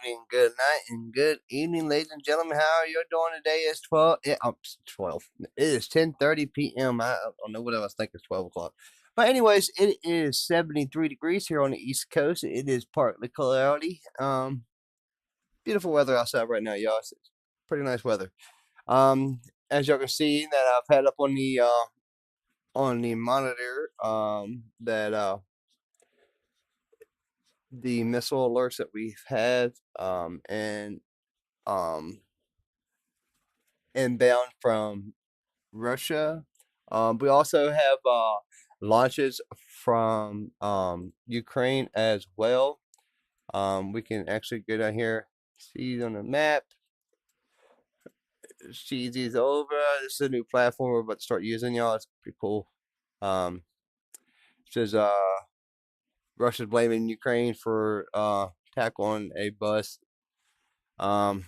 morning, good night, and good evening, ladies and gentlemen. How are you doing today? It's 12. It's 12. It is 10:30 p.m. I don't know what I was thinking. It's 12 o'clock. But anyways, it is 73 degrees here on the East Coast. It is partly cloudy. Beautiful weather outside right now, y'all. It's pretty nice weather. As y'all can see, that I've had up on the monitor, that the missile alerts that we've had, and inbound from Russia. We also have launches from Ukraine as well. We can actually go down here, see on the map, see these over. This is a new platform we're about to start using, y'all. It's pretty cool. It says Russia's blaming Ukraine for attack on a bus, of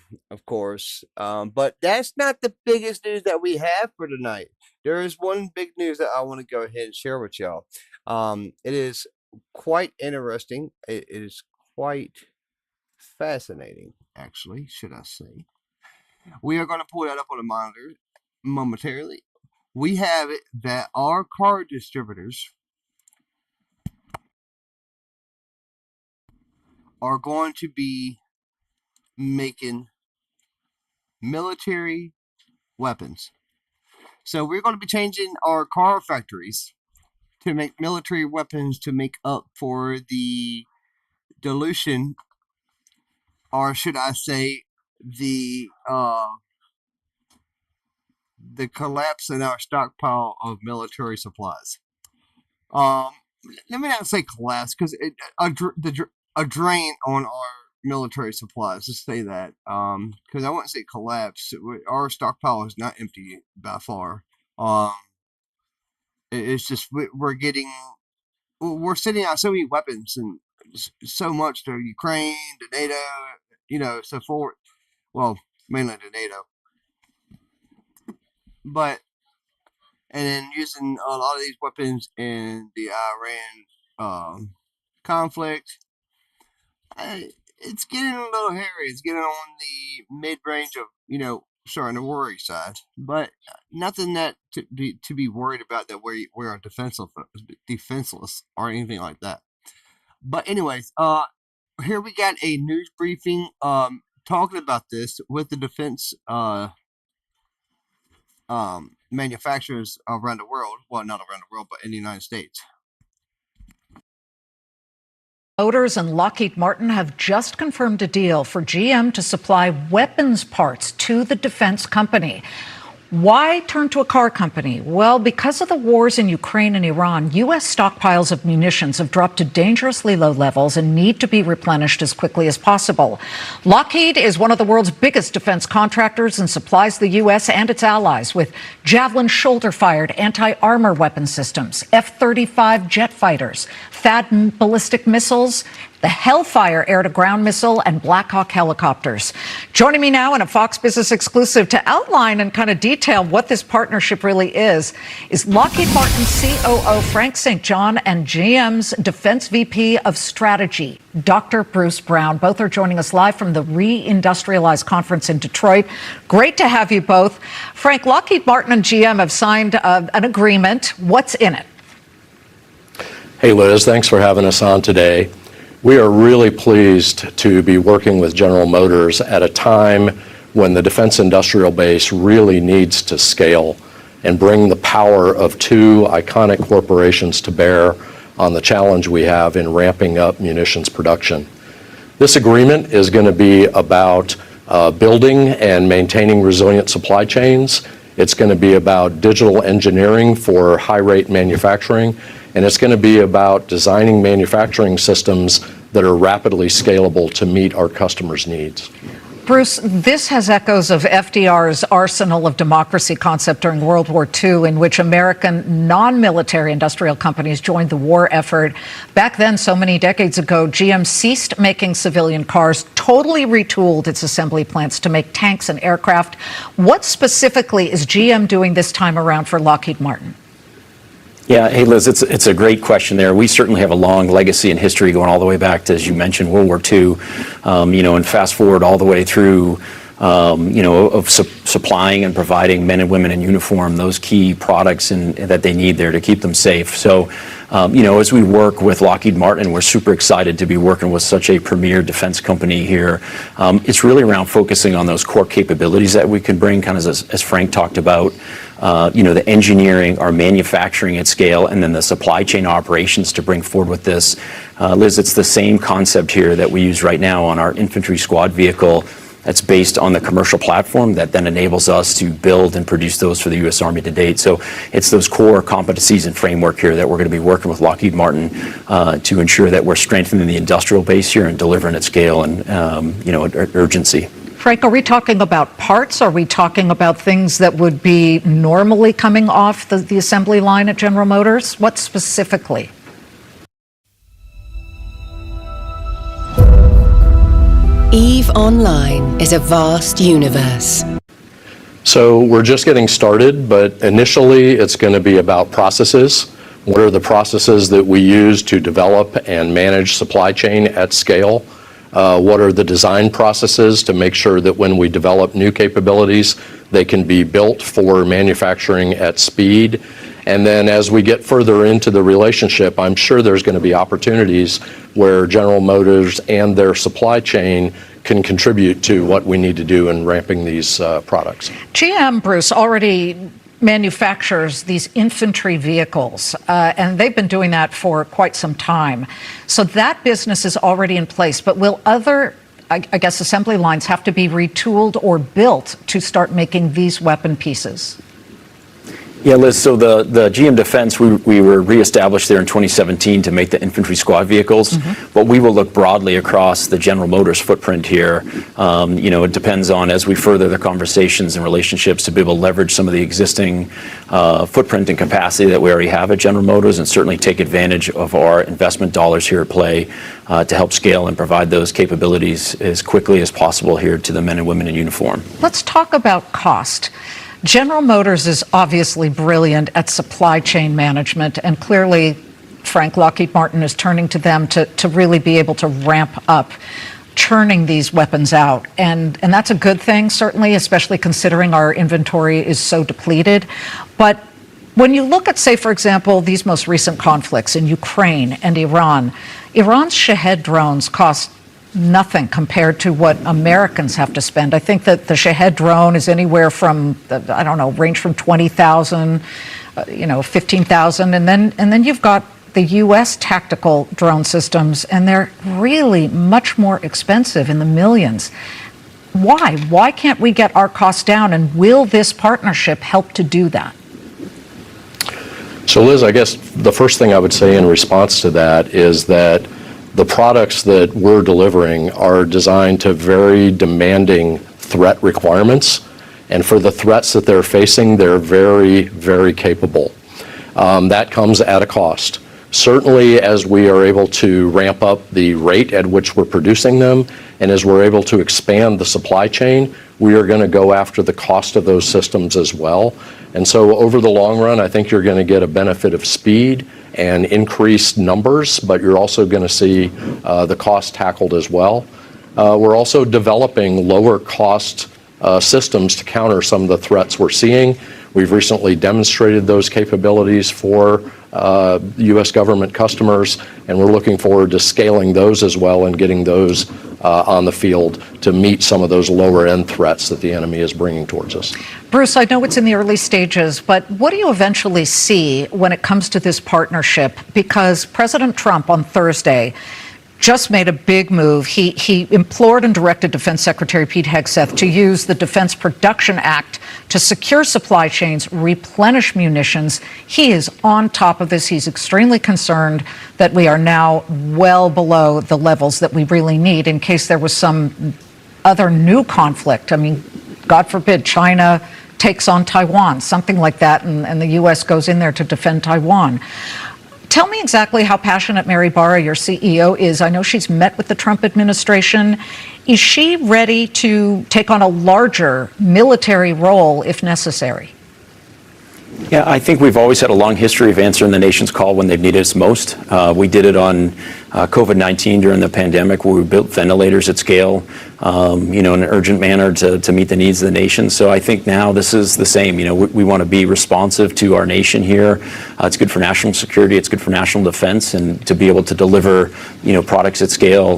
course. But that's not the biggest news that we have for tonight. There is one big news that I want to go ahead and share with y'all. It is quite interesting. It is quite fascinating, actually, should I say. We are going to pull that up on the monitor momentarily. We have it that our car distributors are going to be making military weapons. So we're going to be changing our car factories to make military weapons to make up for the dilution, or should I say, the collapse in our stockpile of military supplies. Let me not say collapse, because a drain on our military supplies. Let's say that, because I wouldn't say collapse. Our stockpile is not empty by far. It's just we're sending out so many weapons and so much to Ukraine, to NATO, so forth. Well, mainly to NATO, and then using a lot of these weapons in the Iran conflict. It's getting a little hairy. It's getting on the mid-range of, starting to worry side. But nothing that to be worried about, that we are defenseless or anything like that. But anyways, here we got a news briefing talking about this with the defense manufacturers around the world. Well, not around the world, but in the United States. Motors and Lockheed Martin have just confirmed a deal for GM to supply weapons parts to the defense company. Why turn to a car company? Well, because of the wars in Ukraine and Iran, U.S. stockpiles of munitions have dropped to dangerously low levels and need to be replenished as quickly as possible. Lockheed is one of the world's biggest defense contractors and supplies the U.S. and its allies with Javelin shoulder-fired anti-armor weapon systems, F-35 jet fighters, THAAD ballistic missiles, the Hellfire air-to-ground missile, and Black Hawk helicopters. Joining me now in a Fox Business exclusive to outline and kind of detail what this partnership really is Lockheed Martin COO Frank St. John and GM's Defense VP of Strategy, Dr. Bruce Brown. Both are joining us live from the Reindustrialize Conference in Detroit. Great to have you both. Frank, Lockheed Martin and GM have signed an agreement. What's in it? Hey, Liz, thanks for having us on today. We are really pleased to be working with General Motors at a time when the defense industrial base really needs to scale and bring the power of two iconic corporations to bear on the challenge we have in ramping up munitions production. This agreement is going to be about building and maintaining resilient supply chains. It's going to be about digital engineering for high-rate manufacturing. And it's going to be about designing manufacturing systems that are rapidly scalable to meet our customers' needs. Bruce, this has echoes of FDR's arsenal of democracy concept during World War II, in which American non-military industrial companies joined the war effort. Back then, so many decades ago, GM ceased making civilian cars, totally retooled its assembly plants to make tanks and aircraft. What specifically is GM doing this time around for Lockheed Martin? Yeah, hey Liz, it's a great question there. We certainly have a long legacy and history going all the way back to, as you mentioned, World War II, and fast forward all the way through, of supplying and providing men and women in uniform those key products that they need there to keep them safe. So, as we work with Lockheed Martin, we're super excited to be working with such a premier defense company here. It's really around focusing on those core capabilities that we can bring, kind of as Frank talked about. The engineering, our manufacturing at scale, and then the supply chain operations to bring forward with this. Liz, it's the same concept here that we use right now on our infantry squad vehicle that's based on the commercial platform that then enables us to build and produce those for the U.S. Army to date. So it's those core competencies and framework here that we're going to be working with Lockheed Martin to ensure that we're strengthening the industrial base here and delivering at scale and, urgency. Frank, are we talking about parts? Are we talking about things that would be normally coming off the assembly line at General Motors? What specifically? EVE Online is a vast universe. So we're just getting started, but initially it's going to be about processes. What are the processes that we use to develop and manage supply chain at scale? What are the design processes to make sure that when we develop new capabilities, they can be built for manufacturing at speed? And then as we get further into the relationship, I'm sure there's going to be opportunities where General Motors and their supply chain can contribute to what we need to do in ramping these products. GM, Bruce, already manufactures these infantry vehicles, and they've been doing that for quite some time. So that business is already in place, but will other, I guess, assembly lines have to be retooled or built to start making these weapon pieces? Yeah, Liz, so the GM Defense, we were reestablished there in 2017 to make the infantry squad vehicles, but we will look broadly across the General Motors footprint here. It depends on, as we further the conversations and relationships, to be able to leverage some of the existing footprint and capacity that we already have at General Motors, and certainly take advantage of our investment dollars here at play to help scale and provide those capabilities as quickly as possible here to the men and women in uniform. Let's talk about cost. General Motors is obviously brilliant at supply chain management, and clearly, Frank, Lockheed Martin is turning to them to really be able to ramp up churning these weapons out. And that's a good thing, certainly, especially considering our inventory is so depleted. But when you look at, say, for example, these most recent conflicts in Ukraine and Iran, Iran's Shahed drones cost nothing compared to what Americans have to spend. I think that the Shahed drone is anywhere from, range from 20,000, 15,000. And then you've got the U.S. tactical drone systems, and they're really much more expensive, in the millions. Why? Why can't we get our costs down? And will this partnership help to do that? So Liz, I guess the first thing I would say in response to that is that the products that we're delivering are designed to very demanding threat requirements. And for the threats that they're facing, they're very, very capable. That comes at a cost. Certainly, as we are able to ramp up the rate at which we're producing them, and as we're able to expand the supply chain, we are going to go after the cost of those systems as well. And so over the long run, I think you're going to get a benefit of speed and increased numbers, but you're also going to see the cost tackled as well. We're also developing lower cost systems to counter some of the threats we're seeing. We've recently demonstrated those capabilities for U.S. government customers, and we're looking forward to scaling those as well and getting those on the field to meet some of those lower end threats that the enemy is bringing towards us. Bruce, I know it's in the early stages, but what do you eventually see when it comes to this partnership? Because President Trump on Thursday just made a big move. He implored and directed Defense Secretary Pete Hegseth to use the Defense Production Act to secure supply chains, replenish munitions. He is on top of this. He's extremely concerned that we are now well below the levels that we really need in case there was some other new conflict. I mean, God forbid China takes on Taiwan, something like that, and the U.S. goes in there to defend Taiwan. Tell me exactly how passionate Mary Barra, your CEO, is. I know she's met with the Trump administration. Is she ready to take on a larger military role if necessary? Yeah, I think we've always had a long history of answering the nation's call when they've needed us most. We did it on COVID-19 during the pandemic, where we built ventilators at scale, in an urgent manner to meet the needs of the nation. So I think now this is the same. We want to be responsive to our nation here. It's good for national security. It's good for national defense, and to be able to deliver, products at scale,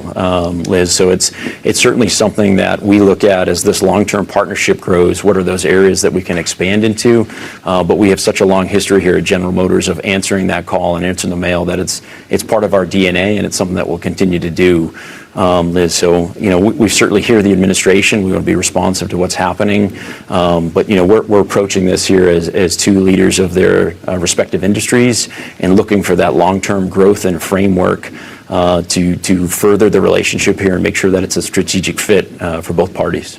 Liz. So it's certainly something that we look at as this long-term partnership grows. What are those areas that we can expand into? But we have such a long history here at General Motors of answering that call and answering the mail that it's part of our DNA, and it's something that we'll continue to do, Liz. So, we certainly hear the administration. We want to be responsive to what's happening. But, we're approaching this here as two leaders of their respective industries, and looking for that long-term growth and framework to further the relationship here and make sure that it's a strategic fit for both parties.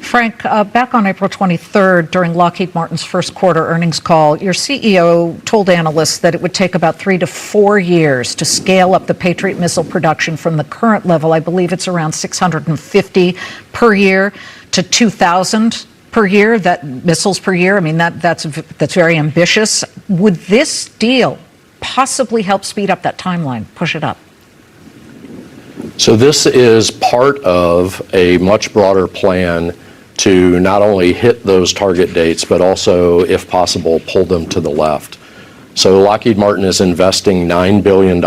Frank, back on April 23rd, during Lockheed Martin's first quarter earnings call, your CEO told analysts that it would take about 3 to 4 years to scale up the Patriot missile production from the current level. I believe it's around 650 per year to 2,000 per year, missiles per year. I mean, that's very ambitious. Would this deal possibly help speed up that timeline, push it up? So this is part of a much broader plan to not only hit those target dates, but also, if possible, pull them to the left. So Lockheed Martin is investing $9 billion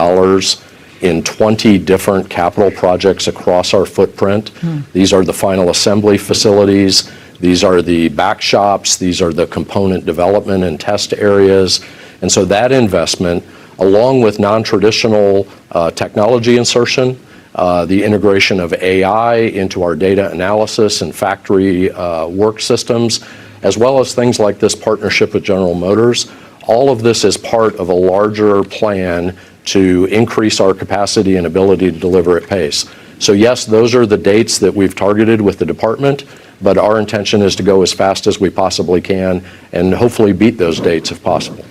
in 20 different capital projects across our footprint. These are the final assembly facilities. These are the back shops. These are the component development and test areas. And so that investment, along with non-traditional technology insertion, the integration of AI into our data analysis and factory work systems, as well as things like this partnership with General Motors. All of this is part of a larger plan to increase our capacity and ability to deliver at pace. So yes, those are the dates that we've targeted with the department, but our intention is to go as fast as we possibly can and hopefully beat those dates if possible.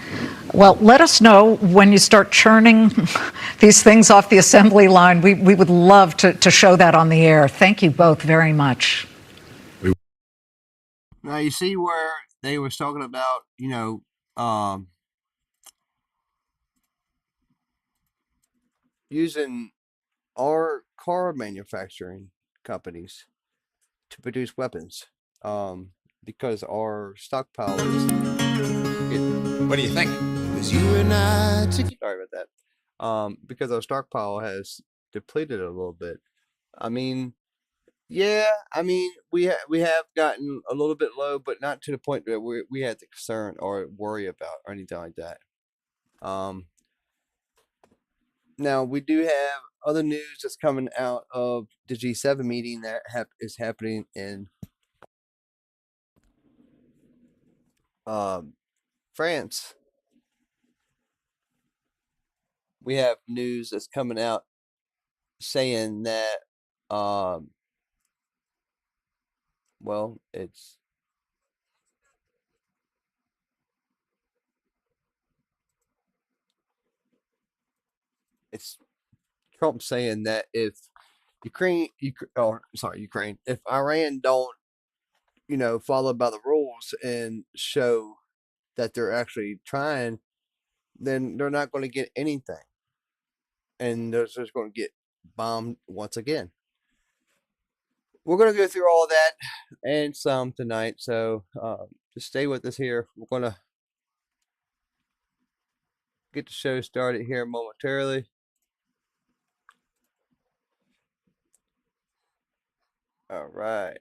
Well, let us know when you start churning these things off the assembly line. We would love to show that on the air. Thank you both very much. Now, you see where they was talking about, using our car manufacturing companies to produce weapons, because our stockpile is. What do you think? Sorry about that. Because our stockpile has depleted a little bit. I mean, yeah, we have gotten a little bit low, but not to the point that we had to concern or worry about or anything like that. Now we do have other news that's coming out of the G7 meeting that is happening in France. We have news that's coming out saying that, well, it's Trump saying that if Ukraine, if Iran don't, follow by the rules and show that they're actually trying, then they're not going to get anything. And they're just going to get bombed once again. We're going to go through all that and some tonight. So just stay with us here. We're going to get the show started here momentarily. All right.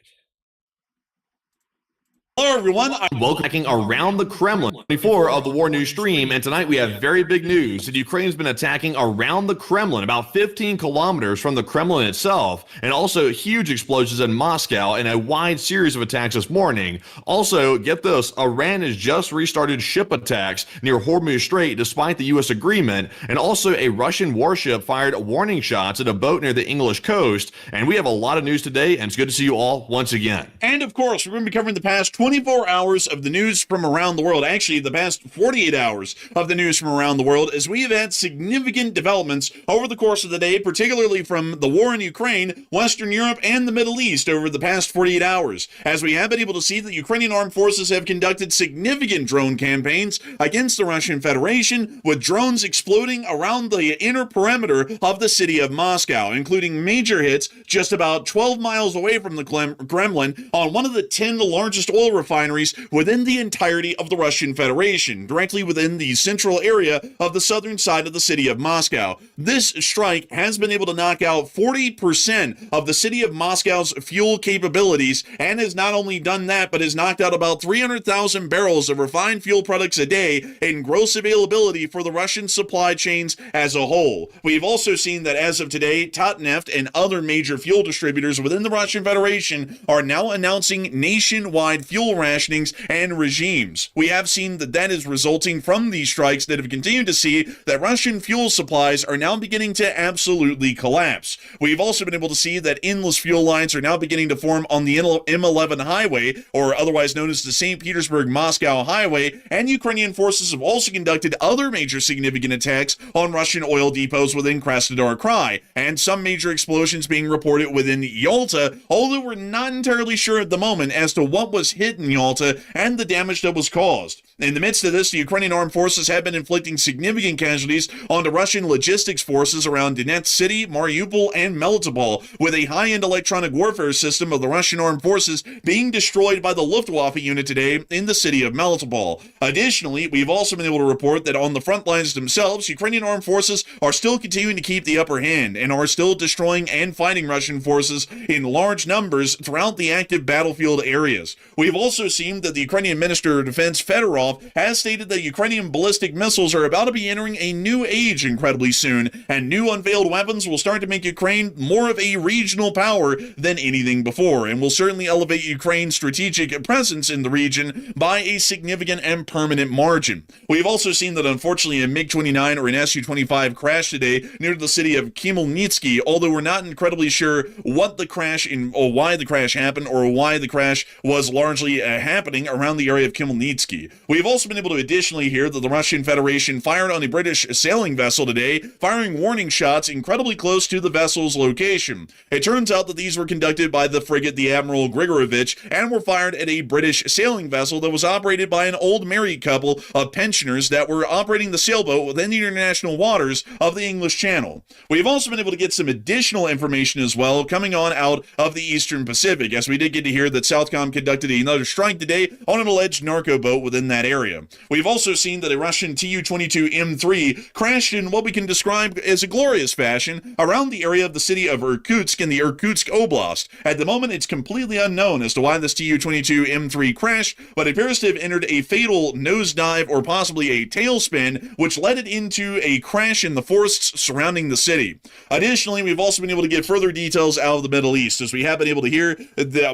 Hello, everyone. I'm welcoming around the Kremlin, 24 of the War News stream, and tonight we have very big news that Ukraine's been attacking around the Kremlin, about 15 kilometers from the Kremlin itself, and also huge explosions in Moscow and a wide series of attacks this morning. Also, get this, Iran has just restarted ship attacks near Hormuz Strait despite the U.S. agreement, and also a Russian warship fired warning shots at a boat near the English coast, and we have a lot of news today, and it's good to see you all once again. And of course, we're going to be covering the past 24 24 hours of the news from around the world, actually the past 48 hours of the news from around the world, as we have had significant developments over the course of the day, particularly from the war in Ukraine, Western Europe, and the Middle East over the past 48 hours, as we have been able to see that Ukrainian armed forces have conducted significant drone campaigns against the Russian Federation, with drones exploding around the inner perimeter of the city of Moscow, including major hits just about 12 miles away from the Kremlin on one of the 10 largest oil refineries within the entirety of the Russian Federation, directly within the central area of the southern side of the city of Moscow. This strike has been able to knock out 40% of the city of Moscow's fuel capabilities, and has not only done that, but has knocked out about 300,000 barrels of refined fuel products a day in gross availability for the Russian supply chains as a whole. We've also seen that as of today, Tatneft and other major fuel distributors within the Russian Federation are now announcing nationwide fuel rationings and regimes. We have seen that that is resulting from these strikes that have continued to see that Russian fuel supplies are now beginning to absolutely collapse. We've also been able to see that endless fuel lines are now beginning to form on the M11 highway, or otherwise known as the St. Petersburg-Moscow highway, and Ukrainian forces have also conducted other major significant attacks on Russian oil depots within Krasnodar Krai, and some major explosions being reported within Yalta, although we're not entirely sure at the moment as to what was hit in Yalta and the damage that was caused. In the midst of this, the Ukrainian armed forces have been inflicting significant casualties onto Russian logistics forces around Donetsk City, Mariupol, and Melitopol, with a high-end electronic warfare system of the Russian armed forces being destroyed by the Luftwaffe unit today in the city of Melitopol. Additionally, we've also been able to report that on the front lines themselves, Ukrainian armed forces are still continuing to keep the upper hand and are still destroying and fighting Russian forces in large numbers throughout the active battlefield areas. We've also seen that the Ukrainian Minister of Defense, Fedorov, has stated that Ukrainian ballistic missiles are about to be entering a new age incredibly soon, and new unveiled weapons will start to make Ukraine more of a regional power than anything before, and will certainly elevate Ukraine's strategic presence in the region by a significant and permanent margin. We've also seen that unfortunately a MiG-29 or an Su-25 crashed today near the city of Khmelnytsky, although we're not incredibly sure what the crash or why the crash happened, or why the crash was largely happening around the area of Khmelnytsky. We've also been able to additionally hear that the Russian Federation fired on a British sailing vessel today, firing warning shots incredibly close to the vessel's location. It turns out that these were conducted by the frigate the Admiral Grigorovich, and were fired at a British sailing vessel that was operated by an old married couple of pensioners that were operating the sailboat within the international waters of the English Channel. We've also been able to get some additional information as well coming on out of the Eastern Pacific, as we did get to hear that Southcom conducted another strike today on an alleged narco boat within that area. We've also seen that a Russian Tu-22 M3 crashed in what we can describe as a glorious fashion around the area of the city of Irkutsk in the Irkutsk Oblast. At the moment, it's completely unknown as to why this Tu-22 M3 crashed, but it appears to have entered a fatal nosedive or possibly a tailspin, which led it into a crash in the forests surrounding the city. Additionally, we've also been able to get further details out of the Middle East, as we have been able to hear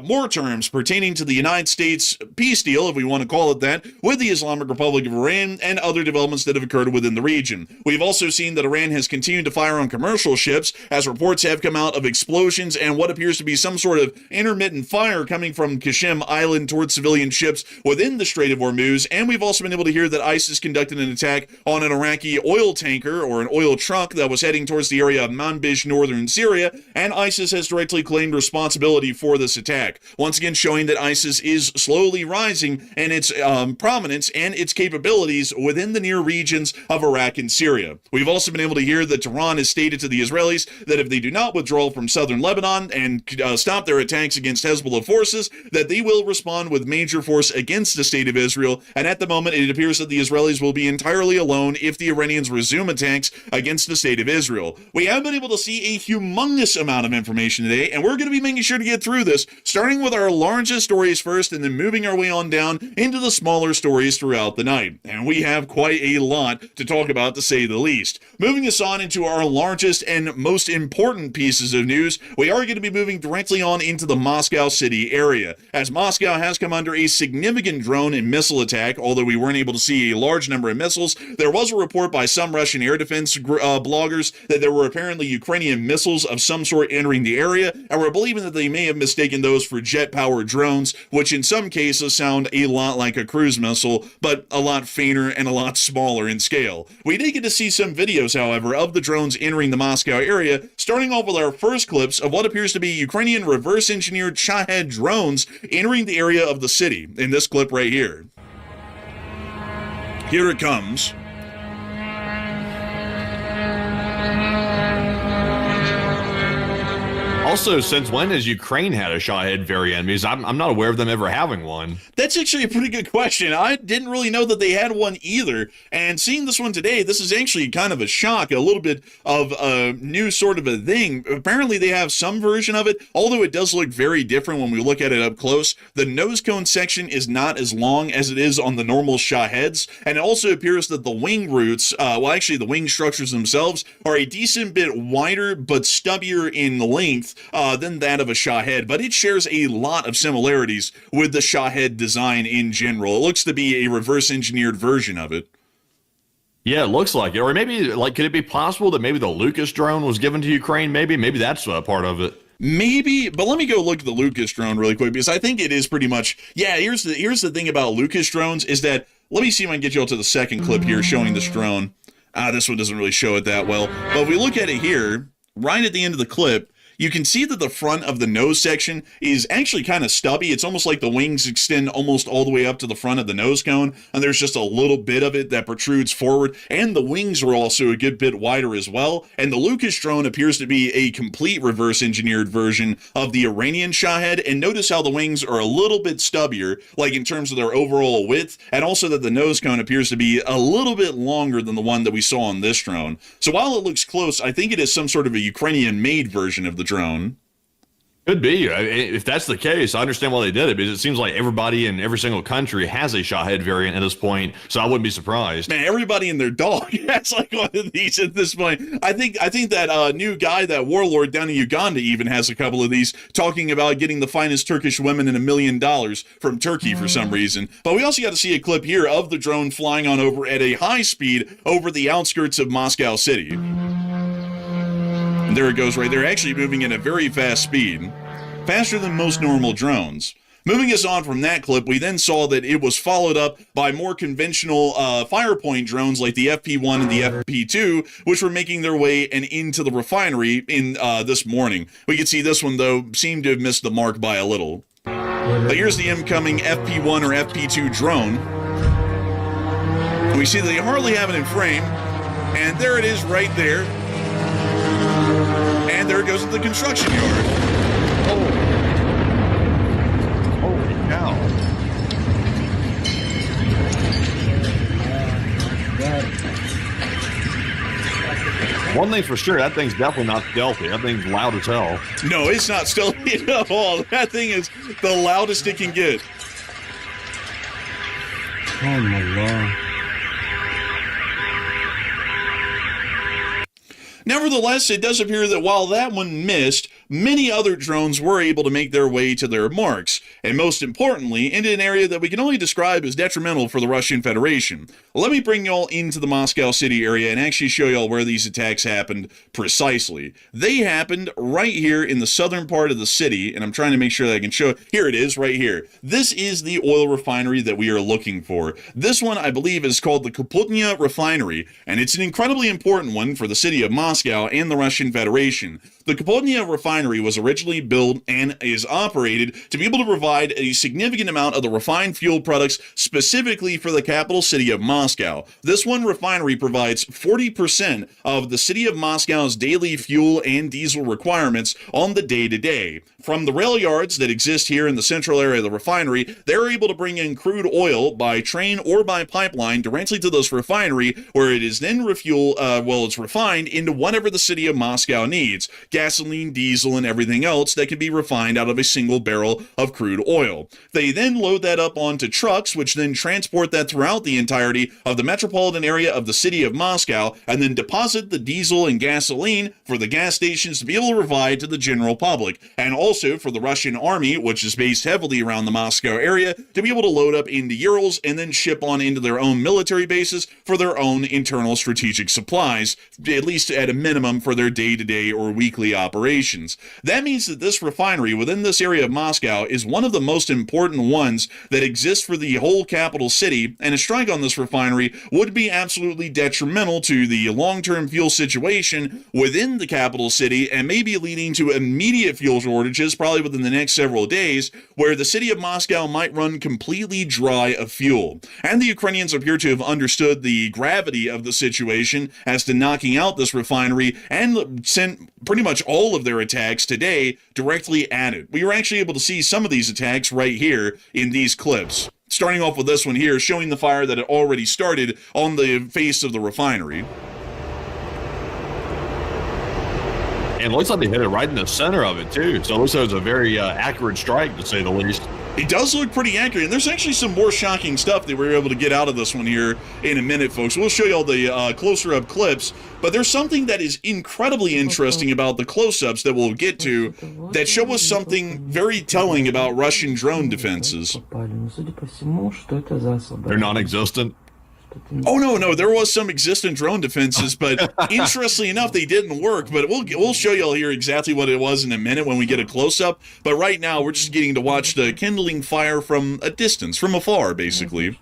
more terms pertaining to the United States peace deal, if we want to call it that, with the Islamic Republic of Iran, and other developments that have occurred within the region. We've also seen that Iran has continued to fire on commercial ships, as reports have come out of explosions and what appears to be some sort of intermittent fire coming from Qasem Island towards civilian ships within the Strait of Hormuz. And we've also been able to hear that ISIS conducted an attack on an Iraqi oil tanker or an oil truck that was heading towards the area of Manbij, northern Syria, and ISIS has directly claimed responsibility for this attack, once again showing that ISIS is slowly rising in its prominence and its capabilities within the near regions of Iraq and Syria. We've also been able to hear that Tehran has stated to the Israelis that if they do not withdraw from southern Lebanon and stop their attacks against Hezbollah forces, that they will respond with major force against the state of Israel, and at the moment it appears that the Israelis will be entirely alone if the Iranians resume attacks against the state of Israel. We have been able to see a humongous amount of information today, and we're going to be making sure to get through this, starting with our largest stories first and then moving our way on down into the smaller stories throughout the night. And we have quite a lot to talk about, to say the least. Moving us on into our largest and most important pieces of news, we are going to be moving directly on into the Moscow city area, as Moscow has come under a significant drone and missile attack. Although we weren't able to see a large number of missiles, there was a report by some Russian air defense bloggers that there were apparently Ukrainian missiles of some sort entering the area, and we're believing that they may have mistaken those for jet-powered drones, which in some some cases sound a lot like a cruise missile, but a lot fainter and a lot smaller in scale. We did get to see some videos, however, of the drones entering the Moscow area, starting off with our first clips of what appears to be Ukrainian reverse-engineered Shahed drones entering the area of the city, in this clip right here. Here it comes. Also, since when has Ukraine had a Shahed variant? Because I'm not aware of them ever having one. That's actually a pretty good question. I didn't really know that they had one either. And seeing this one today, this is actually kind of a shock, a little bit of a new sort of a thing. Apparently, they have some version of it, although it does look very different when we look at it up close. The nose cone section is not as long as it is on the normal Shaheds. And it also appears that the wing roots, the wing structures themselves, are a decent bit wider but stubbier in length than that of a Shahed, but it shares a lot of similarities with the Shahed design in general. It looks to be a reverse-engineered version of it. Yeah, it looks like it. Or maybe, could it be possible that maybe the Lucas drone was given to Ukraine? Maybe that's part of it. Maybe, but let me go look at the Lucas drone really quick, because I think it is pretty much, here's the thing about Lucas drones is that, let me see if I can get you all to the second clip here showing this drone. This one doesn't really show it that well, but if we look at it here, right at the end of the clip, you can see that the front of the nose section is actually kind of stubby. It's almost like the wings extend almost all the way up to the front of the nose cone, and there's just a little bit of it that protrudes forward, and the wings are also a good bit wider as well. And the Lucas drone appears to be a complete reverse-engineered version of the Iranian Shahed, and notice how the wings are a little bit stubbier, like in terms of their overall width, and also that the nose cone appears to be a little bit longer than the one that we saw on this drone. So while it looks close, I think it is some sort of a Ukrainian-made version of the drone. Could be. If that's the case, I understand why they did it, because it seems like everybody in every single country has a Shahed variant at this point, so I wouldn't be surprised. Man, everybody and their dog has like one of these at this point. I think that new guy, that warlord down in Uganda, even has a couple of these, talking about getting the finest Turkish women in $1 million from Turkey for some reason. But we also got to see a clip here of the drone flying on over at a high speed over the outskirts of Moscow City. There it goes right there, actually moving at a very fast speed, faster than most normal drones. Moving us on from that clip, we then saw that it was followed up by more conventional Firepoint drones like the FP1 and the FP2, which were making their way and into the refinery in this morning. We could see this one, though, seemed to have missed the mark by a little. But here's the incoming FP1 or FP2 drone. We see that they hardly have it in frame, and there it is right there. And there it goes to the construction yard. Holy cow. One thing's for sure, that thing's definitely not stealthy. That thing's loud as hell. No, it's not stealthy at all. That thing is the loudest it can get. Oh my God. Nevertheless, it does appear that while that one missed, many other drones were able to make their way to their marks, and most importantly, into an area that we can only describe as detrimental for the Russian Federation. Let me bring y'all into the Moscow City area and actually show y'all where these attacks happened precisely. They happened right here in the southern part of the city, and I'm trying to make sure that I can show it. Here it is, right here. This is the oil refinery that we are looking for. This one, I believe, is called the Kaputnia Refinery, and it's an incredibly important one for the city of Moscow and the Russian Federation. The Kaputnia Refinery was originally built and is operated to be able to provide a significant amount of the refined fuel products specifically for the capital city of Moscow. This one refinery provides 40% of the city of Moscow's daily fuel and diesel requirements on the day-to-day. From the rail yards that exist here in the central area of the refinery, they're able to bring in crude oil by train or by pipeline directly to this refinery, where it is then it's refined into whatever the city of Moscow needs. Gasoline, diesel, and everything else that can be refined out of a single barrel of crude oil. They then load that up onto trucks, which then transport that throughout the entirety of the metropolitan area of the city of Moscow, and then deposit the diesel and gasoline for the gas stations to be able to provide to the general public, and also for the Russian army, which is based heavily around the Moscow area, to be able to load up into Urals and then ship on into their own military bases for their own internal strategic supplies, at least at a minimum for their day-to-day or weekly operations. tons. That means that this refinery within this area of Moscow is one of the most important ones that exists for the whole capital city, and a strike on this refinery would be absolutely detrimental to the long-term fuel situation within the capital city, and maybe leading to immediate fuel shortages probably within the next several days, where the city of Moscow might run completely dry of fuel. And the Ukrainians appear to have understood the gravity of the situation as to knocking out this refinery and sent pretty much all of their attacks today directly at it. We were actually able to see some of these attacks right here in these clips. Starting off with this one here, showing the fire that had already started on the face of the refinery. And it looks like they hit it right in the center of it, too. So it looks like it was a very accurate strike, to say the least. It does look pretty accurate, and there's actually some more shocking stuff that we were able to get out of this one here in a minute, folks. We'll show you all the closer-up clips, but there's something that is incredibly interesting about the close-ups that we'll get to that show us something very telling about Russian drone defenses. They're non-existent. Oh, no, there was some existent drone defenses, but interestingly enough, they didn't work. But we'll show you all here exactly what it was in a minute when we get a close-up. But right now, we're just getting to watch the kindling fire from a distance, from afar, basically.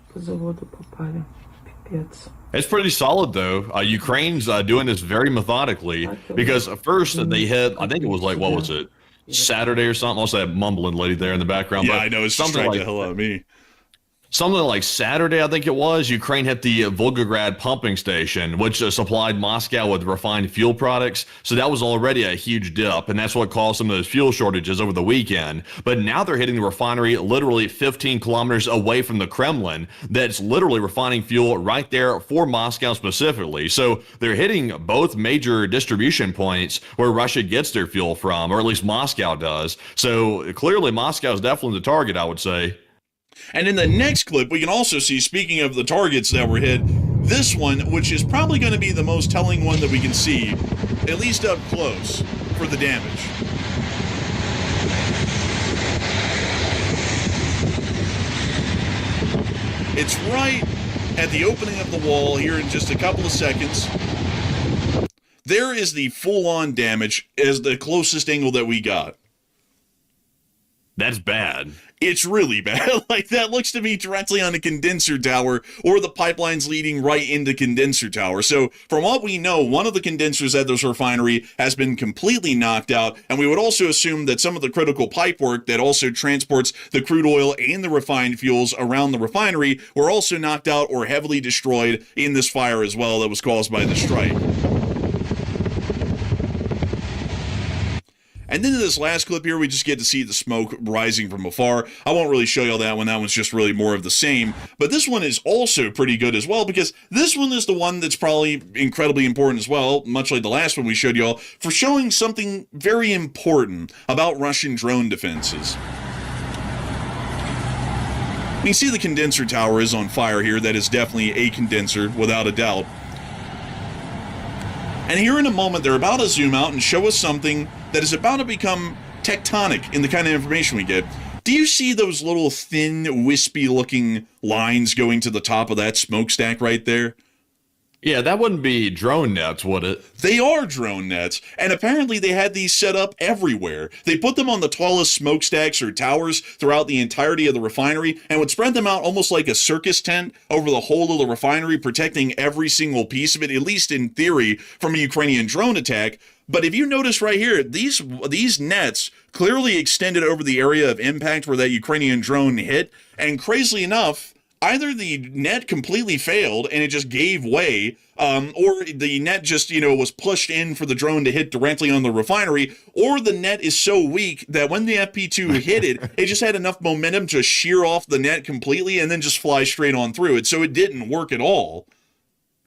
It's pretty solid, though. Ukraine's doing this very methodically, because first they hit, I think it was like, what was it, Saturday or something? Also that mumbling lady there in the background. Yeah, but I know, it's something like the hell out of me. Something like Saturday, I think it was, Ukraine hit the Volgograd pumping station, which supplied Moscow with refined fuel products. So that was already a huge dip, and that's what caused some of those fuel shortages over the weekend. But now they're hitting the refinery literally 15 kilometers away from the Kremlin that's literally refining fuel right there for Moscow specifically. So they're hitting both major distribution points where Russia gets their fuel from, or at least Moscow does. So clearly Moscow is definitely the target, I would say. And in the next clip, we can also see, speaking of the targets that were hit, this one, which is probably going to be the most telling one that we can see, at least up close, for the damage. It's right at the opening of the wall here in just a couple of seconds. There is the full-on damage as the closest angle that we got. That's bad. It's really bad. Like, that looks to be directly on a condenser tower or the pipelines leading right into condenser tower. So from what we know, one of the condensers at this refinery has been completely knocked out, and we would also assume that some of the critical pipework that also transports the crude oil and the refined fuels around the refinery were also knocked out or heavily destroyed in this fire as well that was caused by the strike. And then in this last clip here, we just get to see the smoke rising from afar. I won't really show you all that one. That one's just really more of the same. But this one is also pretty good as well, because this one is the one that's probably incredibly important as well, much like the last one we showed you all, for showing something very important about Russian drone defenses. You see the condenser tower is on fire here. That is definitely a condenser, without a doubt. And here in a moment, they're about to zoom out and show us something that is about to become tectonic in the kind of information we get. Do you see those little thin, wispy-looking lines going to the top of that smokestack right there? Yeah, that wouldn't be drone nets, would it? They are drone nets, and apparently they had these set up everywhere. They put them on the tallest smokestacks or towers throughout the entirety of the refinery and would spread them out almost like a circus tent over the whole of the refinery, protecting every single piece of it, at least in theory, from a Ukrainian drone attack. But if you notice right here, these nets clearly extended over the area of impact where that Ukrainian drone hit, and crazily enough, either the net completely failed and it just gave way, or the net just, was pushed in for the drone to hit directly on the refinery, or the net is so weak that when the FP2 hit it, it just had enough momentum to shear off the net completely and then just fly straight on through it. So it didn't work at all.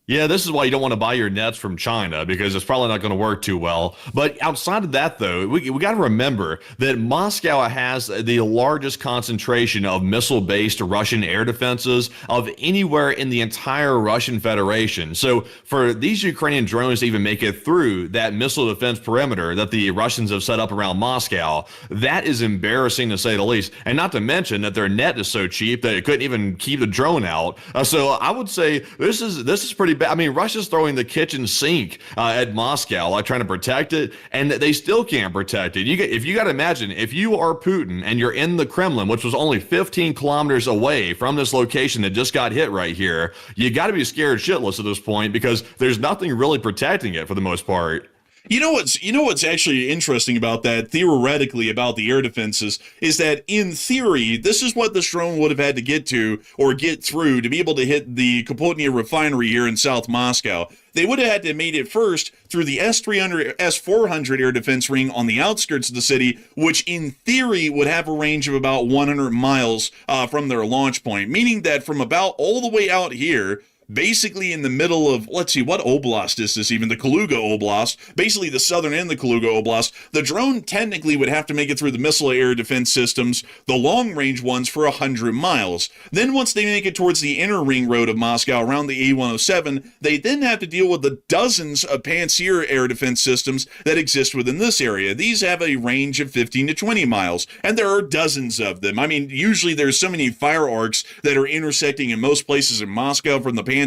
Yeah, this is why you don't want to buy your nets from China, because it's probably not going to work too well. But outside of that, though, we got to remember that Moscow has the largest concentration of missile-based Russian air defenses of anywhere in the entire Russian Federation. So for these Ukrainian drones to even make it through that missile defense perimeter that the Russians have set up around Moscow, that is embarrassing to say the least. And not to mention that their net is so cheap that it couldn't even keep the drone out. So I would say this is pretty bad. I mean, Russia's throwing the kitchen sink at Moscow, like trying to protect it, and they still can't protect it. If you got to imagine, if you are Putin and you're in the Kremlin, which was only 15 kilometers away from this location that just got hit right here, you got to be scared shitless at this point because there's nothing really protecting it for the most part. You know what's actually interesting about that, theoretically, about the air defenses, is that in theory, this is what this drone would have had to get to or get through to be able to hit the Kapotnia refinery here in South Moscow. They would have had to have made it first through the S-300, S-400 air defense ring on the outskirts of the city, which in theory would have a range of about 100 miles from their launch point, meaning that from about all the way out here, basically in the middle of, let's see, what oblast is this even? The Kaluga Oblast, basically the southern end of the Kaluga Oblast. The drone technically would have to make it through the missile air defense systems, the long-range ones, for 100 miles. Then once they make it towards the inner ring road of Moscow, around the A107, they then have to deal with the dozens of Pantsir air defense systems that exist within this area. These have a range of 15 to 20 miles, and there are dozens of them. I mean, usually there's so many fire arcs that are intersecting in most places in Moscow from the Pantsirs.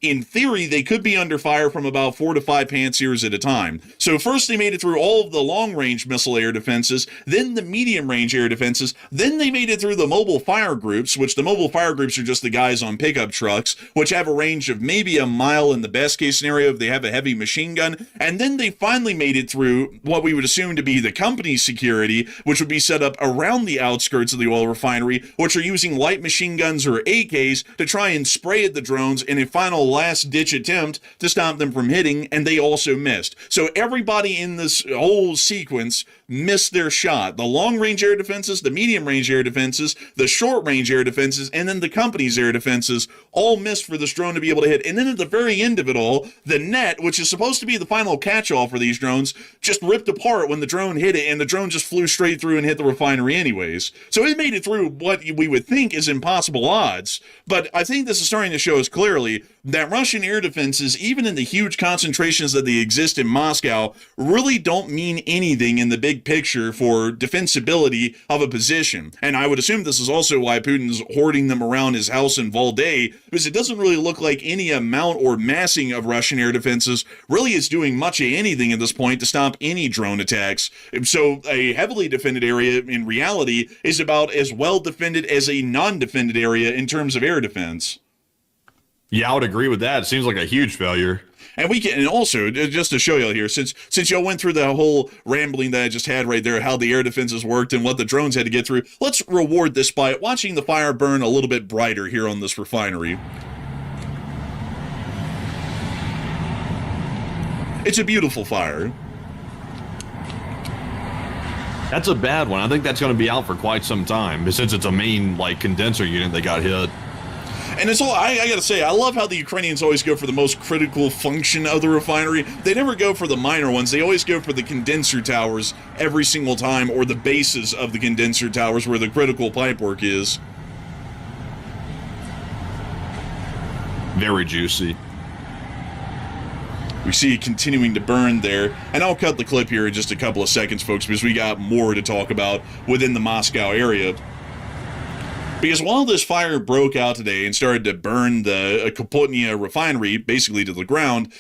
In theory, they could be under fire from about 4 to 5 Pantsirs at a time. So first they made it through all of the long-range missile air defenses, then the medium-range air defenses, then they made it through the mobile fire groups, which the mobile fire groups are just the guys on pickup trucks, which have a range of maybe a mile in the best-case scenario if they have a heavy machine gun, and then they finally made it through what we would assume to be the company's security, which would be set up around the outskirts of the oil refinery, which are using light machine guns or AKs to try and spray at the drones in a final last-ditch attempt to stop them from hitting, and they also missed. So everybody in this whole sequence missed their shot. The long-range air defenses, the medium-range air defenses, the short-range air defenses, and then the company's air defenses all missed for this drone to be able to hit. And then at the very end of it all, the net, which is supposed to be the final catch-all for these drones, just ripped apart when the drone hit it, and the drone just flew straight through and hit the refinery anyways. So it made it through what we would think is impossible odds. But I think this is starting to show us clearly that Russian air defenses, even in the huge concentrations that they exist in Moscow, really don't mean anything in the big picture for defensibility of a position. And I would assume this is also why Putin's hoarding them around his house in Valdai, because it doesn't really look like any amount or massing of Russian air defenses really is doing much of anything at this point to stop any drone attacks. So a heavily defended area in reality is about as well defended as a non-defended area in terms of air defense. Yeah, I would agree with that. It seems like a huge failure. And and also, just to show y'all here, since y'all went through the whole rambling that I just had right there, how the air defenses worked and what the drones had to get through, let's reward this by watching the fire burn a little bit brighter here on this refinery. It's a beautiful fire. That's a bad one. I think that's going to be out for quite some time, since it's a main condenser unit that got hit. And it's all, I gotta say, I love how the Ukrainians always go for the most critical function of the refinery. They never go for the minor ones. They always go for the condenser towers every single time, or the bases of the condenser towers where the critical pipework is. Very juicy. We see it continuing to burn there. And I'll cut the clip here in just a couple of seconds, folks, because we got more to talk about within the Moscow area. Because while this fire broke out today and started to burn the Kapotnia refinery basically to the ground,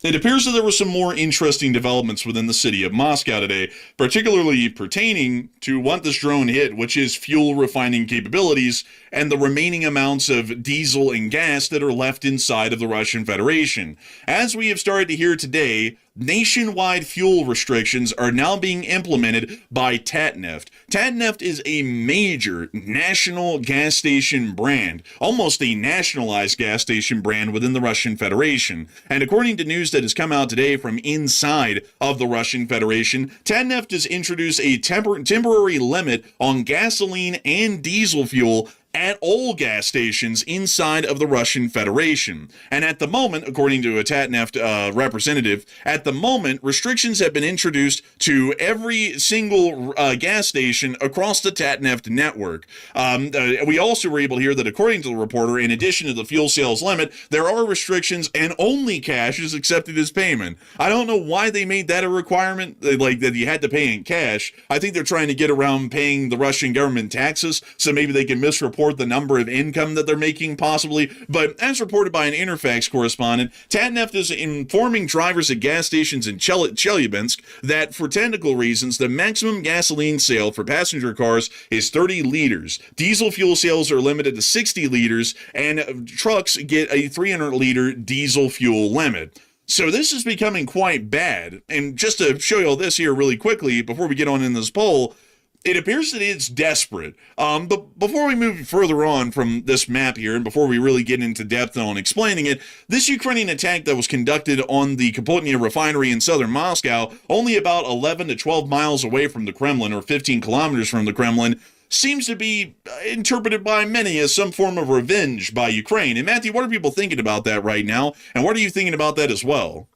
it appears that there were some more interesting developments within the city of Moscow today, particularly pertaining to what this drone hit, which is fuel refining capabilities and the remaining amounts of diesel and gas that are left inside of the Russian Federation. As we have started to hear today, nationwide fuel restrictions are now being implemented by Tatneft. Tatneft is a major national gas station brand, almost a nationalized gas station brand within the Russian Federation. And according to news that has come out today from inside of the Russian Federation, Tatneft has introduced a temporary limit on gasoline and diesel fuel at all gas stations inside of the Russian Federation. And at the moment, according to a Tatneft representative, at the moment, restrictions have been introduced to every single gas station across the Tatneft network. We also were able to hear that, according to the reporter, in addition to the fuel sales limit, there are restrictions and only cash is accepted as payment. I don't know why they made that a requirement, like that you had to pay in cash. I think they're trying to get around paying the Russian government taxes, so maybe they can misreport report the number of income that they're making, possibly, but as reported by an Interfax correspondent, Tatneft is informing drivers at gas stations in Chelyabinsk that, for technical reasons, the maximum gasoline sale for passenger cars is 30 liters. Diesel fuel sales are limited to 60 liters, and trucks get a 300-liter diesel fuel limit. So this is becoming quite bad. And just to show you all this here really quickly, before we get on in this poll, it appears that it's desperate. But before we move further on from this map here, and before we really get into depth on explaining it, this Ukrainian attack that was conducted on the Kapotnia refinery in southern Moscow, only about 11 to 12 miles away from the Kremlin, or 15 kilometers from the Kremlin, seems to be interpreted by many as some form of revenge by Ukraine. And Matthew, what are people thinking about that right now? And what are you thinking about that as well?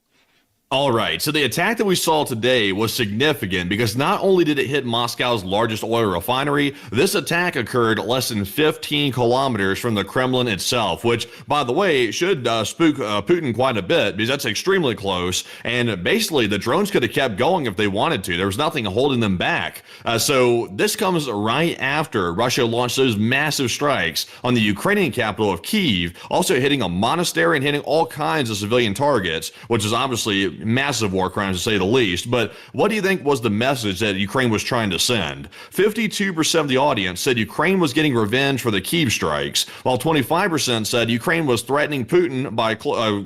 All right, so the attack that we saw today was significant because not only did it hit Moscow's largest oil refinery, this attack occurred less than 15 kilometers from the Kremlin itself, which, by the way, should spook Putin quite a bit because that's extremely close. And basically, the drones could have kept going if they wanted to. There was nothing holding them back. So this comes right after Russia launched those massive strikes on the Ukrainian capital of Kyiv, also hitting a monastery and hitting all kinds of civilian targets, which is obviously massive war crimes to say the least. But what do you think was the message that Ukraine was trying to send? 52% of the audience said Ukraine was getting revenge for the Kyiv strikes, while 25% said Ukraine was threatening Putin by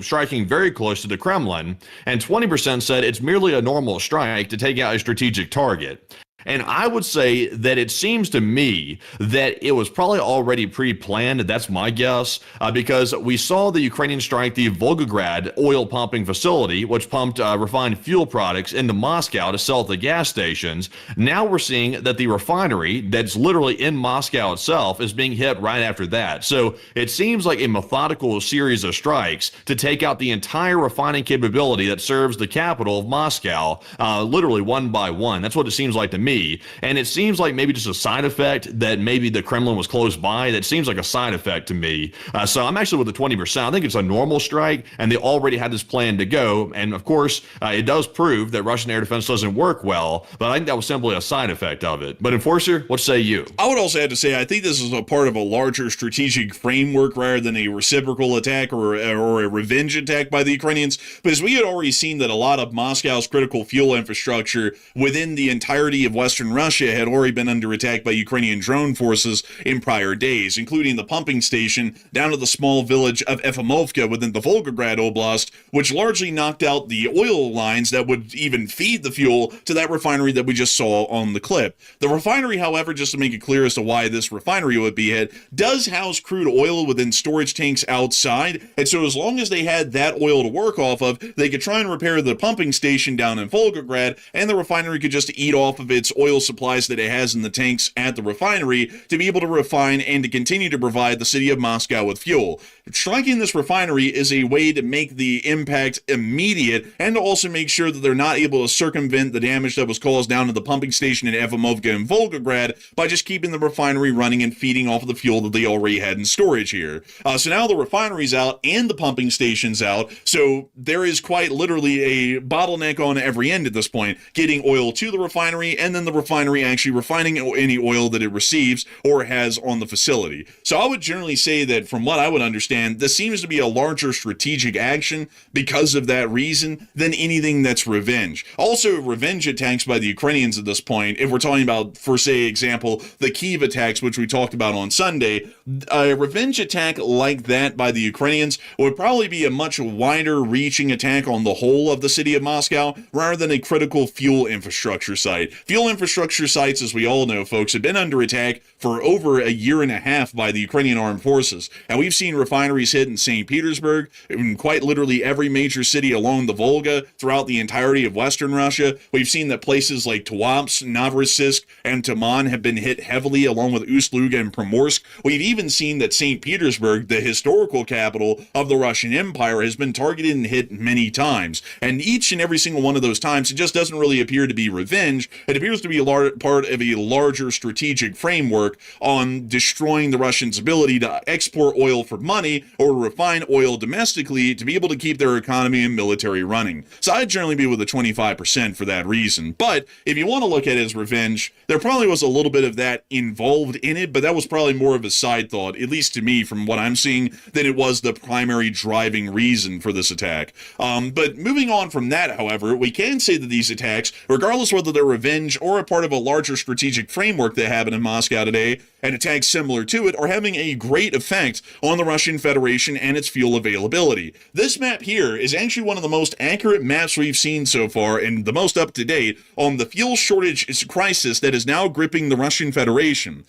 striking very close to the Kremlin, and 20% said it's merely a normal strike to take out a strategic target. And I would say that it seems to me that it was probably already pre-planned. That's my guess, because we saw the Ukrainians strike the Volgograd oil pumping facility, which pumped refined fuel products into Moscow to sell at the gas stations. Now we're seeing that the refinery that's literally in Moscow itself is being hit right after that. So it seems like a methodical series of strikes to take out the entire refining capability that serves the capital of Moscow, literally one by one. That's what it seems like to me. And it seems like maybe just a side effect that maybe the Kremlin was close by. That seems like a side effect to me. So I'm actually with the 20%. I think it's a normal strike, and they already had this plan to go. And of course, it does prove that Russian air defense doesn't work well, but I think that was simply a side effect of it. But Enforcer, what say you? I would also have to say, I think this is a part of a larger strategic framework rather than a reciprocal attack or a revenge attack by the Ukrainians, because we had already seen that a lot of Moscow's critical fuel infrastructure within the entirety of Western Russia had already been under attack by Ukrainian drone forces in prior days, including the pumping station down to the small village of Efimovka within the Volgograd Oblast, which largely knocked out the oil lines that would even feed the fuel to that refinery that we just saw on the clip. The refinery, however, just to make it clear as to why this refinery would be hit, does house crude oil within storage tanks outside, and so as long as they had that oil to work off of, they could try and repair the pumping station down in Volgograd, and the refinery could just eat off of its oil supplies that it has in the tanks at the refinery to be able to refine and to continue to provide the city of Moscow with fuel. Striking this refinery is a way to make the impact immediate and to also make sure that they're not able to circumvent the damage that was caused down to the pumping station in Efimovka and Volgograd by just keeping the refinery running and feeding off of the fuel that they already had in storage here. So now the refinery's out and the pumping station's out, so there is quite literally a bottleneck on every end at this point, getting oil to the refinery and then the refinery actually refining any oil that it receives or has on the facility. So I would generally say that from what I would understand, this seems to be a larger strategic action because of that reason than anything that's revenge. Also, revenge attacks by the Ukrainians at this point, if we're talking about, for say, example, the Kyiv attacks, which we talked about on Sunday, a revenge attack like that by the Ukrainians would probably be a much wider reaching attack on the whole of the city of Moscow rather than a critical fuel infrastructure site. Fuel infrastructure sites, as we all know, folks, have been under attack for over a year and a half by the Ukrainian armed forces. And we've seen refineries hit in St. Petersburg, in quite literally every major city along the Volga throughout the entirety of Western Russia. We've seen that places like Tuapse, Novorossiysk, and Taman have been hit heavily, along with Ust-Luga and Primorsk. We've even seen that St. Petersburg, the historical capital of the Russian Empire, has been targeted and hit many times. And each and every single one of those times, it just doesn't really appear to be revenge. It appears to be a part of a larger strategic framework work on destroying the Russians' ability to export oil for money or refine oil domestically to be able to keep their economy and military running. So I'd generally be with a 25% for that reason. But if you want to look at it as revenge, there probably was a little bit of that involved in it, but that was probably more of a side thought, at least to me from what I'm seeing, than it was the primary driving reason for this attack. But moving on from that, however, we can say that these attacks, regardless whether they're revenge or a part of a larger strategic framework that happened in Moscow today, and attacks similar to it, are having a great effect on the Russian Federation and its fuel availability. This map here is actually one of the most accurate maps we've seen so far and the most up-to-date on the fuel shortage crisis that is now gripping the Russian Federation.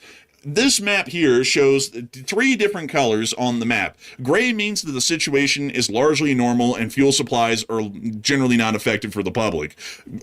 This map here shows 3 different colors on the map. Gray means that the situation is largely normal and fuel supplies are generally not affected for the public.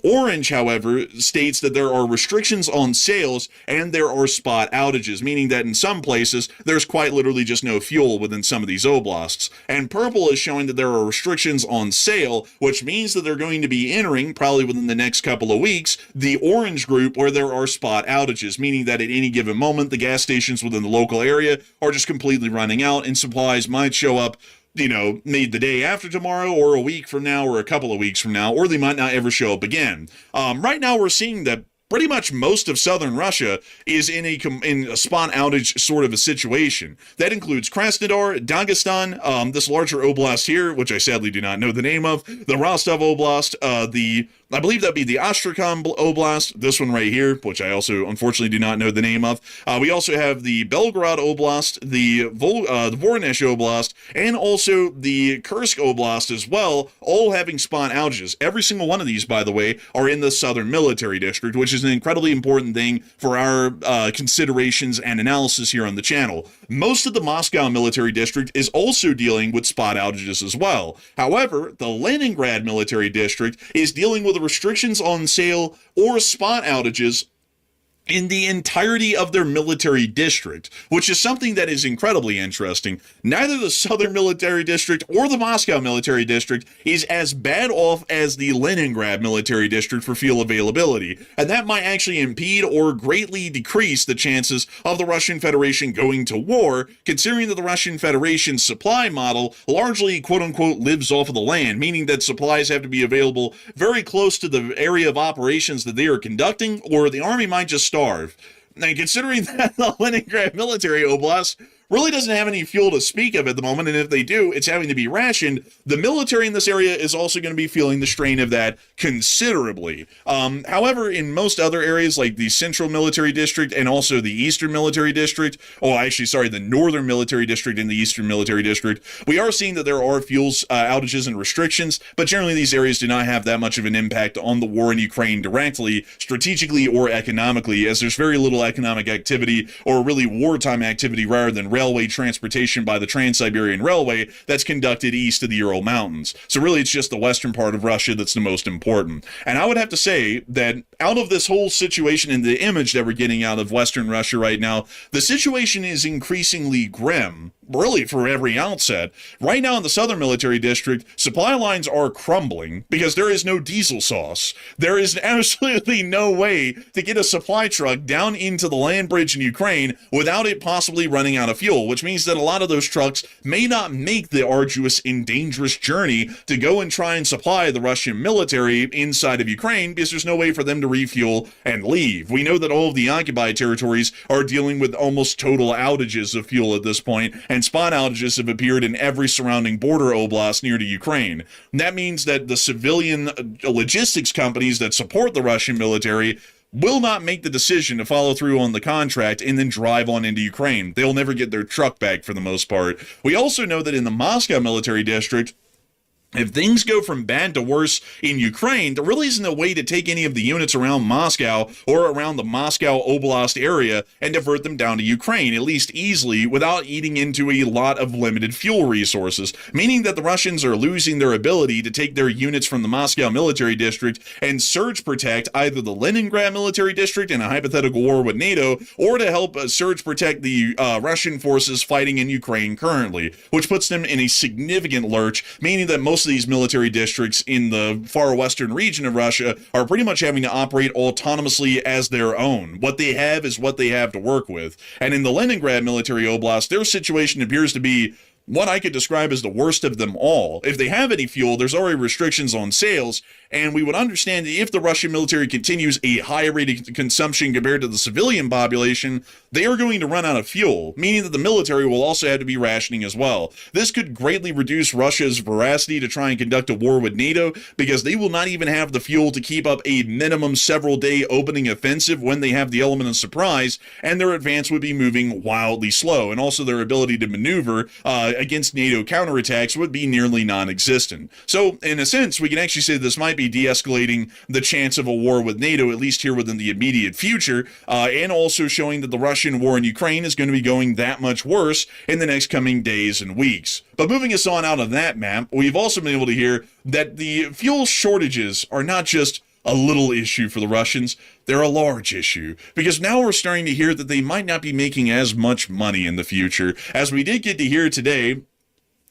Orange, however, states that there are restrictions on sales and there are spot outages, meaning that in some places there's quite literally just no fuel within some of these oblasts. And purple is showing that there are restrictions on sale, which means that they're going to be entering, probably within the next couple of weeks, the orange group where there are spot outages, meaning that at any given moment the gas stations within the local area are just completely running out and supplies might show up, maybe the day after tomorrow or a week from now or a couple of weeks from now, or they might not ever show up again. Right now we're seeing that pretty much most of southern Russia is in a spot outage sort of a situation. That includes Krasnodar, Dagestan, this larger oblast here, which I sadly do not know the name of, the Rostov Oblast, I believe that'd be the Astrakhan Oblast, this one right here, which I also unfortunately do not know the name of. We also have the Belgorod Oblast, the Voronezh Oblast, and also the Kursk Oblast as well, all having spot outages. Every single one of these, by the way, are in the Southern Military District, which is an incredibly important thing for our considerations and analysis here on the channel. Most of the Moscow Military District is also dealing with spot outages as well. However, the Leningrad Military District is dealing with restrictions on sale or spot outages in the entirety of their military district, which is something that is incredibly interesting. Neither the Southern Military District or the Moscow Military District is as bad off as the Leningrad Military District for fuel availability, and that might actually impede or greatly decrease the chances of the Russian Federation going to war, considering that the Russian Federation's supply model largely, quote-unquote, lives off of the land, meaning that supplies have to be available very close to the area of operations that they are conducting, or the army might just starve. Now, considering that the Leningrad Military Oblast really doesn't have any fuel to speak of at the moment, and if they do, it's having to be rationed, the military in this area is also going to be feeling the strain of that considerably. However, in most other areas like the Central Military District and also the Eastern Military District, the Northern Military District and the Eastern Military District, we are seeing that there are fuel outages and restrictions, but generally these areas do not have that much of an impact on the war in Ukraine directly, strategically or economically, as there's very little economic activity or really wartime activity rather than railway transportation by the Trans-Siberian Railway that's conducted east of the Ural Mountains. So really it's just the western part of Russia that's the most important. And I would have to say that out of this whole situation and the image that we're getting out of western Russia right now, the situation is increasingly grim, really for every outset. Right now in the Southern Military District, supply lines are crumbling because there is no diesel sauce. There is absolutely no way to get a supply truck down into the land bridge in Ukraine without it possibly running out of fuel, which means that a lot of those trucks may not make the arduous and dangerous journey to go and try and supply the Russian military inside of Ukraine because there's no way for them to refuel and leave. We know that all of the occupied territories are dealing with almost total outages of fuel at this point, and spot outages have appeared in every surrounding border oblast near to Ukraine. And that means that the civilian logistics companies that support the Russian military will not make the decision to follow through on the contract and then drive on into Ukraine. They'll never get their truck back for the most part. We also know that in the Moscow Military District, if things go from bad to worse in Ukraine, there really isn't a way to take any of the units around Moscow or around the Moscow Oblast area and divert them down to Ukraine, at least easily, without eating into a lot of limited fuel resources, meaning that the Russians are losing their ability to take their units from the Moscow Military District and surge protect either the Leningrad Military District in a hypothetical war with NATO, or to help surge protect the Russian forces fighting in Ukraine currently, which puts them in a significant lurch, meaning that most most of these military districts in the far western region of Russia are pretty much having to operate autonomously as their own. What they have is what they have to work with. And in the Leningrad military oblast, their situation appears to be what I could describe as the worst of them all. If they have any fuel, there's already restrictions on sales, and we would understand that if the Russian military continues a high rate of consumption compared to the civilian population, they are going to run out of fuel, meaning that the military will also have to be rationing as well. This could greatly reduce Russia's veracity to try and conduct a war with NATO, because they will not even have the fuel to keep up a minimum several-day opening offensive when they have the element of surprise, and their advance would be moving wildly slow, and also their ability to maneuver against NATO counterattacks would be nearly non-existent. So, in a sense, we can actually say this might be de-escalating the chance of a war with NATO, at least here within the immediate future, and also showing that the Russian war in Ukraine is going to be going that much worse in the next coming days and weeks. But moving us on out of that map, we've also been able to hear that the fuel shortages are not just a little issue for the Russians, they're a large issue, because now we're starting to hear that they might not be making as much money in the future, as we did get to hear today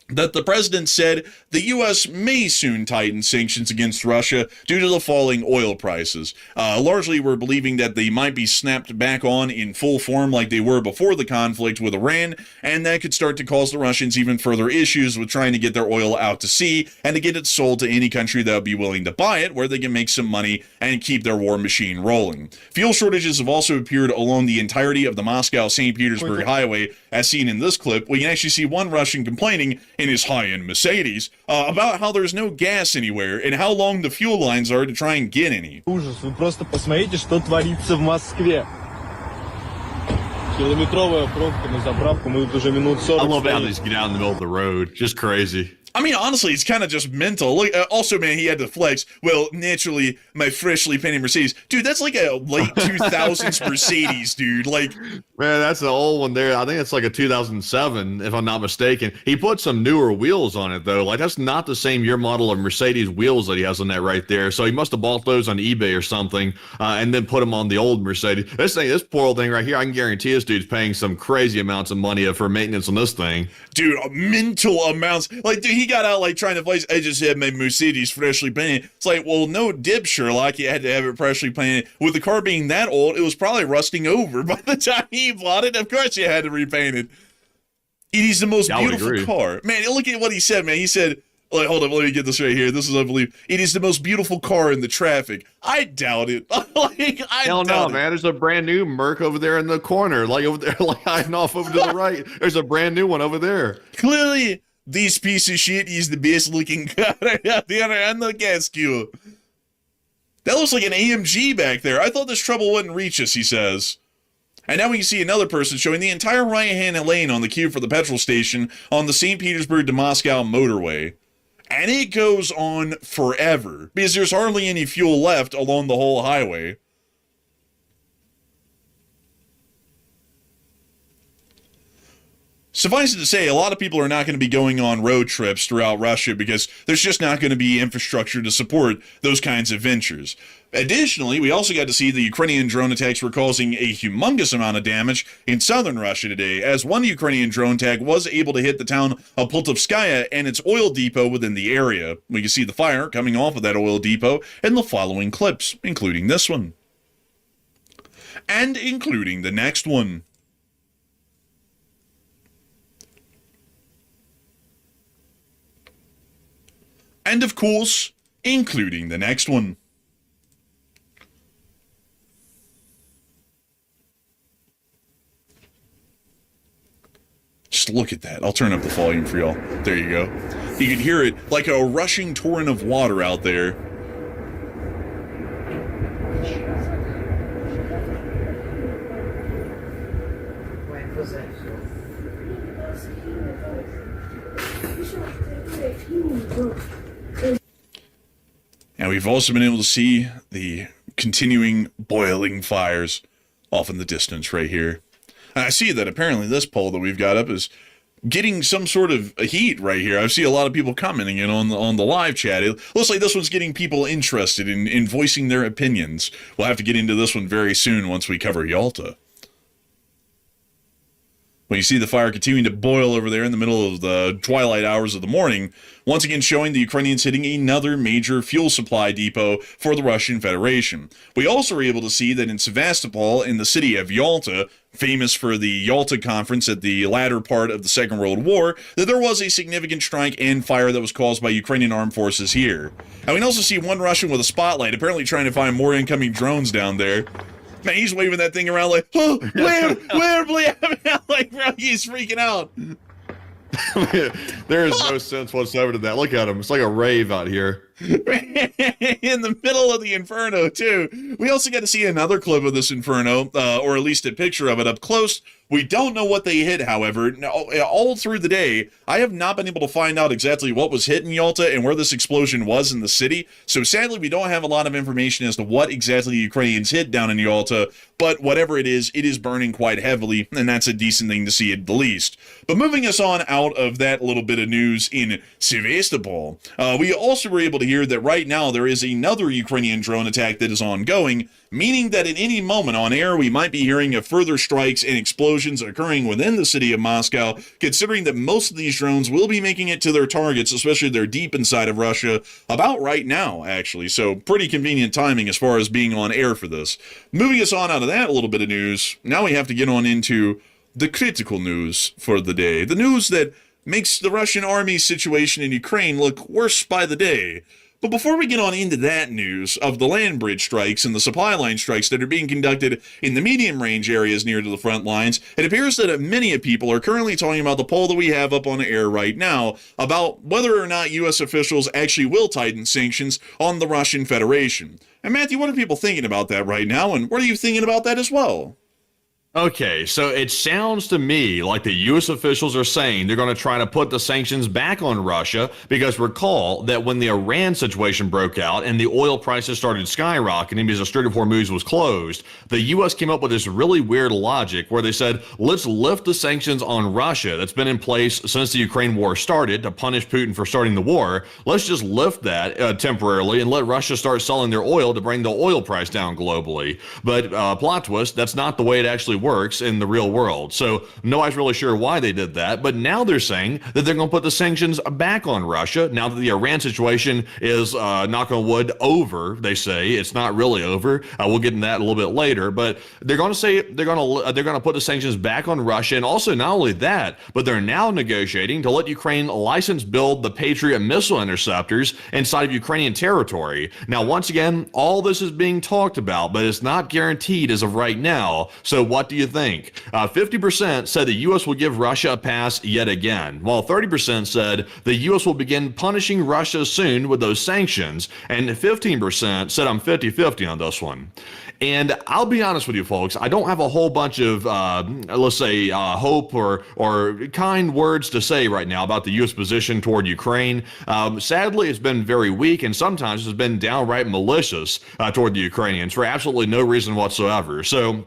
that the president said the U.S. may soon tighten sanctions against Russia due to the falling oil prices. Largely, we're believing that they might be snapped back on in full form like they were before the conflict with Iran, and that could start to cause the Russians even further issues with trying to get their oil out to sea and to get it sold to any country that would be willing to buy it, where they can make some money and keep their war machine rolling. Fuel shortages have also appeared along the entirety of the Moscow-St. Petersburg highway, as seen in this clip. We can actually see one Russian complaining in his high-end Mercedes about how there's no gas anywhere and how long the fuel lines are to try and get any. Ужас, вы просто посмотрите, что творится в Москве. Километровая пробка на заправку, мы тут уже минут 40 I love how стоим. these get out in the middle of the road. Just crazy. I mean, honestly, it's kind of just mental. Look, also, man, he had to flex. Well, naturally, my freshly painted Mercedes. Dude, that's like a late 2000s Mercedes, dude. Like, Man, that's the old one there. I think it's like a 2007, if I'm not mistaken. He put some newer wheels on it, though. Like, that's not the same year model of Mercedes wheels that he has on that right there. So he must have bought those on eBay or something and then put them on the old Mercedes. This poor old thing right here, I can guarantee this dude's paying some crazy amounts of money for maintenance on this thing. dude, mental amounts. Like, dude, he got out, like, trying to flex. I just had my Mercedes freshly painted. It's like, well, no dib, Sherlock. You had to have it freshly painted. With the car being that old, it was probably rusting over by the time he bought it. Of course you had to repaint it. It is the most I would beautiful agree. car. Man, look at what he said, man. He said, like, hold up, let me get this right here. This is unbelievable. It is the most beautiful car in the traffic. I doubt it. I Hell no, doubt it. man. There's a brand new Merc over there in the corner, like over there, like hiding off over to the right. There's a brand new one over there. Clearly, this piece of shit is the best looking car out there on the gas queue. That looks like an AMG back there. I thought this trouble wouldn't reach us, he says. And now we can see another person showing the entire right-hand lane on the queue for the petrol station on the St. Petersburg to Moscow motorway. And it goes on forever, because there's hardly any fuel left along the whole highway. Suffice it to say, a lot of people are not going to be going on road trips throughout Russia because there's just not going to be infrastructure to support those kinds of ventures. Additionally, we also got to see the Ukrainian drone attacks were causing a humongous amount of damage in southern Russia today, as one Ukrainian drone attack was able to hit the town of Poltovskaya and its oil depot within the area. We can see the fire coming off of that oil depot in the following clips, including this one. And including the next one. And of course, including the next one. Just look at that. I'll turn up the volume for y'all. There you go. You can hear it like a rushing torrent of water out there. And we've also been able to see the continuing boiling fires off in the distance right here. And I see that apparently this poll that we've got up is getting some sort of heat right here. I see a lot of people commenting in on the live chat. It looks like this one's getting people interested in voicing their opinions. We'll have to get into this one very soon once we cover Yalta. When you see the fire continuing to boil over there in the middle of the twilight hours of the morning, once again showing the Ukrainians hitting another major fuel supply depot for the Russian Federation. We also were able to see that in Sevastopol, in the city of Yalta, famous for the Yalta Conference at the latter part of the Second World War, that there was a significant strike and fire that was caused by Ukrainian armed forces here. And we can also see one Russian with a spotlight, apparently trying to find more incoming drones down there. Man, he's waving that thing around like, oh, where, like, bro, he's freaking out. There is no sense whatsoever to that. Look at him. It's like a rave out here. In the middle of the inferno, too. We also got to see another clip of this inferno, or at least a picture of it up close. We don't know what they hit, however. Now, all through the day, I have not been able to find out exactly what was hit in Yalta and where this explosion was in the city. So sadly, we don't have a lot of information as to what exactly the Ukrainians hit down in Yalta. But whatever it is burning quite heavily, and that's a decent thing to see at the least. But moving us on out of that little bit of news in Sevastopol, we also were able to hear that right now there is another Ukrainian drone attack that is ongoing, meaning that at any moment on air we might be hearing of further strikes and explosions occurring within the city of Moscow, considering that most of these drones will be making it to their targets, especially they're deep inside of Russia, about right now, actually. So pretty convenient timing as far as being on air for this. Moving us on out of that little bit of news, now we have to get on into the critical news for the day. The news that makes the Russian army's situation in Ukraine look worse by the day. But before we get on into that news of the land bridge strikes and the supply line strikes that are being conducted in the medium range areas near to the front lines, it appears that many people are currently talking about the poll that we have up on the air right now about whether or not U.S. officials actually will tighten sanctions on the Russian Federation. And Matthew, what are people thinking about that right now, and what are you thinking about that as well? Okay, so it sounds to me like the U.S. officials are saying they're going to try to put the sanctions back on Russia because recall that when the Iran situation broke out and the oil prices started skyrocketing because the Strait of Hormuz was closed, the U.S. came up with this really weird logic where they said, let's lift the sanctions on Russia that's been in place since the Ukraine war started to punish Putin for starting the war. Let's just lift that temporarily and let Russia start selling their oil to bring the oil price down globally. But plot twist, that's not the way it actually works in the real world. So nobody's really sure why they did that. But now they're saying that they're going to put the sanctions back on Russia now that the Iran situation is, knock on wood, over. They say it's not really over. We'll get into that a little bit later. But they're going to say they're going to put the sanctions back on Russia. And also not only that, but they're now negotiating to let Ukraine license build the Patriot missile interceptors inside of Ukrainian territory. Now, once again, all this is being talked about, but it's not guaranteed as of right now. So what do you think? 50% said the U.S. will give Russia a pass yet again, while 30% said the U.S. will begin punishing Russia soon with those sanctions, and 15% said I'm 50-50 on this one. And I'll be honest with you, folks, I don't have a whole bunch of, let's say, hope or kind words to say right now about the U.S. position toward Ukraine. Sadly, it's been very weak, and sometimes it's been downright malicious toward the Ukrainians for absolutely no reason whatsoever. So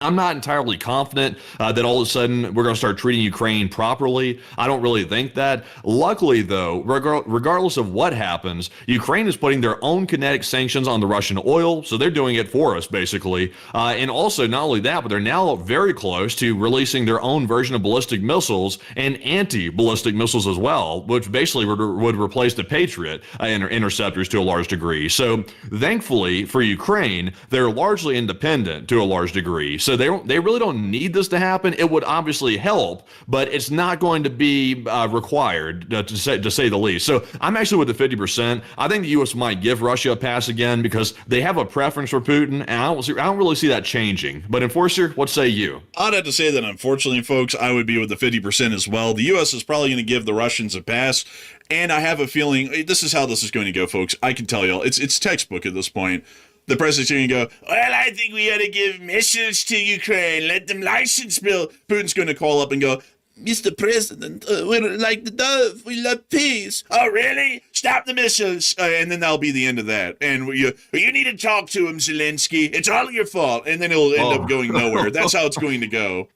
I'm not entirely confident that all of a sudden we're going to start treating Ukraine properly. I don't really think that. Luckily, though, regardless of what happens, Ukraine is putting their own kinetic sanctions on the Russian oil, so they're doing it for us, basically. And also, not only that, but they're now very close to releasing their own version of ballistic missiles and anti-ballistic missiles as well, which basically would replace the Patriot interceptors to a large degree. So, thankfully, for Ukraine, they're largely independent to a large degree. So they really don't need this to happen. It would obviously help, but it's not going to be required to say the least. So I'm actually with the 50%. I think the U.S. might give Russia a pass again because they have a preference for Putin, and I don't really see that changing. But Enforcer, what say you? I'd have to say that unfortunately, folks, I would be with the 50% as well. The U.S. is probably going to give the Russians a pass, and I have a feeling this is how this is going to go, folks. I can tell y'all, it's textbook at this point. The president's going to go, well, I think we ought to give missiles to Ukraine, let them license build. Putin's going to call up and go, Mr. President, we're like the dove, we love peace. Oh, really? Stop the missiles. And then that'll be the end of that. And you need to talk to him, Zelensky. It's all your fault. And then it'll end up going nowhere. That's how it's going to go.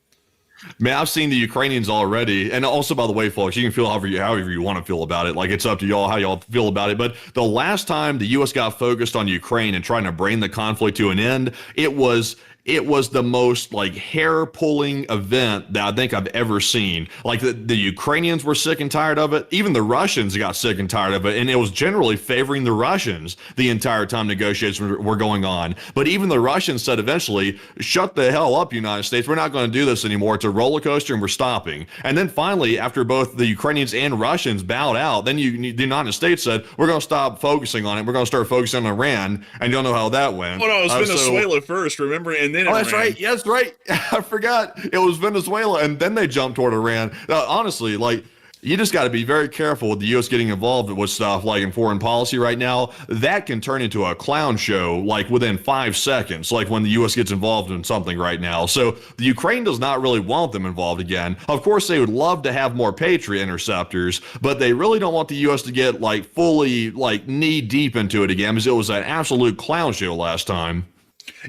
Man, I've seen the Ukrainians already. And also, by the way, folks, you can feel however you want to feel about it. Like, it's up to y'all how y'all feel about it. But the last time the U.S. got focused on Ukraine and trying to bring the conflict to an end, it was it was the most like hair-pulling event that I think I've ever seen. Like the Ukrainians were sick and tired of it. Even the Russians got sick and tired of it, and it was generally favoring the Russians the entire time negotiations were going on. But even the Russians said eventually, "Shut the hell up, United States. We're not going to do this anymore. It's a roller coaster, and we're stopping." And then finally, after both the Ukrainians and Russians bowed out, then the United States said, "We're going to stop focusing on it. We're going to start focusing on Iran." And you don't know how that went. Oh no, it was Venezuela first, remember? And then Iran. That's right. Yes, right. I forgot. It was Venezuela, and then they jumped toward Iran. Honestly, like, you just got to be very careful with the U.S. getting involved with stuff like in foreign policy right now. That can turn into a clown show like within 5 seconds, like when the U.S. gets involved in something right now. So the Ukraine does not really want them involved again. Of course, they would love to have more Patriot interceptors, but they really don't want the U.S. to get like fully like knee deep into it again, because it was an absolute clown show last time.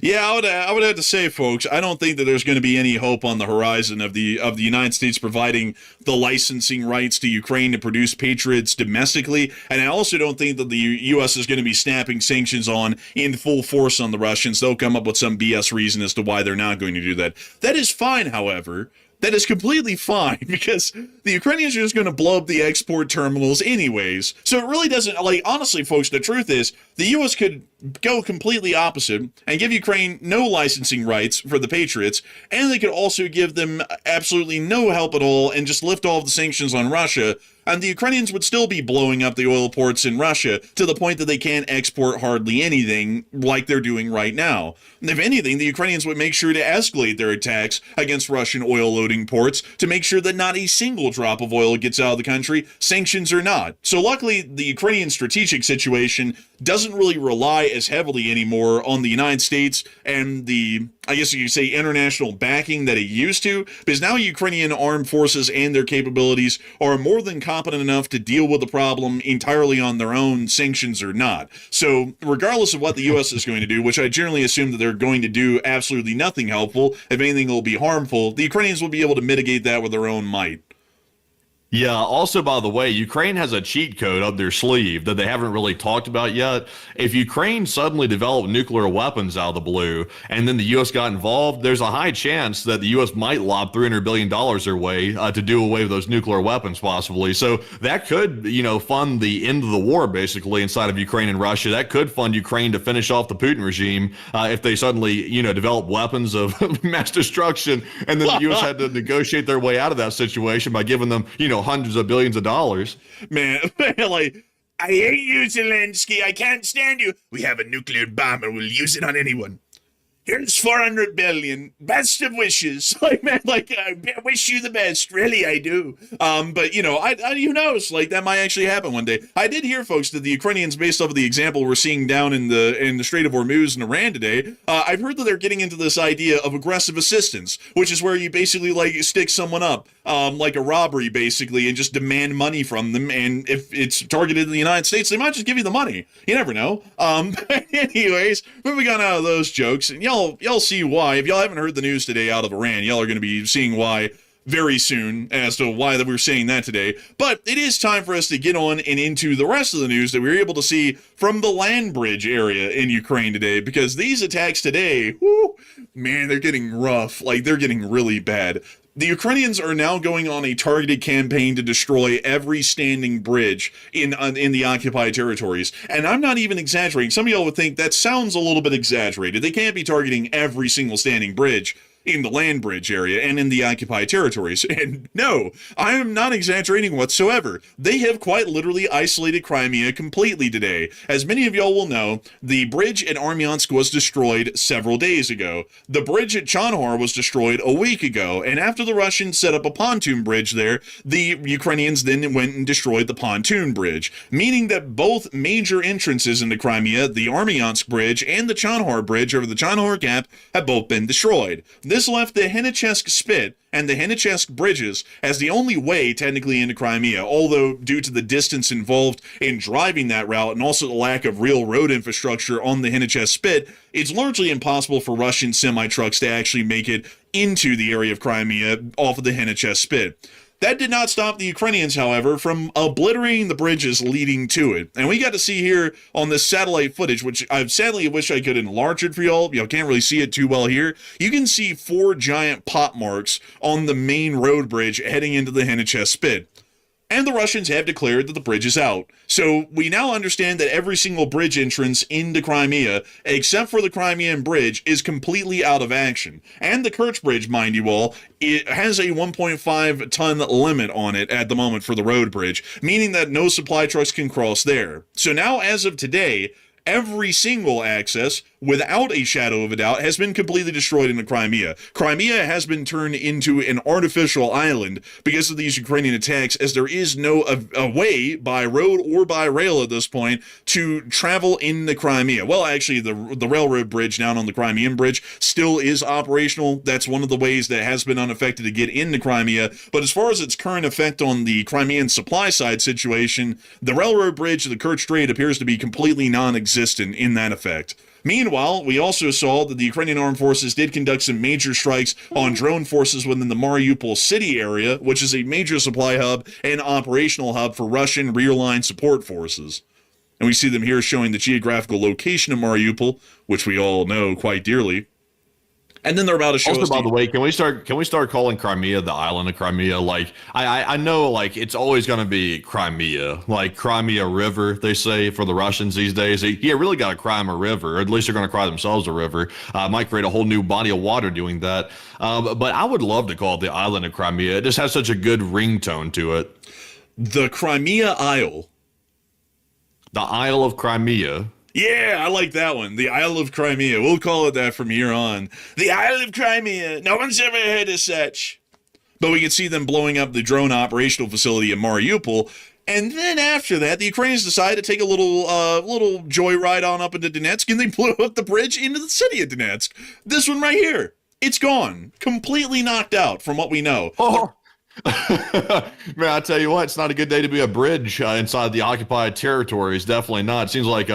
Yeah, I would have to say, folks, I don't think that there's going to be any hope on the horizon of the United States providing the licensing rights to Ukraine to produce Patriots domestically, and I also don't think that the U.S. is going to be snapping sanctions on in full force on the Russians. They'll come up with some BS reason as to why they're not going to do that. That is fine, however. That is completely fine, because the Ukrainians are just going to blow up the export terminals anyways. So it really doesn't, like, honestly, folks, the truth is the U.S. could go completely opposite and give Ukraine no licensing rights for the Patriots, and they could also give them absolutely no help at all and just lift all of the sanctions on Russia, and the Ukrainians would still be blowing up the oil ports in Russia to the point that they can't export hardly anything like they're doing right now. And if anything, the Ukrainians would make sure to escalate their attacks against Russian oil loading ports to make sure that not a single drop of oil gets out of the country, sanctions or not. So luckily, the Ukrainian strategic situation doesn't really rely as heavily anymore on the United States and the, I guess you could say, international backing that it used to, because now Ukrainian armed forces and their capabilities are more than competent enough to deal with the problem entirely on their own, sanctions or not. So regardless of what the U.S. is going to do, which I generally assume that they're going to do absolutely nothing helpful, if anything will be harmful, the Ukrainians will be able to mitigate that with their own might. Yeah, also, by the way, Ukraine has a cheat code up their sleeve that they haven't really talked about yet. If Ukraine suddenly developed nuclear weapons out of the blue and then the U.S. got involved, there's a high chance that the U.S. might lob $300 billion their way to do away with those nuclear weapons, possibly. So that could, fund the end of the war, basically, inside of Ukraine and Russia. That could fund Ukraine to finish off the Putin regime if they suddenly, develop weapons of mass destruction, and then the U.S. had to negotiate their way out of that situation by giving them, hundreds of billions of dollars. Man, like, I hate you, Zelensky. I can't stand you. We have a nuclear bomb and we'll use it on anyone. Here's 400 billion. Best of wishes. Like, man, like, I wish you the best. Really, I do. But, who knows? Like, that might actually happen one day. I did hear, folks, that the Ukrainians, based off of the example we're seeing down in the Strait of Hormuz in Iran today, I've heard that they're getting into this idea of aggressive assistance, which is where you basically, like, stick someone up, like a robbery, basically, and just demand money from them. And if it's targeted in the United States, they might just give you the money. You never know. Anyways, moving on out of those jokes, and y'all see why. If y'all haven't heard the news today out of Iran, y'all are going to be seeing why very soon as to why that we're saying that today. But it is time for us to get on and into the rest of the news that we were able to see from the land bridge area in Ukraine today, because these attacks today, man, they're getting rough. Like, they're getting really bad. The Ukrainians are now going on a targeted campaign to destroy every standing bridge in the occupied territories. And I'm not even exaggerating. Some of y'all would think that sounds a little bit exaggerated. They can't be targeting every single standing bridge in the land bridge area and in the occupied territories. And no, I am not exaggerating whatsoever. They have quite literally isolated Crimea completely today. As many of y'all will know, the bridge at Armyansk was destroyed several days ago. The bridge at Chonhar was destroyed a week ago. And after the Russians set up a pontoon bridge there, the Ukrainians then went and destroyed the pontoon bridge, meaning that both major entrances into Crimea, the Armyansk bridge and the Chonhar bridge over the Chonhar Gap, have both been destroyed. This left the Henichesk Spit and the Henichesk bridges as the only way technically into Crimea, although due to the distance involved in driving that route and also the lack of real road infrastructure on the Henichesk Spit, it's largely impossible for Russian semi-trucks to actually make it into the area of Crimea off of the Henichesk Spit. That did not stop the Ukrainians, however, from obliterating the bridges leading to it. And we got to see here on this satellite footage, which I sadly wish I could enlarge it for y'all. You can't really see it too well here. You can see 4 giant pot marks on the main road bridge heading into the Heniches Spit. And the Russians have declared that the bridge is out. So we now understand that every single bridge entrance into Crimea, except for the Crimean Bridge, is completely out of action. And the Kerch Bridge, mind you all, it has a 1.5 ton limit on it at the moment for the road bridge, meaning that no supply trucks can cross there. So now, as of today, every single access, without a shadow of a doubt, has been completely destroyed into Crimea. Crimea has been turned into an artificial island because of these Ukrainian attacks, as there is no a way by road or by rail at this point to travel into Crimea. Well, actually, the railroad bridge down on the Crimean Bridge still is operational. That's one of the ways that has been unaffected to get into Crimea. But as far as its current effect on the Crimean supply side situation, the railroad bridge of the Kerch Strait appears to be completely non-existent in that effect. Meanwhile, we also saw that the Ukrainian armed forces did conduct some major strikes on drone forces within the Mariupol city area, which is a major supply hub and operational hub for Russian rear line support forces. And we see them here showing the geographical location of Mariupol, which we all know quite dearly. And then they're about to show us. Also, by the way, can we start calling Crimea the island of Crimea? Like, I know, like, it's always going to be Crimea, like Crimea River, they say for the Russians these days. Yeah, really got to cry them a river, or at least they're going to cry themselves a river. Might create a whole new body of water doing that. But I would love to call it the island of Crimea. It just has such a good ringtone to it. The Crimea Isle. The Isle of Crimea. Yeah, I like that one. The Isle of Crimea. We'll call it that from here on. The Isle of Crimea. No one's ever heard of such. But we can see them blowing up the drone operational facility in Mariupol. And then after that, the Ukrainians decided to take a little joyride on up into Donetsk, and they blew up the bridge into the city of Donetsk. This one right here. It's gone. Completely knocked out from what we know. Oh. Man, I tell you what, it's not a good day to be a bridge inside the occupied territories. Definitely not. It seems like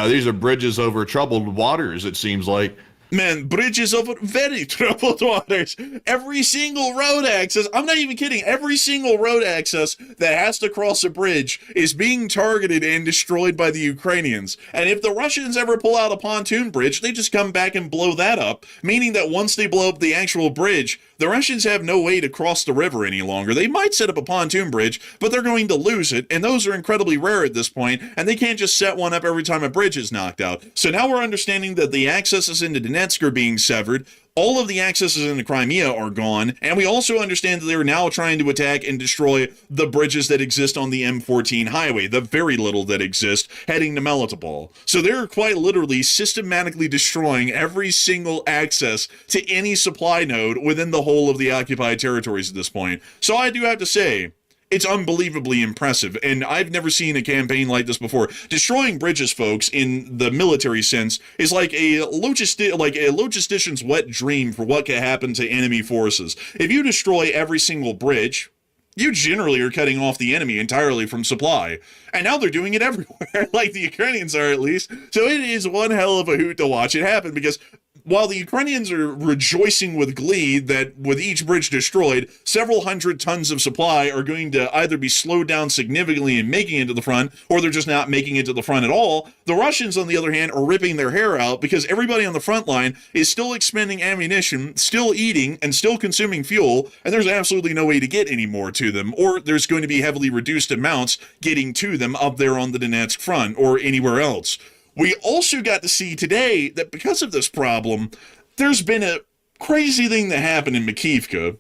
these are bridges over troubled waters, it seems like. Man, bridges over very troubled waters. Every single road access, I'm not even kidding, every single road access that has to cross a bridge is being targeted and destroyed by the Ukrainians. And if the Russians ever pull out a pontoon bridge, they just come back and blow that up, meaning that once they blow up the actual bridge, the Russians have no way to cross the river any longer. They might set up a pontoon bridge, but they're going to lose it, and those are incredibly rare at this point, and they can't just set one up every time a bridge is knocked out. So now we're understanding that the accesses into Donetsk are being severed. All of the accesses into Crimea are gone, and we also understand that they're now trying to attack and destroy the bridges that exist on the M14 highway, the very little that exist, heading to Melitopol. So they're quite literally systematically destroying every single access to any supply node within the whole of the occupied territories at this point. So I do have to say, it's unbelievably impressive, and I've never seen a campaign like this before. Destroying bridges, folks, in the military sense, is like a logistician's wet dream for what can happen to enemy forces. If you destroy every single bridge, you generally are cutting off the enemy entirely from supply. And now they're doing it everywhere, like the Ukrainians are at least. So it is one hell of a hoot to watch it happen, because while the Ukrainians are rejoicing with glee that with each bridge destroyed, several hundred tons of supply are going to either be slowed down significantly in making it to the front, or they're just not making it to the front at all, the Russians, on the other hand, are ripping their hair out because everybody on the front line is still expending ammunition, still eating, and still consuming fuel, and there's absolutely no way to get any more to them, or there's going to be heavily reduced amounts getting to them up there on the Donetsk front or anywhere else. We also got to see today that because of this problem, there's been a crazy thing that happened in Makivka.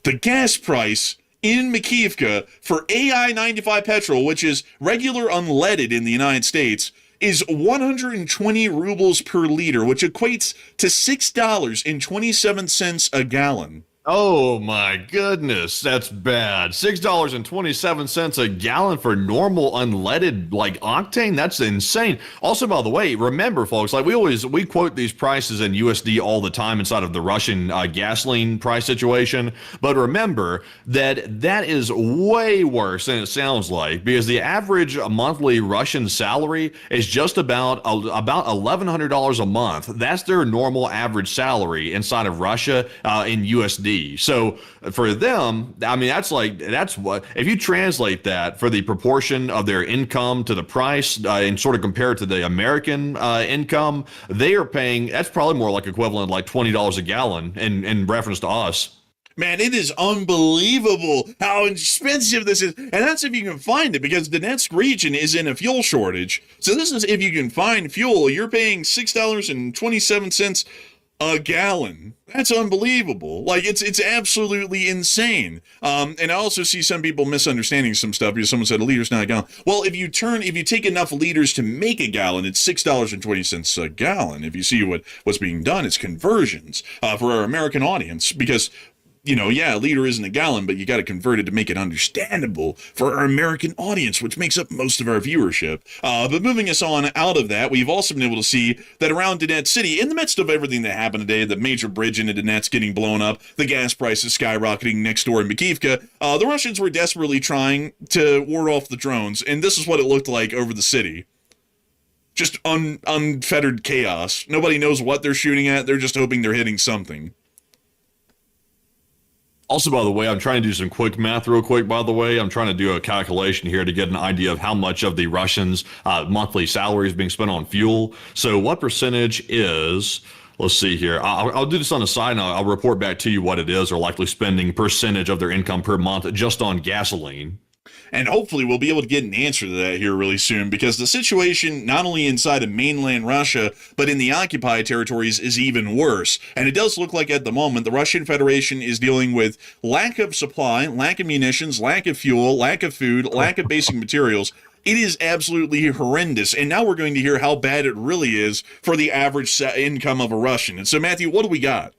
The gas price in Makivka for AI 95 petrol, which is regular unleaded in the United States, is 120 rubles per liter, which equates to $6.27 a gallon. Oh my goodness, that's bad. $6.27 a gallon for normal unleaded like octane. That's insane. Also, by the way, remember, folks, like we quote these prices in USD all the time inside of the Russian gasoline price situation. But remember that is way worse than it sounds like, because the average monthly Russian salary is just about $1,100 a month. That's their normal average salary inside of Russia in USD. USD. So for them, I mean, that's what, if you translate that for the proportion of their income to the price and sort of compare it to the American income, they are paying, that's probably more like equivalent like $20 a gallon in reference to us. Man, it is unbelievable how expensive this is. And that's if you can find it, because Donetsk region is in a fuel shortage. So this is if you can find fuel. You're paying $6.27 a gallon. That's unbelievable. Like, it's absolutely insane. And I also see some people misunderstanding some stuff, because someone said a liter's not a gallon. Well, if you take enough liters to make a gallon, it's $6.20 a gallon. If you see what's being done, it's conversions for our American audience, because a liter isn't a gallon, but you got to convert it to make it understandable for our American audience, which makes up most of our viewership. But moving us on out of that, we've also been able to see that around Donetsk City, in the midst of everything that happened today, the major bridge into Donetsk getting blown up, the gas prices skyrocketing next door in Makivka, the Russians were desperately trying to ward off the drones, and this is what it looked like over the city. Just unfettered chaos. Nobody knows what they're shooting at. They're just hoping they're hitting something. Also, by the way, I'm trying to do some quick math real quick, by the way. I'm trying to do a calculation here to get an idea of how much of the Russians' monthly salary is being spent on fuel. So what percentage is, let's see here. I'll do this on the side, and I'll report back to you what it is, or likely spending percentage of their income per month just on gasoline. And hopefully we'll be able to get an answer to that here really soon, because the situation not only inside of mainland Russia, but in the occupied territories is even worse. And it does look like at the moment the Russian Federation is dealing with lack of supply, lack of munitions, lack of fuel, lack of food, lack of basic materials. It is absolutely horrendous. And now we're going to hear how bad it really is for the average income of a Russian. And so, Matthew, what do we got?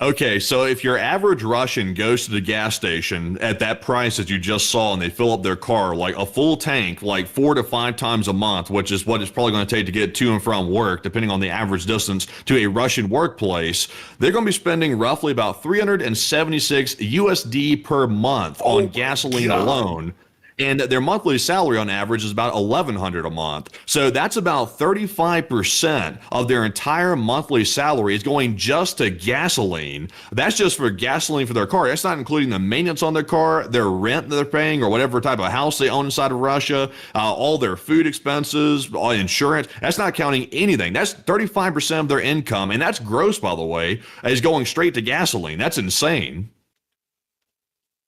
Okay, so if your average Russian goes to the gas station at that price that you just saw, and they fill up their car like a full tank, like 4 to 5 times a month, which is what it's probably going to take to get to and from work, depending on the average distance to a Russian workplace, they're going to be spending roughly about 376 USD per month on gasoline alone. And their monthly salary on average is about $1,100 a month. So that's about 35% of their entire monthly salary is going just to gasoline. That's just for gasoline for their car. That's not including the maintenance on their car, their rent that they're paying, or whatever type of house they own inside of Russia, all their food expenses, all insurance. That's not counting anything. That's 35% of their income, and that's gross, by the way, is going straight to gasoline. That's insane.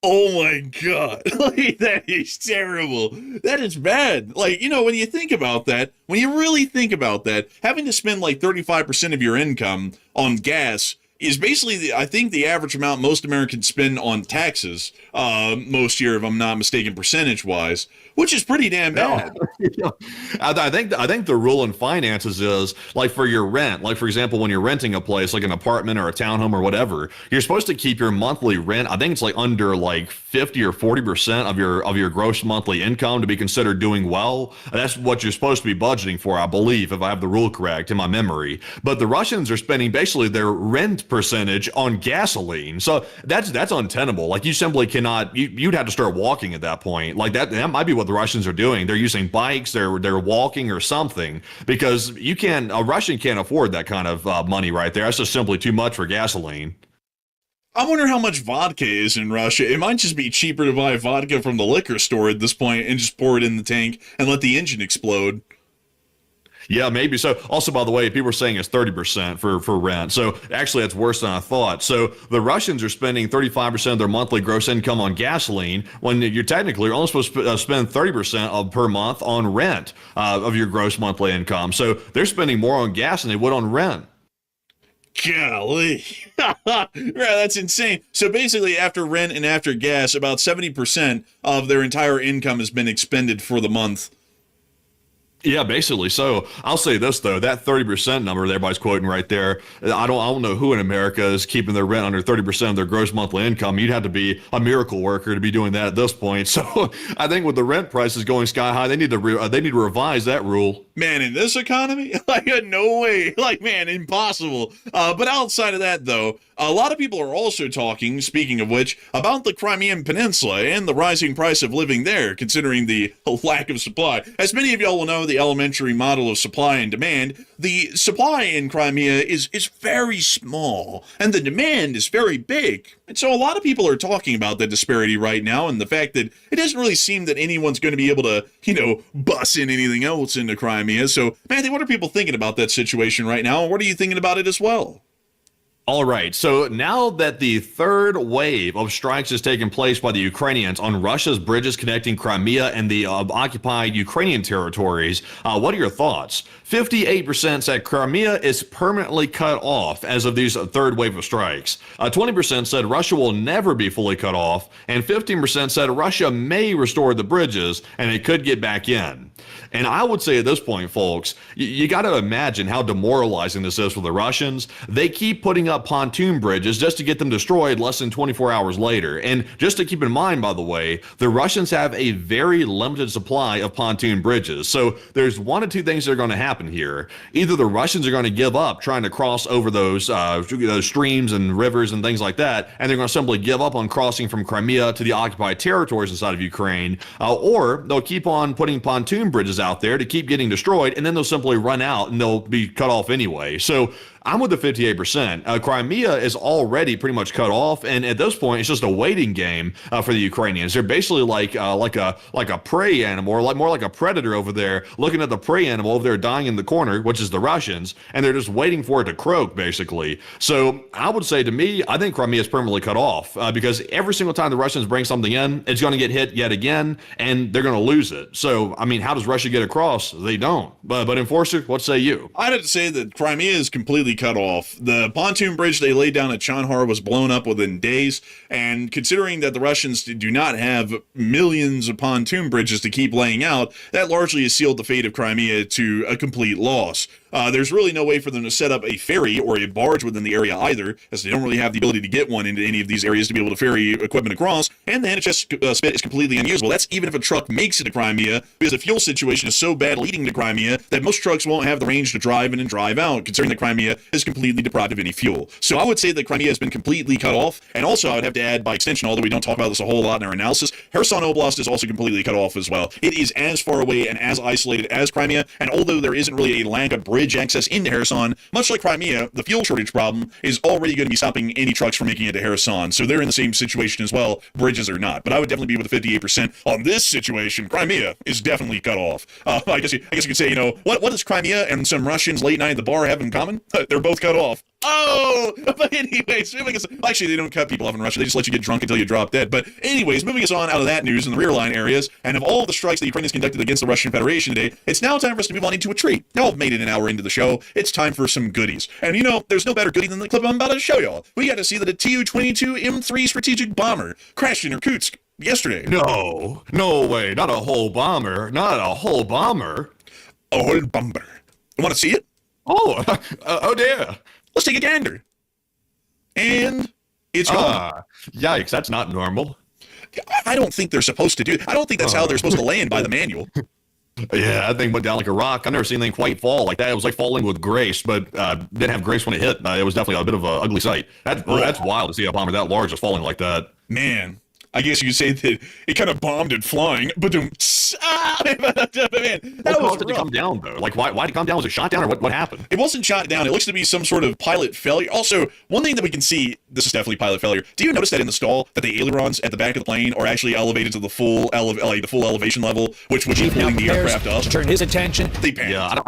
Oh my God. Like, that is terrible. That is bad. Like, when you think about that, when you really think about that, having to spend like 35% of your income on gas is basically, I think, the average amount most Americans spend on taxes most year, if I'm not mistaken, percentage-wise, which is pretty damn bad. I think the rule in finances is, like, for your rent, like, for example, when you're renting a place, like an apartment or a townhome or whatever, you're supposed to keep your monthly rent, I think it's like under like 50 or 40% of your gross monthly income to be considered doing well. That's what you're supposed to be budgeting for, I believe, if I have the rule correct in my memory. But the Russians are spending basically their rent percentage on gasoline. So that's untenable. Like, you simply cannot, you'd have to start walking at that point. Like, that might be what the Russians are doing. They're using bikes, they're walking or something, because a Russian can't afford that kind of money right there. That's just simply too much for gasoline. I wonder how much vodka is in Russia. It might just be cheaper to buy vodka from the liquor store at this point and just pour it in the tank and let the engine explode. Yeah, maybe. So also, by the way, people are saying it's 30% for rent. So actually, that's worse than I thought. So the Russians are spending 35% of their monthly gross income on gasoline, when you're technically only supposed to spend 30% per month on rent of your gross monthly income. So they're spending more on gas than they would on rent. Golly. Right, that's insane. So basically, after rent and after gas, about 70% of their entire income has been expended for the month. Yeah, basically. So I'll say this, though, that 30% number that everybody's quoting right there, I don't know who in America is keeping their rent under 30% of their gross monthly income. You'd have to be a miracle worker to be doing that at this point. So I think with the rent prices going sky high, they need to revise that rule. Man, in this economy, like, no way. Like, man, impossible. But outside of that, though, a lot of people are also talking, speaking of which, about the Crimean Peninsula and the rising price of living there, considering the lack of supply. As many of y'all will know, the elementary model of supply and demand, the supply in Crimea is very small, and the demand is very big. And so a lot of people are talking about that disparity right now, and the fact that it doesn't really seem that anyone's going to be able to, bus in anything else into Crimea. So, Matthew, what are people thinking about that situation right now, and what are you thinking about it as well? All right, so now that the third wave of strikes is taking place by the Ukrainians on Russia's bridges connecting Crimea and the occupied Ukrainian territories, what are your thoughts? 58% said Crimea is permanently cut off as of these third wave of strikes. 20% said Russia will never be fully cut off, and 15% said Russia may restore the bridges and it could get back in. And I would say at this point, folks, you got to imagine how demoralizing this is for the Russians. They keep putting up pontoon bridges just to get them destroyed less than 24 hours later. And just to keep in mind, by the way, the Russians have a very limited supply of pontoon bridges. So there's one of two things that are going to happen here. Either the Russians are going to give up trying to cross over those streams and rivers and things like that, and they're going to simply give up on crossing from Crimea to the occupied territories inside of Ukraine, or they'll keep on putting pontoon bridges out there to keep getting destroyed, and then they'll simply run out and they'll be cut off anyway. So I'm with the 58%. Crimea is already pretty much cut off, and at this point, it's just a waiting game for the Ukrainians. They're basically like a prey animal, or more like a predator over there, looking at the prey animal over there dying in the corner, which is the Russians, and they're just waiting for it to croak, basically. So I would say, to me, I think Crimea is permanently cut off because every single time the Russians bring something in, it's going to get hit yet again, and they're going to lose it. So, I mean, how does Russia get across? They don't. But Enforcer, what say you? I'd have to say that Crimea is completely cut off. The pontoon bridge they laid down at Chanhar was blown up within days, and considering that the Russians do not have millions of pontoon bridges to keep laying out, that largely has sealed the fate of Crimea to a complete loss. There's really no way for them to set up a ferry or a barge within the area either, as they don't really have the ability to get one into any of these areas to be able to ferry equipment across, and the NHS spit is completely unusable. That's even if a truck makes it to Crimea, because the fuel situation is so bad leading to Crimea that most trucks won't have the range to drive in and drive out, considering that Crimea is completely deprived of any fuel. So I would say that Crimea has been completely cut off, and also I would have to add, by extension, although we don't talk about this a whole lot in our analysis, Kherson Oblast is also completely cut off as well. It is as far away and as isolated as Crimea, and although there isn't really a lack of bridge access into Kherson, much like Crimea, the fuel shortage problem is already going to be stopping any trucks from making it to Kherson. So they're in the same situation as well, bridges or not. But I would definitely be with the 58% on this situation. Crimea is definitely cut off. I guess you could say, what does Crimea and some Russians late night at the bar have in common? They're both cut off. Oh, but anyways, actually, they don't cut people off in Russia. They just let you get drunk until you drop dead. But anyways, moving us on out of that news in the rear line areas, and of all the strikes that Ukraine has conducted against the Russian Federation today, it's now time for us to move on into a treat. Now I've made it an hour into the show. It's time for some goodies. And there's no better goodie than the clip I'm about to show y'all. We got to see that a Tu-22 M3 strategic bomber crashed in Irkutsk yesterday. No way. Not a whole bomber. Not a whole bomber. A whole bomber. You want to see it? Oh dear. Let's take a gander. And it's gone. Yikes, that's not normal. I don't think they're supposed to do it. I don't think that's how they're supposed to land by the manual. Yeah, that thing went down like a rock. I've never seen anything quite fall like that. It was like falling with grace, but didn't have grace when it hit. It was definitely a bit of an ugly sight. That's wild to see a bomber that large just falling like that. Man, I guess you could say that it kind of bombed it flying. But man, that was rough. It to come down though? Like why did it come down? Was it shot down or what happened? It wasn't shot down. It looks to be some sort of pilot failure. Also, one thing that we can see, this is definitely pilot failure. Do you notice that in the stall that the ailerons at the back of the plane are actually elevated to the full elevation level, which was pulling the aircraft up? Turn his attention. They panicked. Yeah,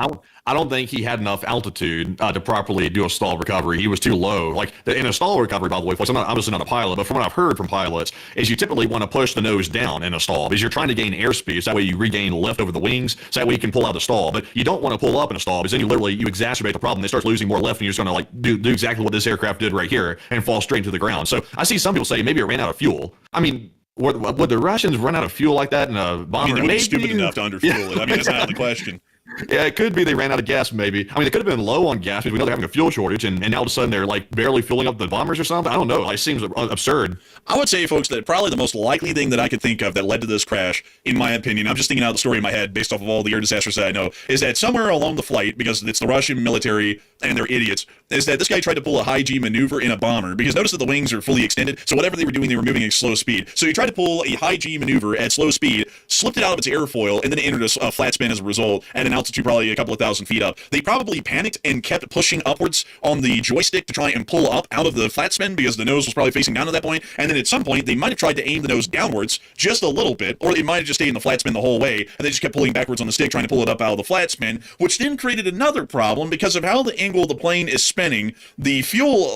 I don't think he had enough altitude to properly do a stall recovery. He was too low. Like in a stall recovery, by the way, folks, I'm obviously not a pilot, but from what I've heard from pilots, is you typically want to push the nose down in a stall because you're trying to gain airspeed. So that way you regain lift over the wings. So that way you can pull out the stall. But you don't want to pull up in a stall because then you exacerbate the problem. It starts losing more lift, and you're just going to do exactly what this aircraft did right here and fall straight to the ground. So I see some people say maybe it ran out of fuel. I mean, would the Russians run out of fuel like that in a bomber? I mean, they would be stupid enough to underfuel it. I mean, that's not the question. Yeah, it could be they ran out of gas, maybe. I mean, they could have been low on gas because we know they're having a fuel shortage, and now all of a sudden they're like barely filling up the bombers or something. I don't know. It seems absurd. I would say, folks, that probably the most likely thing that I could think of that led to this crash, in my opinion, I'm just thinking out the story in my head based off of all the air disasters that I know, is that somewhere along the flight, because it's the Russian military and they're idiots, is that this guy tried to pull a high G maneuver in a bomber, because notice that the wings are fully extended, so whatever they were doing, they were moving at slow speed. So he tried to pull a high G maneuver at slow speed, slipped it out of its airfoil, and then it entered a flat spin as a result, and altitude probably a couple of thousand feet up. They probably panicked and kept pushing upwards on the joystick to try and pull up out of the flat spin because the nose was probably facing down at that point. And then at some point, they might have tried to aim the nose downwards just a little bit, or they might have just stayed in the flat spin the whole way, and they just kept pulling backwards on the stick, trying to pull it up out of the flat spin, which then created another problem because of how the angle of the plane is spinning. The fuel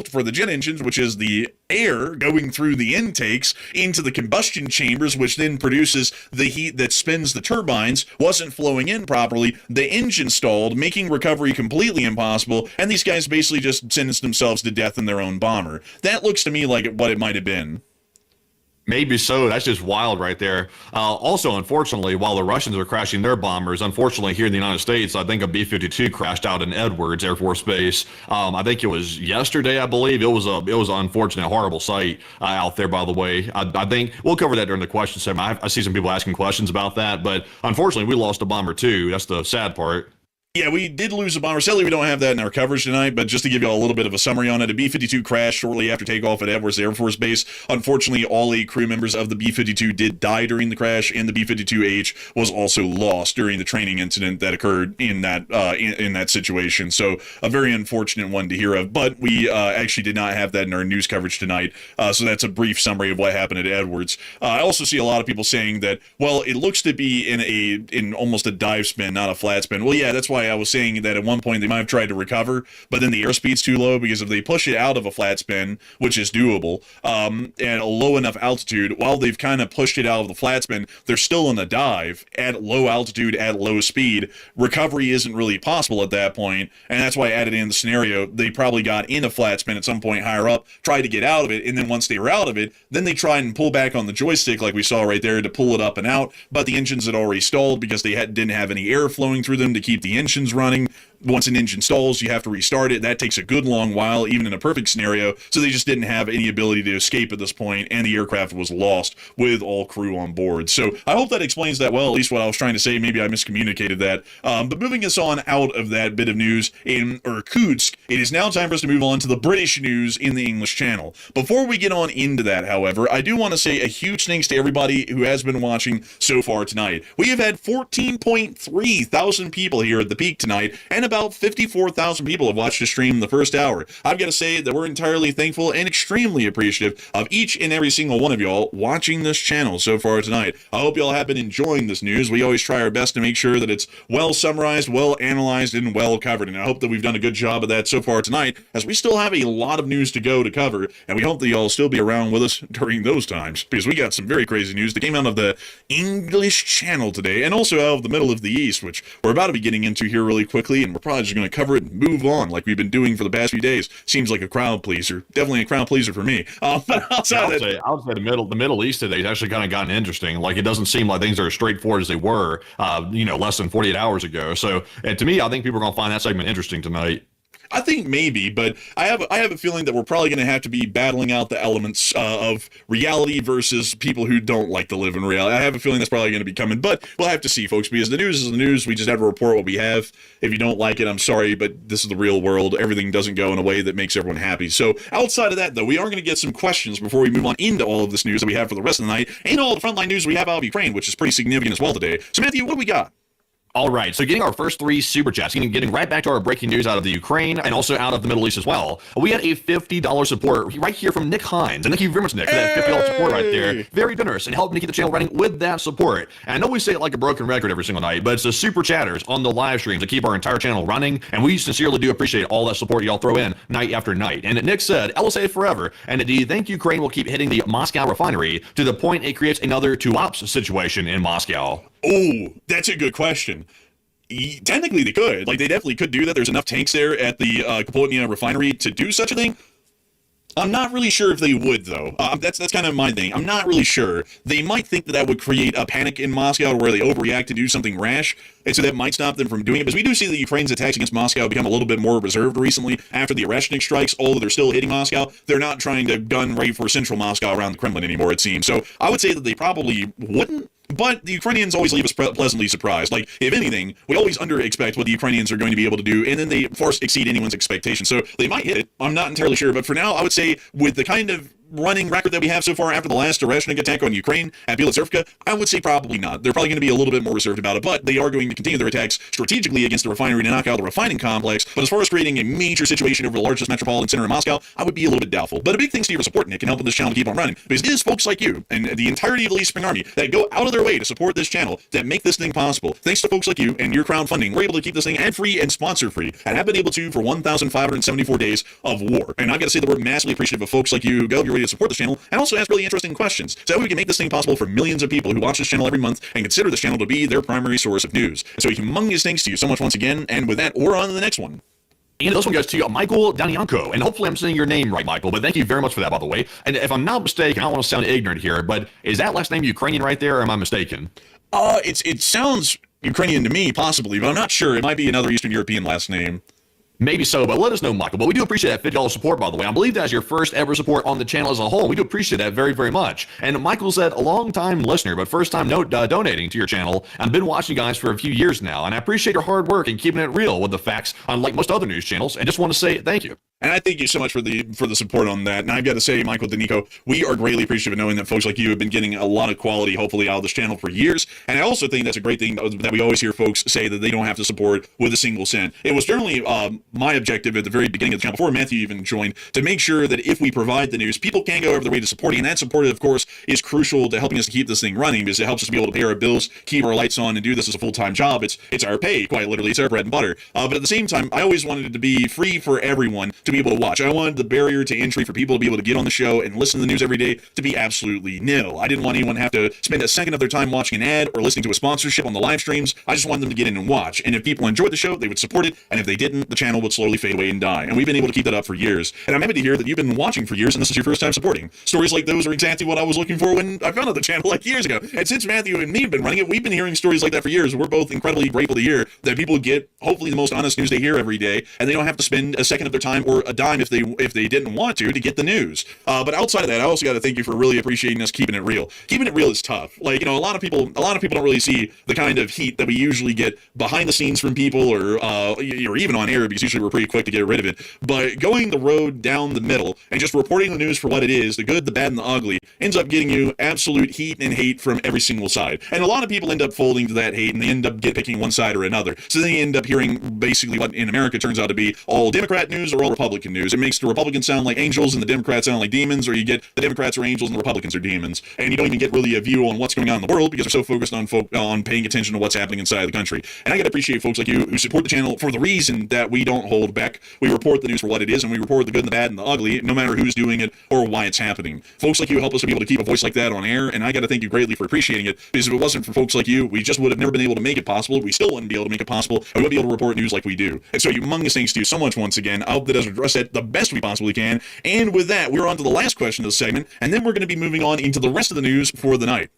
for the jet engines, which is the air going through the intakes into the combustion chambers, which then produces the heat that spins the turbines, wasn't flowing in properly. The engine stalled, making recovery completely impossible, and these guys basically just sentenced themselves to death in their own bomber. That looks to me like what it might have been. Maybe so. That's just wild right there. Also, unfortunately, while the Russians are crashing their bombers, unfortunately here in the United States, I think a B-52 crashed out in Edwards Air Force Base. I think it was yesterday, I believe. It was an unfortunate, horrible sight out there, by the way. I think we'll cover that during the question segment. I see some people asking questions about that, but unfortunately, we lost a bomber too. That's the sad part. Yeah, we did lose a bomber. Sadly, we don't have that in our coverage tonight, but just to give you all a little bit of a summary on it, a B-52 crashed shortly after takeoff at Edwards Air Force Base. Unfortunately, all 8 crew members of the B-52 did die during the crash, and the B-52H was also lost during the training incident that occurred in that in that situation. So a very unfortunate one to hear of, but we actually did not have that in our news coverage tonight. So that's a brief summary of what happened at Edwards. I also see a lot of people saying that, well, it looks to be in almost a dive spin, not a flat spin. Well, yeah, that's why I was saying that at one point they might have tried to recover, but then the airspeed's too low, because if they push it out of a flat spin, which is doable, at a low enough altitude, while they've kind of pushed it out of the flat spin, they're still in a dive at low altitude, at low speed. Recovery isn't really possible at that point, and that's why I added in the scenario. They probably got in a flat spin at some point higher up, tried to get out of it, and then once they were out of it, then they tried and pull back on the joystick like we saw right there to pull it up and out, but the engines had already stalled because they didn't have any air flowing through them to keep the engines running. Once an engine stalls, you have to restart it. That takes a good long while, even in a perfect scenario. So they just didn't have any ability to escape at this point, and the aircraft was lost with all crew on board. So I hope that explains that well, at least what I was trying to say. Maybe I miscommunicated that. But moving us on out of that bit of news in Irkutsk, it is now time for us to move on to the British news in the English Channel. Before we get on into that, however, I do want to say a huge thanks to everybody who has been watching so far tonight. We have had 14.3 thousand people here at the peak tonight, and about 54,000 people have watched the stream in the first hour. I've got to say that we're entirely thankful and extremely appreciative of each and every single one of y'all watching this channel so far tonight. I hope y'all have been enjoying this news. We always try our best to make sure that it's well summarized, well analyzed, and well covered, and I hope that we've done a good job of that so far tonight, as we still have a lot of news to go to cover, and we hope that y'all still be around with us during those times, because we got some very crazy news that came out of the English Channel today, and also out of the middle of the East, which we're about to be getting into here really quickly, and we're probably just going to cover it and move on like we've been doing for the past few days. Seems like a crowd pleaser. Definitely a crowd pleaser for me. But outside of that, I would say the Middle East today has actually kind of gotten interesting. Like, it doesn't seem like things are as straightforward as they were, less than 48 hours ago. So, and to me, I think people are going to find that segment interesting tonight. I think maybe, but I have a feeling that we're probably going to have to be battling out the elements of reality versus people who don't like to live in reality. I have a feeling that's probably going to be coming, but we'll have to see, folks, because the news is the news. We just have to report what we have. If you don't like it, I'm sorry, but this is the real world. Everything doesn't go in a way that makes everyone happy. So outside of that, though, we are going to get some questions before we move on into all of this news that we have for the rest of the night, and all the frontline news we have out of Ukraine, which is pretty significant as well today. So, Matthew, what do we got? All right, so getting our first 3 super chats, getting right back to our breaking news out of the Ukraine and also out of the Middle East as well. We had a $50 support right here from Nick Hines. And thank you very much, Nick, for that $50 support right there. Very generous and helping to keep the channel running with that support. And I know we say it like a broken record every single night, but it's the super chatters on the live streams that keep our entire channel running. And we sincerely do appreciate all that support y'all throw in night after night. And Nick said, LSA forever. And do you think Ukraine will keep hitting the Moscow refinery to the point it creates another two-ops situation in Moscow? Oh, that's a good question. Technically, they could. Like, they definitely could do that. There's enough tanks there at the Kapotnia refinery to do such a thing. I'm not really sure if they would, though. That's kind of my thing. I'm not really sure. They might think that would create a panic in Moscow where they overreact to do something rash, and so that might stop them from doing it. Because we do see that Ukraine's attacks against Moscow become a little bit more reserved recently after the Oreshnik strikes, although they're still hitting Moscow. They're not trying to gun right for central Moscow around the Kremlin anymore, it seems. So I would say that they probably wouldn't. But the Ukrainians always leave us pleasantly surprised. Like, if anything, we always under-expect what the Ukrainians are going to be able to do, and then they far exceed anyone's expectations. So they might hit it. I'm not entirely sure. But for now, I would say with the kind of running record that we have so far after the last rationing attack on Ukraine at Belozerivka? I would say probably not. They're probably going to be a little bit more reserved about it, but they are going to continue their attacks strategically against the refinery to knock out the refining complex. But as far as creating a major situation over the largest metropolitan center in Moscow, I would be a little bit doubtful. But a big thanks to your support, Nick, and helping this channel to keep on running. Because it is folks like you and the entirety of the Elite Spring Army that go out of their way to support this channel that make this thing possible. Thanks to folks like you and your crowdfunding, we're able to keep this thing ad-free and sponsor-free, and have been able to for 1,574 days of war. And I've got to say that we're massively appreciative of folks like you who go out of your way to support this channel and also ask really interesting questions. So that way we can make this thing possible for millions of people who watch this channel every month and consider this channel to be their primary source of news. So humongous thanks to you so much once again, and with that, we're on to the next one. And this one goes to Michael Danianko, and hopefully I'm saying your name right, Michael, but thank you very much for that, by the way. And if I'm not mistaken, I don't want to sound ignorant here, but is that last name Ukrainian right there, or am I mistaken? It sounds Ukrainian to me, possibly, but I'm not sure. It might be another Eastern European last name. Maybe so, but let us know, Michael. But we do appreciate that $50 support, by the way. I believe that's your first ever support on the channel as a whole. We do appreciate that very, very much. And Michael said, a long-time listener, but first-time donating to your channel. I've been watching you guys for a few years now, and I appreciate your hard work and keeping it real with the facts, unlike most other news channels, and just want to say thank you. And I thank you so much for the support on that. And I've got to say, Michael Danico, we are greatly appreciative of knowing that folks like you have been getting a lot of quality, hopefully, out of this channel for years. And I also think that's a great thing that we always hear folks say that they don't have to support with a single cent. It was generally my objective at the very beginning of the channel, before Matthew even joined, to make sure that if we provide the news, people can go over their way to supporting. And that support, of course, is crucial to helping us to keep this thing running, because it helps us to be able to pay our bills, keep our lights on, and do this as a full-time job. It's our pay, quite literally. It's our bread and butter. But at the same time, I always wanted it to be free for everyone to be able to watch. I wanted the barrier to entry for people to be able to get on the show and listen to the news every day to be absolutely nil. I didn't want anyone to have to spend a second of their time watching an ad or listening to a sponsorship on the live streams. I just wanted them to get in and watch. And if people enjoyed the show, they would support it. And if they didn't, the channel would slowly fade away and die. And we've been able to keep that up for years. And I'm happy to hear that you've been watching for years and this is your first time supporting. Stories like those are exactly what I was looking for when I founded the channel like years ago. And since Matthew and me have been running it, we've been hearing stories like that for years. We're both incredibly grateful to hear that people get hopefully the most honest news they hear every day, and they don't have to spend a second of their time or a dime if they didn't want to get the news. But outside of that, I also got to thank you for really appreciating us keeping it real. Keeping it real is tough. Like, a lot of people don't really see the kind of heat that we usually get behind the scenes from people or even on air, because usually we're pretty quick to get rid of it. But going the road down the middle and just reporting the news for what it is, the good, the bad, and the ugly, ends up getting you absolute heat and hate from every single side. And a lot of people end up folding to that hate, and they end up picking one side or another. So then you end up hearing basically what in America turns out to be all Democrat news or all Republican news. It makes the Republicans sound like angels and the Democrats sound like demons, or you get the Democrats are angels and the Republicans are demons. And you don't even get really a view on what's going on in the world because they're so focused on paying attention to what's happening inside the country. And I got to appreciate folks like you who support the channel for the reason that we don't hold back. We report the news for what it is, and we report the good, the bad, and the ugly, no matter who's doing it or why it's happening. Folks like you help us to be able to keep a voice like that on air, and I got to thank you greatly for appreciating it, because if it wasn't for folks like you, we just would have never been able to make it possible. We still wouldn't be able to make it possible, and we wouldn't be able to report news like we do. And so humongous thanks to you so much once again. I hope that does address that the best we possibly can. And with that, we're on to the last question of the segment, and then we're going to be moving on into the rest of the news for the night.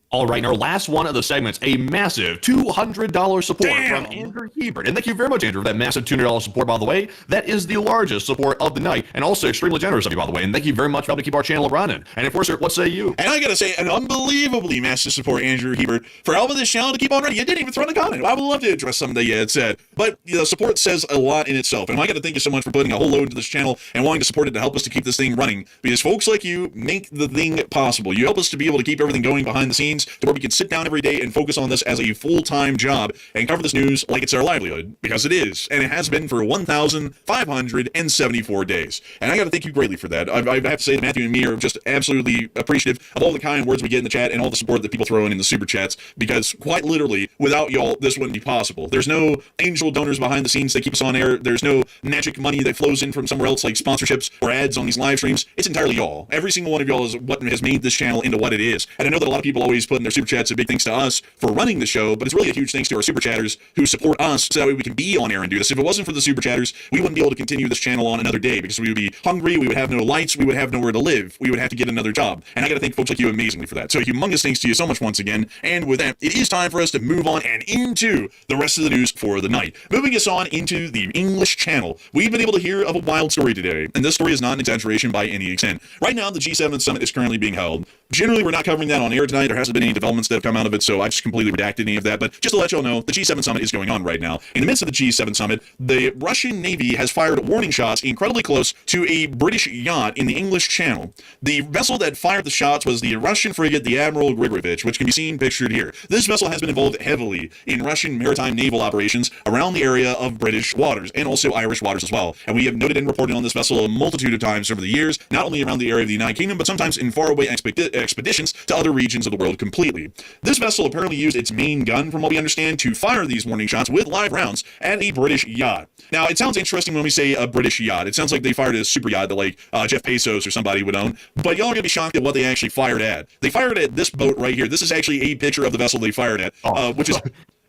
All right, in our last one of the segments, a massive $200 support Damn. from Andrew Hebert. And thank you very much, Andrew, for that massive $200 support, by the way. That is the largest support of the night, and also extremely generous of you, by the way. And thank you very much for helping keep our channel running. And of course, what say you? And I gotta say, an unbelievably massive support, Andrew Hebert, for helping this channel to keep on running. You didn't even throw in a comment. I would love to address something that you had said. But the support says a lot in itself. And I gotta thank you so much for putting a whole load into this channel and wanting to support it to help us to keep this thing running. Because folks like you make the thing possible. You help us to be able to keep everything going behind the scenes to where we can sit down every day and focus on this as a full-time job and cover this news like it's our livelihood, because it is, and it has been for 1,574 days. And I got to thank you greatly for that. I have to say that Matthew and me are just absolutely appreciative of all the kind words we get in the chat and all the support that people throw in the super chats, because quite literally, without y'all, this wouldn't be possible. There's no angel donors behind the scenes that keep us on air. There's no magic money that flows in from somewhere else like sponsorships or ads on these live streams. It's entirely y'all. Every single one of y'all is what has made this channel into what it is. And I know that a lot of people always put in their super chats a big thanks to us for running the show, but it's really a huge thanks to our super chatters who support us so that way we can be on air and do this. If it wasn't for the super chatters, we wouldn't be able to continue this channel on another day, because we would be hungry, we would have no lights, we would have nowhere to live, we would have to get another job. And I got to thank folks like you amazingly for that. So humongous thanks to you so much once again. And with that, it is time for us to move on and into the rest of the news for the night. Moving us on into the English channel, we've been able to hear of a wild story today, and this story is not an exaggeration by any extent. Right now, the G7 summit is currently being held. Generally, we're not covering that on air tonight. There hasn't been any developments that have come out of it, so I just completely redacted any of that. But just to let y'all know, the G7 summit is going on right now. In the midst of the G7 summit, the Russian Navy has fired warning shots incredibly close to a British yacht in the English Channel. The vessel that fired the shots was the Russian frigate, the Admiral Grigorovich, which can be seen pictured here. This vessel has been involved heavily in Russian maritime naval operations around the area of British waters and also Irish waters as well. And we have noted and reported on this vessel a multitude of times over the years, not only around the area of the United Kingdom, but sometimes in faraway expeditions to other regions of the world completely. This vessel apparently used its main gun, from what we understand, to fire these warning shots with live rounds at a British yacht. Now, it sounds interesting when we say a British yacht. It sounds like they fired at a super yacht that like Jeff Bezos or somebody would own, but y'all are going to be shocked at what they actually fired at. They fired at this boat right here. This is actually a picture of the vessel they fired at, which is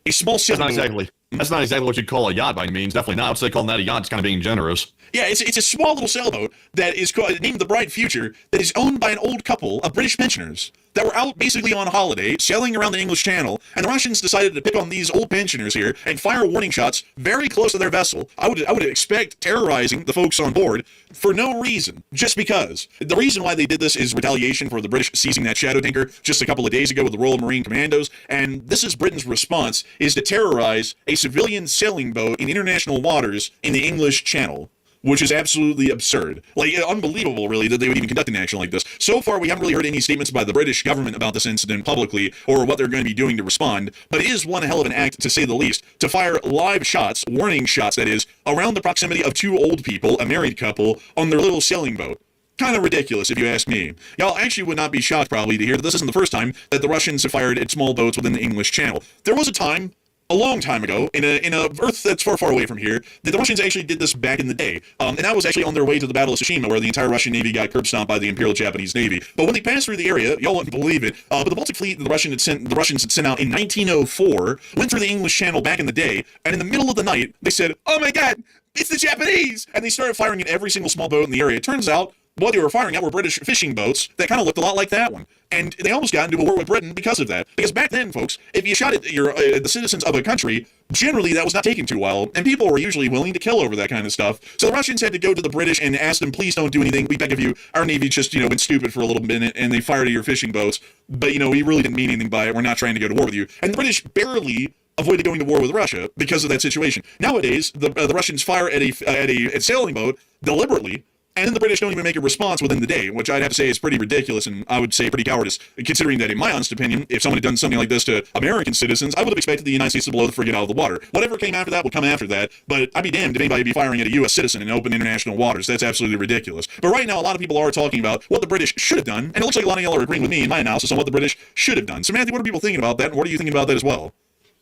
a small sailing boat. That's not exactly what you'd call a yacht by any means. Definitely not. I would say calling that a yacht is kind of being generous. Yeah, it's a small little sailboat that is named the Bright Future, that is owned by an old couple of British pensioners that were out basically on holiday, sailing around the English Channel, and the Russians decided to pick on these old pensioners here and fire warning shots very close to their vessel. I would expect terrorizing the folks on board for no reason, just because. The reason why they did this is retaliation for the British seizing that shadow tanker just a couple of days ago with the Royal Marine Commandos, and this is Britain's response, is to terrorize a civilian sailing boat in international waters in the English Channel, which is absolutely absurd. Like, unbelievable, really, that they would even conduct an action like this. So far, we haven't really heard any statements by the British government about this incident publicly or what they're going to be doing to respond, but it is one hell of an act, to say the least, to fire live shots, warning shots, that is, around the proximity of two old people, a married couple, on their little sailing boat. Kind of ridiculous, if you ask me. Y'all actually would not be shocked, probably, to hear that this isn't the first time that the Russians have fired at small boats within the English Channel. There was a time, a long time ago, in a Earth that's far, far away from here, that the Russians actually did this back in the day. And that was actually on their way to the Battle of Tsushima, where the entire Russian Navy got curb stomped by the Imperial Japanese Navy. But when they passed through the area, y'all wouldn't believe it, but the Baltic Fleet the Russians had sent out in 1904 went through the English Channel back in the day, and in the middle of the night, they said, "Oh my God, it's the Japanese!" And they started firing at every single small boat in the area. It turns out, what they were firing at were British fishing boats that kind of looked a lot like that one. And they almost got into a war with Britain because of that. Because back then, folks, if you shot at the citizens of a country, generally that was not taken too well, and people were usually willing to kill over that kind of stuff. So the Russians had to go to the British and ask them, please don't do anything. We beg of you. Our Navy just, went stupid for a little minute, and they fired at your fishing boats. But, we really didn't mean anything by it. We're not trying to go to war with you. And the British barely avoided going to war with Russia because of that situation. Nowadays, the Russians fire at a sailing boat deliberately, and then the British don't even make a response within the day, which I'd have to say is pretty ridiculous, and I would say pretty cowardice, considering that, in my honest opinion, if someone had done something like this to American citizens, I would have expected the United States to blow the frigate out of the water. Whatever came after that would come after that, but I'd be damned if anybody would be firing at a U.S. citizen in open international waters. That's absolutely ridiculous. But right now, a lot of people are talking about what the British should have done, and it looks like a lot of y'all are agreeing with me in my analysis on what the British should have done. So, Matthew, what are people thinking about that, and what are you thinking about that as well?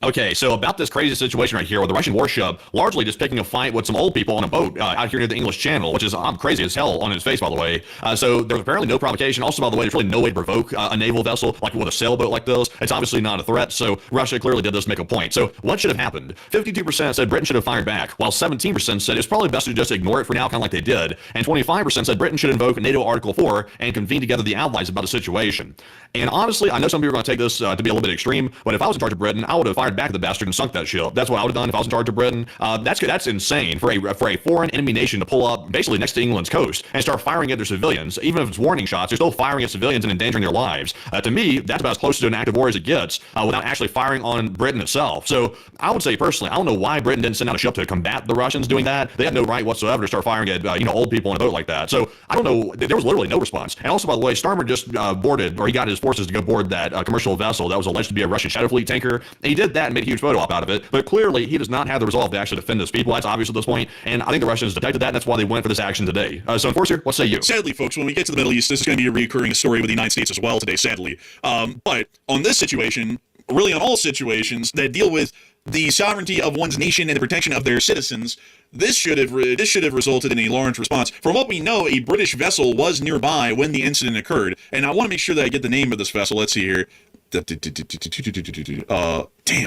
Okay, so about this crazy situation right here where the Russian warship largely just picking a fight with some old people on a boat out here near the English Channel, which is crazy as hell on its face, by the way. So there's apparently no provocation. Also, by the way, there's really no way to provoke a naval vessel like with a sailboat like this. It's obviously not a threat, so Russia clearly did this to make a point. So what should have happened? 52% said Britain should have fired back, while 17% said it's probably best to just ignore it for now, kind of like they did. And 25% said Britain should invoke NATO Article 4 and convene together the allies about the situation. And honestly, I know some people are going to take this to be a little bit extreme, but if I was in charge of Britain, I would have fired back at the bastard and sunk that ship. That's what I would have done if I was in charge of Britain. That's insane for a foreign enemy nation to pull up basically next to England's coast and start firing at their civilians. Even if it's warning shots, they're still firing at civilians and endangering their lives. To me, that's about as close to an active war as it gets without actually firing on Britain itself. So I would say personally, I don't know why Britain didn't send out a ship to combat the Russians doing that. They had no right whatsoever to start firing at old people on a boat like that. So I don't know. There was literally no response. And also, by the way, Starmer just boarded, or he got his forces to go board that commercial vessel that was alleged to be a Russian Shadow Fleet tanker. And he did that and made a huge photo op out of it. But clearly, he does not have the resolve to actually defend his people. That's obvious at this point. And I think the Russians detected that, and that's why they went for this action today. So, Enforcer, what say you? Sadly, folks, when we get to the Middle East, this is going to be a recurring story with the United States as well today, sadly. But on this situation, really on all situations that deal with the sovereignty of one's nation and the protection of their citizens, this should have resulted in a large response. From what we know, a British vessel was nearby when the incident occurred, and I want to make sure that I get the name of this vessel. Let's see here. Damn,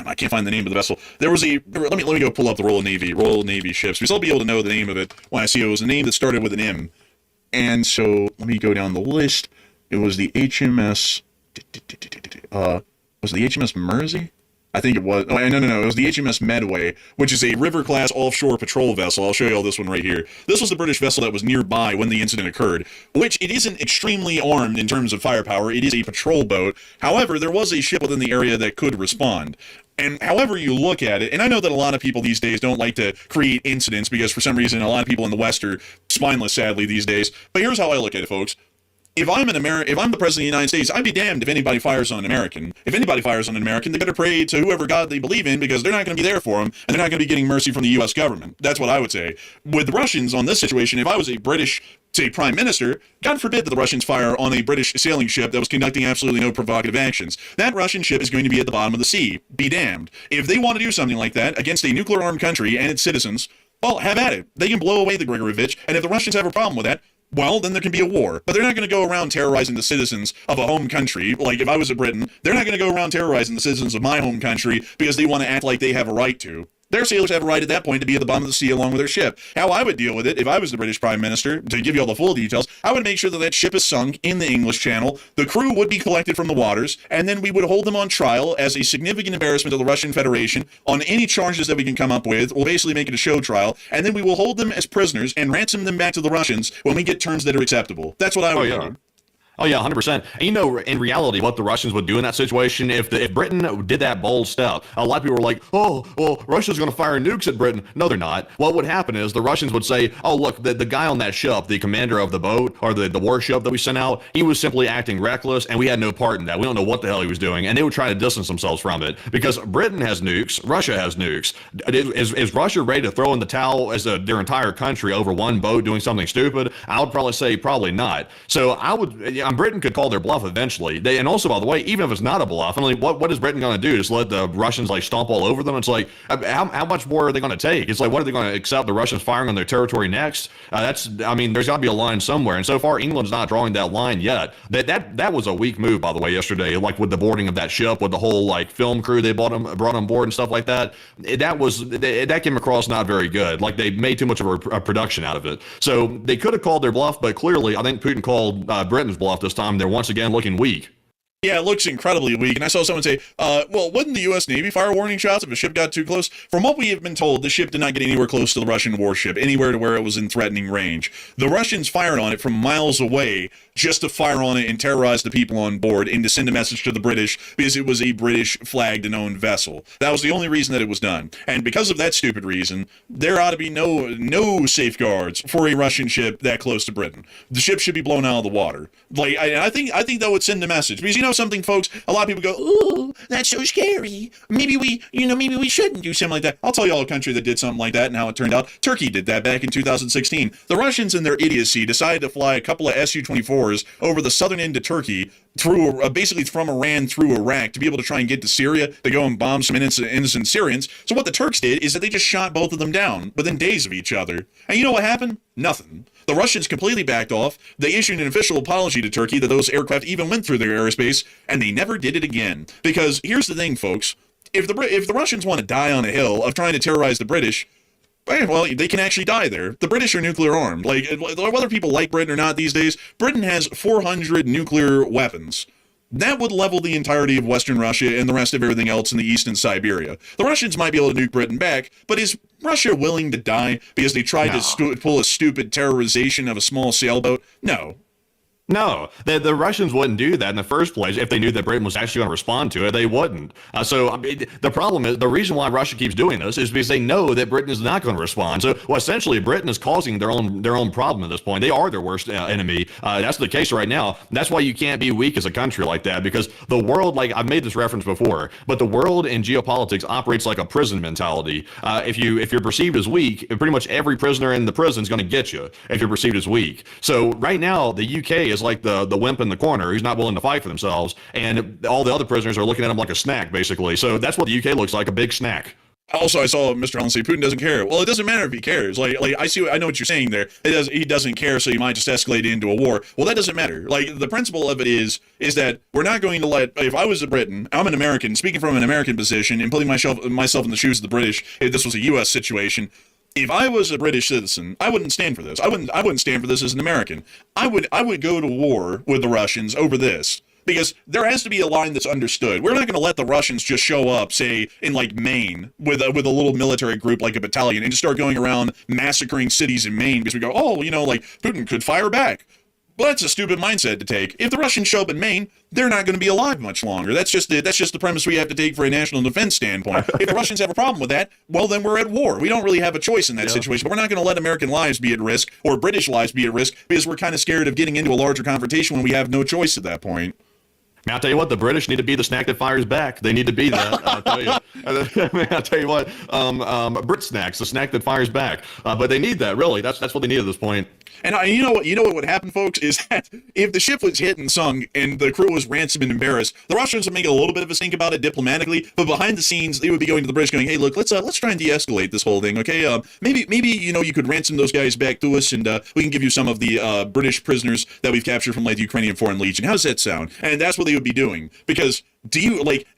I can't find the name of the vessel. There was a, let me go pull up the Royal Navy ships, because I'll be able to know the name of it when I see it. It was a name that started with an M. And so let me go down the list. It was the HMS, was it the HMS Mersey? I think it was. Oh, no. It was the HMS Medway, which is a river-class offshore patrol vessel. I'll show you all this one right here. This was the British vessel that was nearby when the incident occurred, which it isn't extremely armed in terms of firepower. It is a patrol boat. However, there was a ship within the area that could respond. And however you look at it, and I know that a lot of people these days don't like to create incidents because for some reason a lot of people in the West are spineless, sadly, these days. But here's how I look at it, folks. If I'm the president of the United States, I'd be damned if anybody fires on an American. If anybody fires on an American, they better pray to whoever God they believe in because they're not going to be there for them, and they're not going to be getting mercy from the U.S. government. That's what I would say. With the Russians on this situation, if I was a British, say, prime minister, God forbid that the Russians fire on a British sailing ship that was conducting absolutely no provocative actions. That Russian ship is going to be at the bottom of the sea. Be damned. If they want to do something like that against a nuclear-armed country and its citizens, well, have at it. They can blow away the Grigorovich, and if the Russians have a problem with that, well, then there can be a war. But they're not going to go around terrorizing the citizens of a home country. Like, if I was a Britain, they're not going to go around terrorizing the citizens of my home country because they want to act like they have a right to. Their sailors have a right at that point to be at the bottom of the sea along with their ship. How I would deal with it, if I was the British Prime Minister, to give you all the full details, I would make sure that that ship is sunk in the English Channel, the crew would be collected from the waters, and then we would hold them on trial as a significant embarrassment to the Russian Federation on any charges that we can come up with. We'll basically make it a show trial, and then we will hold them as prisoners and ransom them back to the Russians when we get terms that are acceptable. That's what I would do. Oh, yeah, 100%. And you know, in reality, what the Russians would do in that situation, if Britain did that bold step, a lot of people were like, oh, well, Russia's going to fire nukes at Britain. No, they're not. What would happen is the Russians would say, oh, look, the guy on that ship, the commander of the boat or the warship that we sent out, he was simply acting reckless, and we had no part in that. We don't know what the hell he was doing. And they would try to distance themselves from it because Britain has nukes. Russia has nukes. Is Russia ready to throw in the towel as their entire country over one boat doing something stupid? I would probably say probably not. So Britain could call their bluff eventually. And also, by the way, even if it's not a bluff, I mean, what is Britain going to do? Just let the Russians like stomp all over them? It's like, how much more are they going to take? It's like, what are they going to accept the Russians firing on their territory next? There's got to be a line somewhere. And so far, England's not drawing that line yet. That was a weak move, by the way, yesterday, like with the boarding of that ship, with the whole like film crew they brought on board and stuff like that. That came across not very good. Like they made too much of a production out of it. So they could have called their bluff, but clearly, I think Putin called Britain's bluff this time. They're once again looking weak. Yeah, it looks incredibly weak. And I saw someone say, well, wouldn't the U.S. Navy fire warning shots if a ship got too close? From what we have been told, the ship did not get anywhere close to the Russian warship, anywhere to where it was in threatening range. The Russians fired on it from miles away just to fire on it and terrorize the people on board and to send a message to the British because it was a British flagged and owned vessel. That was the only reason that it was done. And because of that stupid reason, there ought to be no safeguards for a Russian ship that close to Britain. The ship should be blown out of the water. Like, I think that would send a message because, you know, something, folks, a lot of people go, ooh, that's so scary. Maybe we shouldn't do something like that. I'll tell you all a country that did something like that and how it turned out. Turkey did that back in 2016. The Russians, in their idiocy, decided to fly a couple of Su-24s over the southern end of Turkey through basically from Iran through Iraq to be able to try and get to Syria to go and bomb some innocent Syrians. So what the Turks did is that they just shot both of them down within days of each other. And you know what happened? Nothing. The Russians completely backed off. They issued an official apology to Turkey that those aircraft even went through their airspace, and they never did it again. Because here's the thing, folks. If the Russians want to die on a hill of trying to terrorize the British, well, they can actually die there. The British are nuclear armed. Like, whether people like Britain or not these days, Britain has 400 nuclear weapons. That would level the entirety of Western Russia and the rest of everything else in the east and Siberia. The Russians might be able to nuke Britain back, but is Russia willing to die because they tried to pull a stupid terrorization of a small sailboat? No. No, the Russians wouldn't do that in the first place. If they knew that Britain was actually going to respond to it, they wouldn't. So I mean, the problem is, the reason why Russia keeps doing this is because they know that Britain is not going to respond. So essentially, Britain is causing their own problem at this point. They are their worst enemy. That's the case right now. That's why you can't be weak as a country like that, because the world, like I've made this reference before, but the world in geopolitics operates like a prison mentality. If you're perceived as weak, pretty much every prisoner in the prison is going to get you if you're perceived as weak. So right now, the UK is like the wimp in the corner who's not willing to fight for themselves, and all the other prisoners are looking at him like a snack, basically. So that's what the UK looks like, a big snack. Also, I saw Mr. Allen say Putin doesn't care. Well, it doesn't matter if he cares. Like I know what you're saying there. He doesn't care, so he might just escalate into a war. Well, that doesn't matter. Like, the principle of it is that we're not going to let. If I was a Briton, I'm an American, speaking from an American position and putting myself in the shoes of the British. If this was a U.S. situation. If I was a British citizen, I wouldn't stand for this. I wouldn't stand for this as an American. I would go to war with the Russians over this. because there has to be a line that's understood. We're not going to let the Russians just show up, say, in like Maine with a little military group like a battalion and just start going around massacring cities in Maine because we go, oh, like Putin could fire back. Well, that's a stupid mindset to take. If the Russians show up in Maine, they're not going to be alive much longer. That's just the premise we have to take for a national defense standpoint. If the Russians have a problem with that, well, then we're at war. We don't really have a choice in that situation. But we're not going to let American lives be at risk or British lives be at risk because we're kind of scared of getting into a larger confrontation when we have no choice at that point. Now, I'll tell you what, the British need to be the snack that fires back. They need to be that. I'll tell you. I'll tell you what, Brit snacks, the snack that fires back. But they need that, really. That's what they need at this point. And you know what would happen, folks, is that if the ship was hit and sunk and the crew was ransomed and embarrassed, the Russians would make a little bit of a stink about it diplomatically, but behind the scenes, they would be going to the British going, hey, look, let's try and de-escalate this whole thing, okay? Maybe you could ransom those guys back to us, and we can give you some of the British prisoners that we've captured from like the Ukrainian Foreign Legion. How does that sound? And that's what they would be doing, because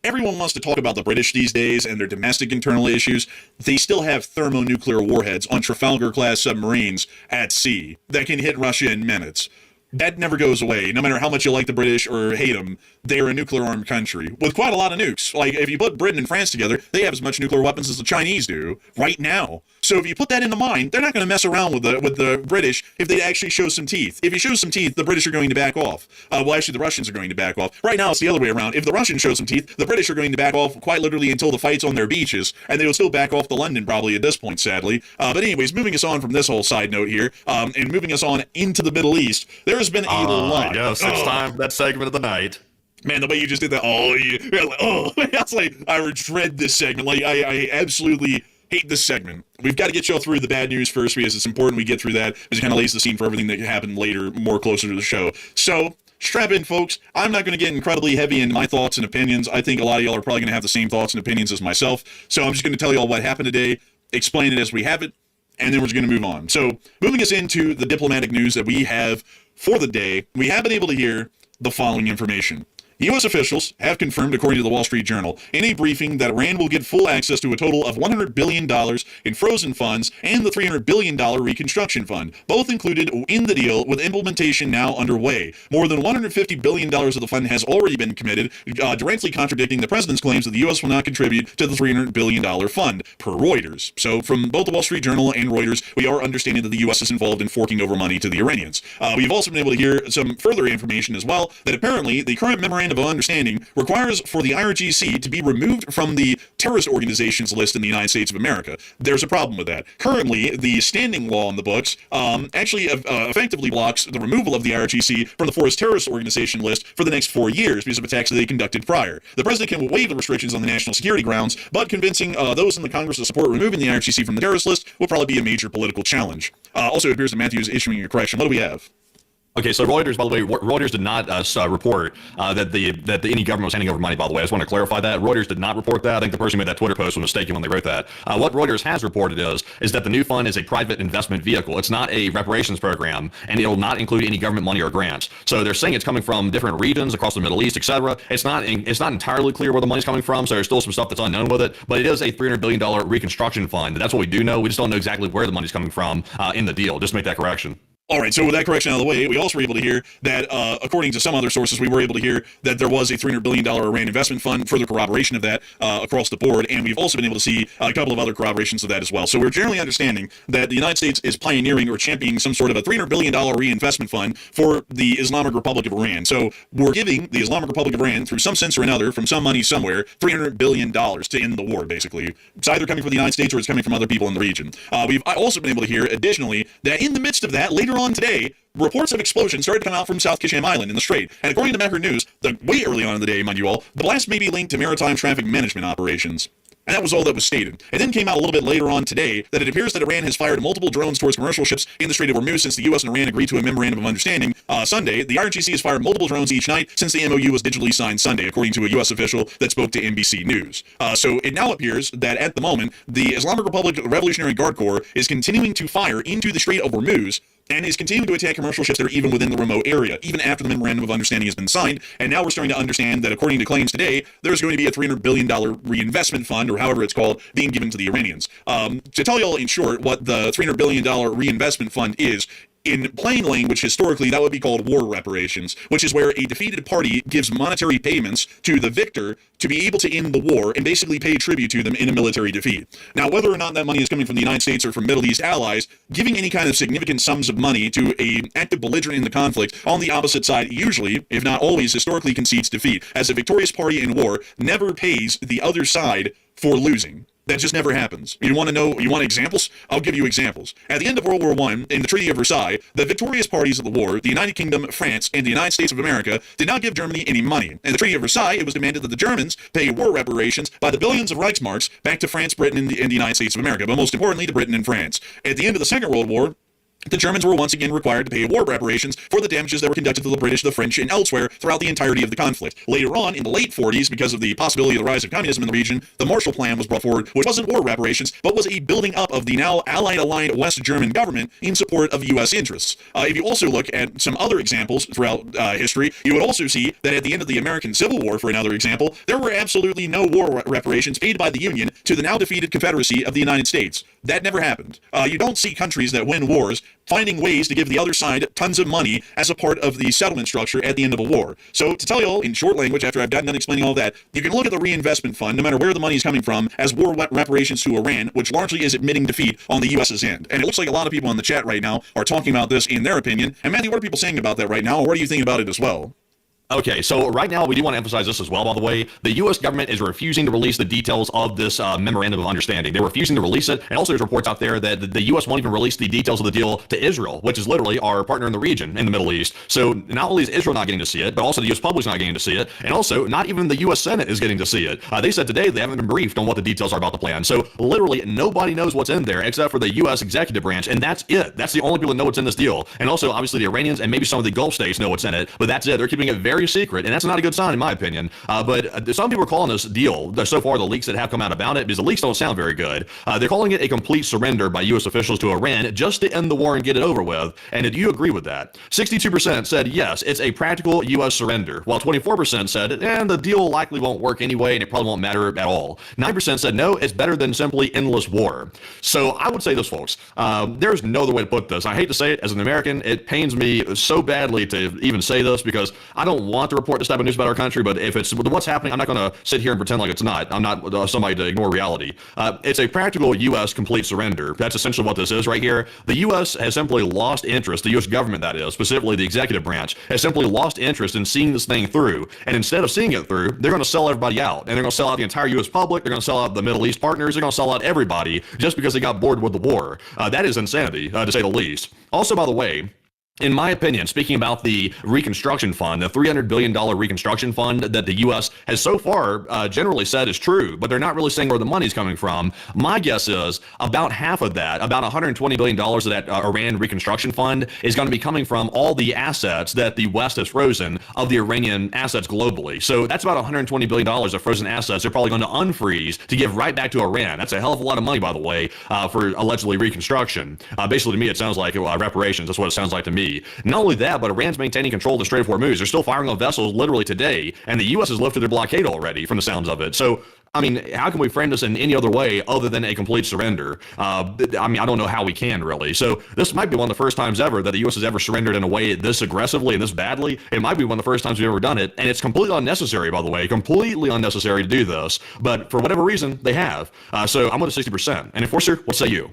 everyone wants to talk about the British these days and their domestic internal issues. They still have thermonuclear warheads on Trafalgar-class submarines at sea that can hit Russia in minutes. That never goes away. No matter how much you like the British or hate them, they're a nuclear-armed country with quite a lot of nukes. Like, if you put Britain and France together, they have as much nuclear weapons as the Chinese do right now. So if you put that into mind, they're not going to mess around with the British if they actually show some teeth. If you show some teeth, the British are going to back off. Well, actually, the Russians are going to back off. Right now, it's the other way around. If the Russians show some teeth, the British are going to back off quite literally until the fight's on their beaches, and they will still back off to London probably at this point, sadly. But anyways, moving us on from this whole side note here, and moving us on into the Middle East, there has been a lot. Yes, it's time for that segment of the night. Man, the way you just did that, that's like, I dread this segment. Like, I absolutely hate this segment. We've got to get you all through the bad news first because it's important we get through that because it kind of lays the scene for everything that can happen later, more closer to the show. So, strap in, folks. I'm not going to get incredibly heavy into my thoughts and opinions. I think a lot of y'all are probably going to have the same thoughts and opinions as myself. So, I'm just going to tell y'all what happened today, explain it as we have it, and then we're just going to move on. So, moving us into the diplomatic news that we have for the day, we have been able to hear the following information. U.S. officials have confirmed, according to the Wall Street Journal, in a briefing that Iran will get full access to a total of $100 billion in frozen funds and the $300 billion reconstruction fund, both included in the deal with implementation now underway. More than $150 billion of the fund has already been committed, directly contradicting the president's claims that the U.S. will not contribute to the $300 billion fund, per Reuters. So from both the Wall Street Journal and Reuters, we are understanding that the U.S. is involved in forking over money to the Iranians. We've also been able to hear some further information as well, that apparently the current memorandum of understanding requires for the IRGC to be removed from the terrorist organizations list in the United States of America. There's a problem with that. Currently, the standing law in the books actually effectively blocks the removal of the IRGC from the forest terrorist organization list for the next 4 years because of attacks that they conducted prior. The president can waive the restrictions on the national security grounds, but convincing those in the Congress to support removing the IRGC from the terrorist list will probably be a major political challenge. Also, it appears that Matthew is issuing a correction. What do we have? Okay, so Reuters, by the way, Reuters did not report that any government was handing over money, by the way. I just want to clarify that. Reuters did not report that. I think the person who made that Twitter post was mistaken when they wrote that. What Reuters has reported is that the new fund is a private investment vehicle. It's not a reparations program, and it will not include any government money or grants. So they're saying it's coming from different regions across the Middle East, et cetera. It's not entirely clear where the money's coming from, so there's still some stuff that's unknown with it, but it is a $300 billion reconstruction fund. That's what we do know. We just don't know exactly where the money's coming from in the deal. Just make that correction. All right, so with that correction out of the way, we also were able to hear that, according to some other sources, we were able to hear that there was a $300 billion Iran investment fund, further corroboration of that across the board, and we've also been able to see a couple of other corroborations of that as well. So we're generally understanding that the United States is pioneering or championing some sort of a $300 billion reinvestment fund for the Islamic Republic of Iran. So we're giving the Islamic Republic of Iran, through some sense or another, from some money somewhere, $300 billion to end the war, basically. It's either coming from the United States or it's coming from other people in the region. We've also been able to hear, additionally, that in the midst of that, later on today, reports of explosions started to come out from South Kisham Island in the Strait. And according to Mecca News, way early on in the day, mind you all, the blast may be linked to maritime traffic management operations. And that was all that was stated. It then came out a little bit later on today that it appears that Iran has fired multiple drones towards commercial ships in the Strait of Hormuz since the U.S. and Iran agreed to a memorandum of understanding Sunday. The IRGC has fired multiple drones each night since the MOU was digitally signed Sunday, according to a U.S. official that spoke to NBC News. So it now appears that at the moment, the Islamic Republic Revolutionary Guard Corps is continuing to fire into the Strait of Hormuz and is continuing to attack commercial ships that are even within the remote area, even after the memorandum of understanding has been signed. And now we're starting to understand that, according to claims today, there's going to be a $300 billion reinvestment fund, or however it's called, being given to the Iranians. To tell you all in short what the $300 billion reinvestment fund is, In plain language, historically, that would be called war reparations, which is where a defeated party gives monetary payments to the victor to be able to end the war and basically pay tribute to them in a military defeat. Now, whether or not that money is coming from the United States or from Middle East allies, giving any kind of significant sums of money to an active belligerent in the conflict on the opposite side usually, if not always, historically concedes defeat, as a victorious party in war never pays the other side for losing. That just never happens. You want examples? I'll give you examples. At the end of World War I, in the Treaty of Versailles, the victorious parties of the war, the United Kingdom, France, and the United States of America, did not give Germany any money. In the Treaty of Versailles, it was demanded that the Germans pay war reparations by the billions of Reichsmarks back to France, Britain, and the United States of America, but most importantly to Britain and France. At the end of the Second World War, the Germans were once again required to pay war reparations for the damages that were conducted to the British, the French, and elsewhere throughout the entirety of the conflict. Later on, in the late 40s, because of the possibility of the rise of communism in the region, the Marshall Plan was brought forward, which wasn't war reparations, but was a building up of the now Allied West German government in support of U.S. interests. If you also look at some other examples throughout history, you would also see that at the end of the American Civil War, for another example, there were absolutely no war reparations paid by the Union to the now defeated Confederacy of the United States. That never happened. You don't see countries that win wars finding ways to give the other side tons of money as a part of the settlement structure at the end of a war. So to tell you all in short language, after I've gotten done explaining all that, you can look at the reinvestment fund, no matter where the money is coming from, as war reparations to Iran, which largely is admitting defeat on the U.S.'s end. And it looks like a lot of people in the chat right now are talking about this in their opinion. And Matthew, what are people saying about that right now? Or what do you think about it as well? Okay, so right now we do want to emphasize this as well, by the way. The U.S. government is refusing to release the details of this memorandum of understanding. They're refusing to release it, and also there's reports out there that the U.S. won't even release the details of the deal to Israel, which is literally our partner in the region in the Middle East. So not only is Israel not getting to see it, but also the U.S. public's not getting to see it, and also not even the U.S. Senate is getting to see it. They said today they haven't been briefed on what the details are about the plan. So literally nobody knows what's in there except for the U.S. executive branch, and that's it. That's the only people that know what's in this deal. And also, obviously, the Iranians and maybe some of the Gulf states know what's in it, but that's it. They're keeping it very secret, and that's not a good sign in my opinion. But some people are calling this deal, so far the leaks that have come out about it, because the leaks don't sound very good, they're calling it a complete surrender by U.S. officials to Iran just to end the war and get it over with. And do you agree with that? 62% said yes, it's a practical U.S. surrender, while 24% said, the deal likely won't work anyway and it probably won't matter at all. 9% said no, it's better than simply endless war. So I would say this, folks, there's no other way to put this. I hate to say it, as an American, it pains me so badly to even say this because I don't want to report this type of news about our country, but if it's what's happening, I'm not going to sit here and pretend like it's not. I'm not somebody to ignore reality. It's a practical U.S. complete surrender. That's essentially what this is right here. The U.S. has simply lost interest, the U.S. government that is, specifically the executive branch, has simply lost interest in seeing this thing through. And instead of seeing it through, they're going to sell everybody out. And they're going to sell out the entire U.S. public. They're going to sell out the Middle East partners. They're going to sell out everybody just because they got bored with the war. That is insanity, to say the least. Also, by the way, in my opinion, speaking about the Reconstruction Fund, the $300 billion Reconstruction Fund that the U.S. has so far generally said is true, but they're not really saying where the money's coming from. My guess is about half of that, about $120 billion of that Iran Reconstruction Fund is going to be coming from all the assets that the West has frozen of the Iranian assets globally. So that's about $120 billion of frozen assets they're probably going to unfreeze to give right back to Iran. That's a hell of a lot of money, by the way, for allegedly reconstruction. Basically, to me, it sounds like reparations. That's what it sounds like to me. Not only that, but Iran's maintaining control of the Strait of Hormuz. They're still firing on vessels literally today, and the U.S. has lifted their blockade already from the sounds of it. So, I mean, how can we frame this in any other way other than a complete surrender? I don't know how we can, really. So this might be one of the first times ever that the U.S. has ever surrendered in a way this aggressively and this badly. It might be one of the first times we've ever done it, and it's completely unnecessary, by the way, completely unnecessary to do this. But for whatever reason, they have. So I'm with a 60%. And Enforcer, what say you?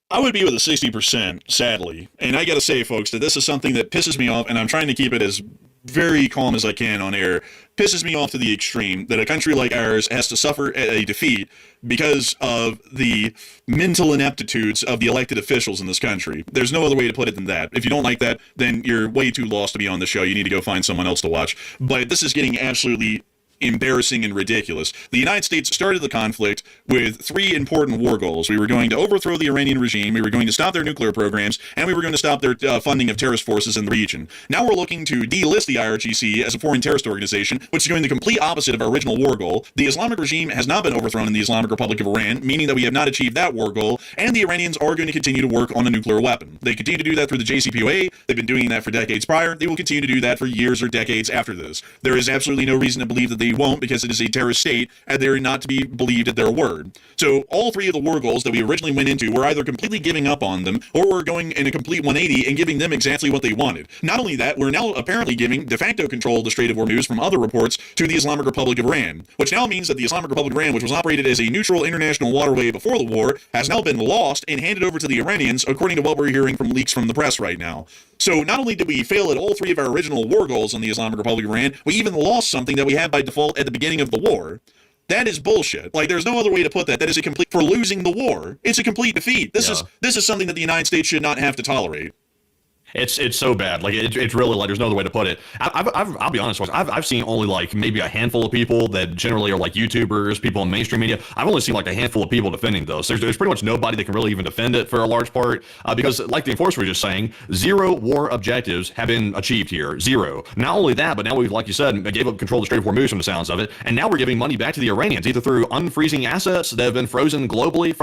I would be with a 60%, sadly. And I got to say, folks, that this is something that pisses me off, and I'm trying to keep it as very calm as I can on air. Pisses me off to the extreme that a country like ours has to suffer a defeat because of the mental ineptitudes of the elected officials in this country. There's no other way to put it than that. If you don't like that, then you're way too lost to be on the show. You need to go find someone else to watch. But this is getting absolutely embarrassing and ridiculous. The United States started the conflict with three important war goals. We were going to overthrow the Iranian regime, we were going to stop their nuclear programs, and we were going to stop their funding of terrorist forces in the region. Now we're looking to delist the IRGC as a foreign terrorist organization, which is doing the complete opposite of our original war goal. The Islamic regime has not been overthrown in the Islamic Republic of Iran, meaning that we have not achieved that war goal, and the Iranians are going to continue to work on a nuclear weapon. They continue to do that through the JCPOA. They've been doing that for decades prior. They will continue to do that for years or decades after this. There is absolutely no reason to believe that they they won't because it is a terrorist state and they're not to be believed at their word. So all three of the war goals that we originally went into, we're either completely giving up on them or we're going in a complete 180 and giving them exactly what they wanted. Not only that, we're now apparently giving de facto control of the Strait of Hormuz from other reports to the Islamic Republic of Iran, which now means that the Islamic Republic of Iran, which was operated as a neutral international waterway before the war, has now been lost and handed over to the Iranians, according to what we're hearing from leaks from the press right now. So not only did we fail at all three of our original war goals on the Islamic Republic of Iran, we even lost something that we had by default at the beginning of the war. That is bullshit. Like, there's no other way to put that. That is a complete, for losing the war. It's a complete defeat. This is something that the United States should not have to tolerate. It's so bad. Like it's really like there's no other way to put it. I'll be honest with you. I've seen only like maybe a handful of people that generally are like YouTubers, people in mainstream media. I've only seen like a handful of people defending those. There's pretty much nobody that can really even defend it for a large part because, like the enforcer was just saying, 0 war objectives have been achieved here. 0. Not only that, but now we've, like you said, gave up control of the Strait of Hormuz from the sounds of it, and now we're giving money back to the Iranians either through unfreezing assets that have been frozen globally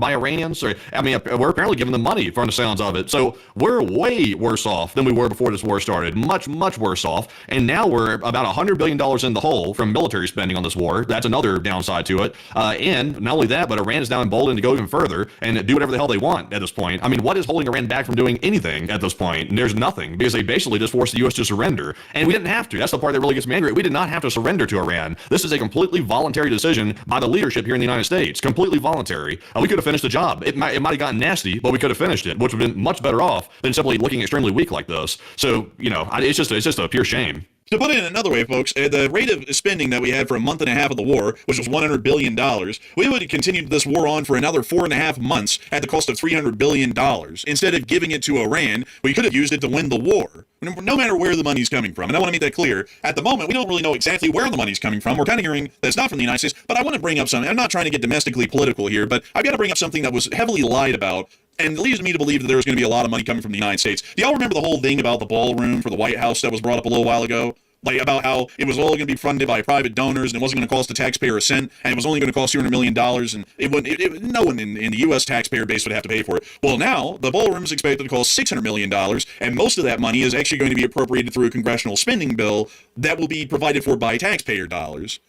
by Iranians. Or I mean, we're apparently giving them money from the sounds of it. So we're way worse off than we were before this war started. Much worse off. And now we're about $100 billion in the hole from military spending on this war. That's another downside to it. And not only that, but Iran is now emboldened to go even further and do whatever the hell they want at this point. I mean, what is holding Iran back from doing anything at this point? And there's nothing, because they basically just forced the U.S. to surrender. And we didn't have to. That's the part that really gets me angry. We did not have to surrender to Iran. This is a completely voluntary decision by the leadership here in the United States. Completely voluntary. We could have finished the job. It might have gotten nasty, but we could have finished it, which would have been much better off than simply looking extremely weak like this. So, you know, it's just a pure shame. To put it in another way, folks, the rate of spending that we had for a month and a half of the war, which was $100 billion, we would have continued this war on for another 4.5 months at the cost of $300 billion. Instead of giving it to Iran, we could have used it to win the war, no matter where the money's coming from. And I want to make that clear. At the moment, we don't really know exactly where the money's coming from. We're kind of hearing that it's not from the United States, but I want to bring up something. I'm not trying to get domestically political here, but I've got to bring up something that was heavily lied about and leads me to believe that there's going to be a lot of money coming from the United States. Do y'all remember the whole thing about the ballroom for the White House that was brought up a little while ago? Like, about how it was all going to be funded by private donors and it wasn't going to cost the taxpayer a cent, and it was only going to cost $200 million, and it wouldn't. No one in the U.S. taxpayer base would have to pay for it. Well, now the ballroom is expected to cost $600 million, and most of that money is actually going to be appropriated through a congressional spending bill that will be provided for by taxpayer dollars.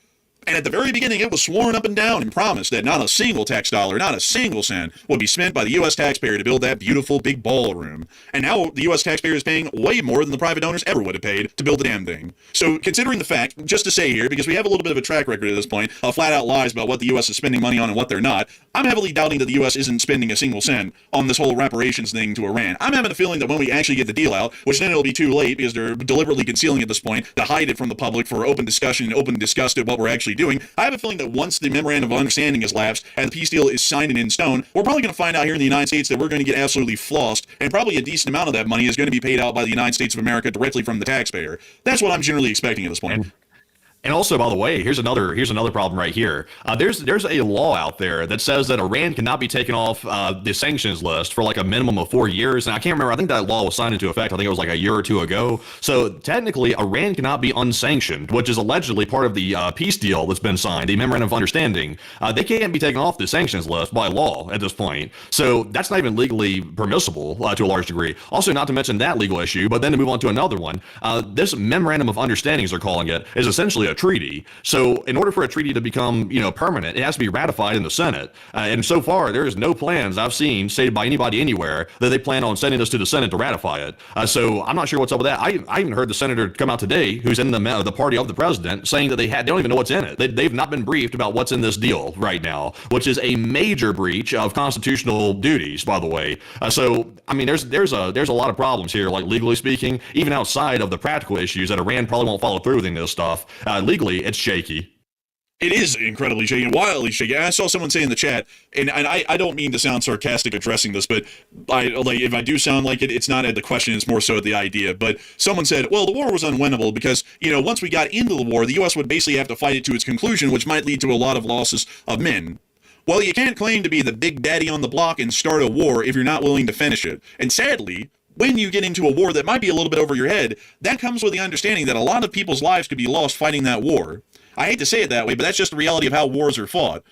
And at the very beginning, it was sworn up and down and promised that not a single tax dollar, not a single cent, would be spent by the U.S. taxpayer to build that beautiful big ballroom. And now the U.S. taxpayer is paying way more than the private donors ever would have paid to build the damn thing. So considering the fact, just to say here, because we have a little bit of a track record at this point of flat-out lies about what the U.S. is spending money on and what they're not, I'm heavily doubting that the U.S. isn't spending a single cent on this whole reparations thing to Iran. I'm having a feeling that when we actually get the deal out, which then it'll be too late because they're deliberately concealing at this point to hide it from the public for open discussion and open disgust at what we're actually doing, I have a feeling that once the memorandum of understanding is lapsed and the peace deal is signed and in stone, we're probably going to find out here in the United States that we're going to get absolutely flossed, and probably a decent amount of that money is going to be paid out by the United States of America directly from the taxpayer. That's what I'm generally expecting at this point. And also, by the way, here's another problem right here. There's a law out there that says that Iran cannot be taken off the sanctions list for like a minimum of 4 years. And I can't remember. I think that law was signed into effect. I think it was like a year or two ago. So technically, Iran cannot be unsanctioned, which is allegedly part of the peace deal that's been signed, the memorandum of understanding. They can't be taken off the sanctions list by law at this point. So that's not even legally permissible to a large degree. Also, not to mention that legal issue, but then to move on to another one, this memorandum of understanding, as they're calling it, is essentially a treaty. So in order for a treaty to become, permanent, it has to be ratified in the Senate. And so far, there is no plans I've seen stated by anybody anywhere that they plan on sending this to the Senate to ratify it. So I'm not sure what's up with that. I even heard the senator come out today, who's in the party of the president, saying that they don't even know what's in it. They've not been briefed about what's in this deal right now, which is a major breach of constitutional duties, by the way. So I mean, there's a lot of problems here, like legally speaking, even outside of the practical issues that Iran probably won't follow through with any of this stuff. Legally, it's shaky. It is incredibly shaky and wildly shaky. I saw someone say in the chat, and I don't mean to sound sarcastic addressing this, but if I do sound like it, it's not at the question, it's more so at the idea. But someone said, well, the war was unwinnable because, once we got into the war, the U.S. would basically have to fight it to its conclusion, which might lead to a lot of losses of men. Well, you can't claim to be the big daddy on the block and start a war if you're not willing to finish it. And sadly, when you get into a war that might be a little bit over your head, that comes with the understanding that a lot of people's lives could be lost fighting that war. I hate to say it that way, but that's just the reality of how wars are fought.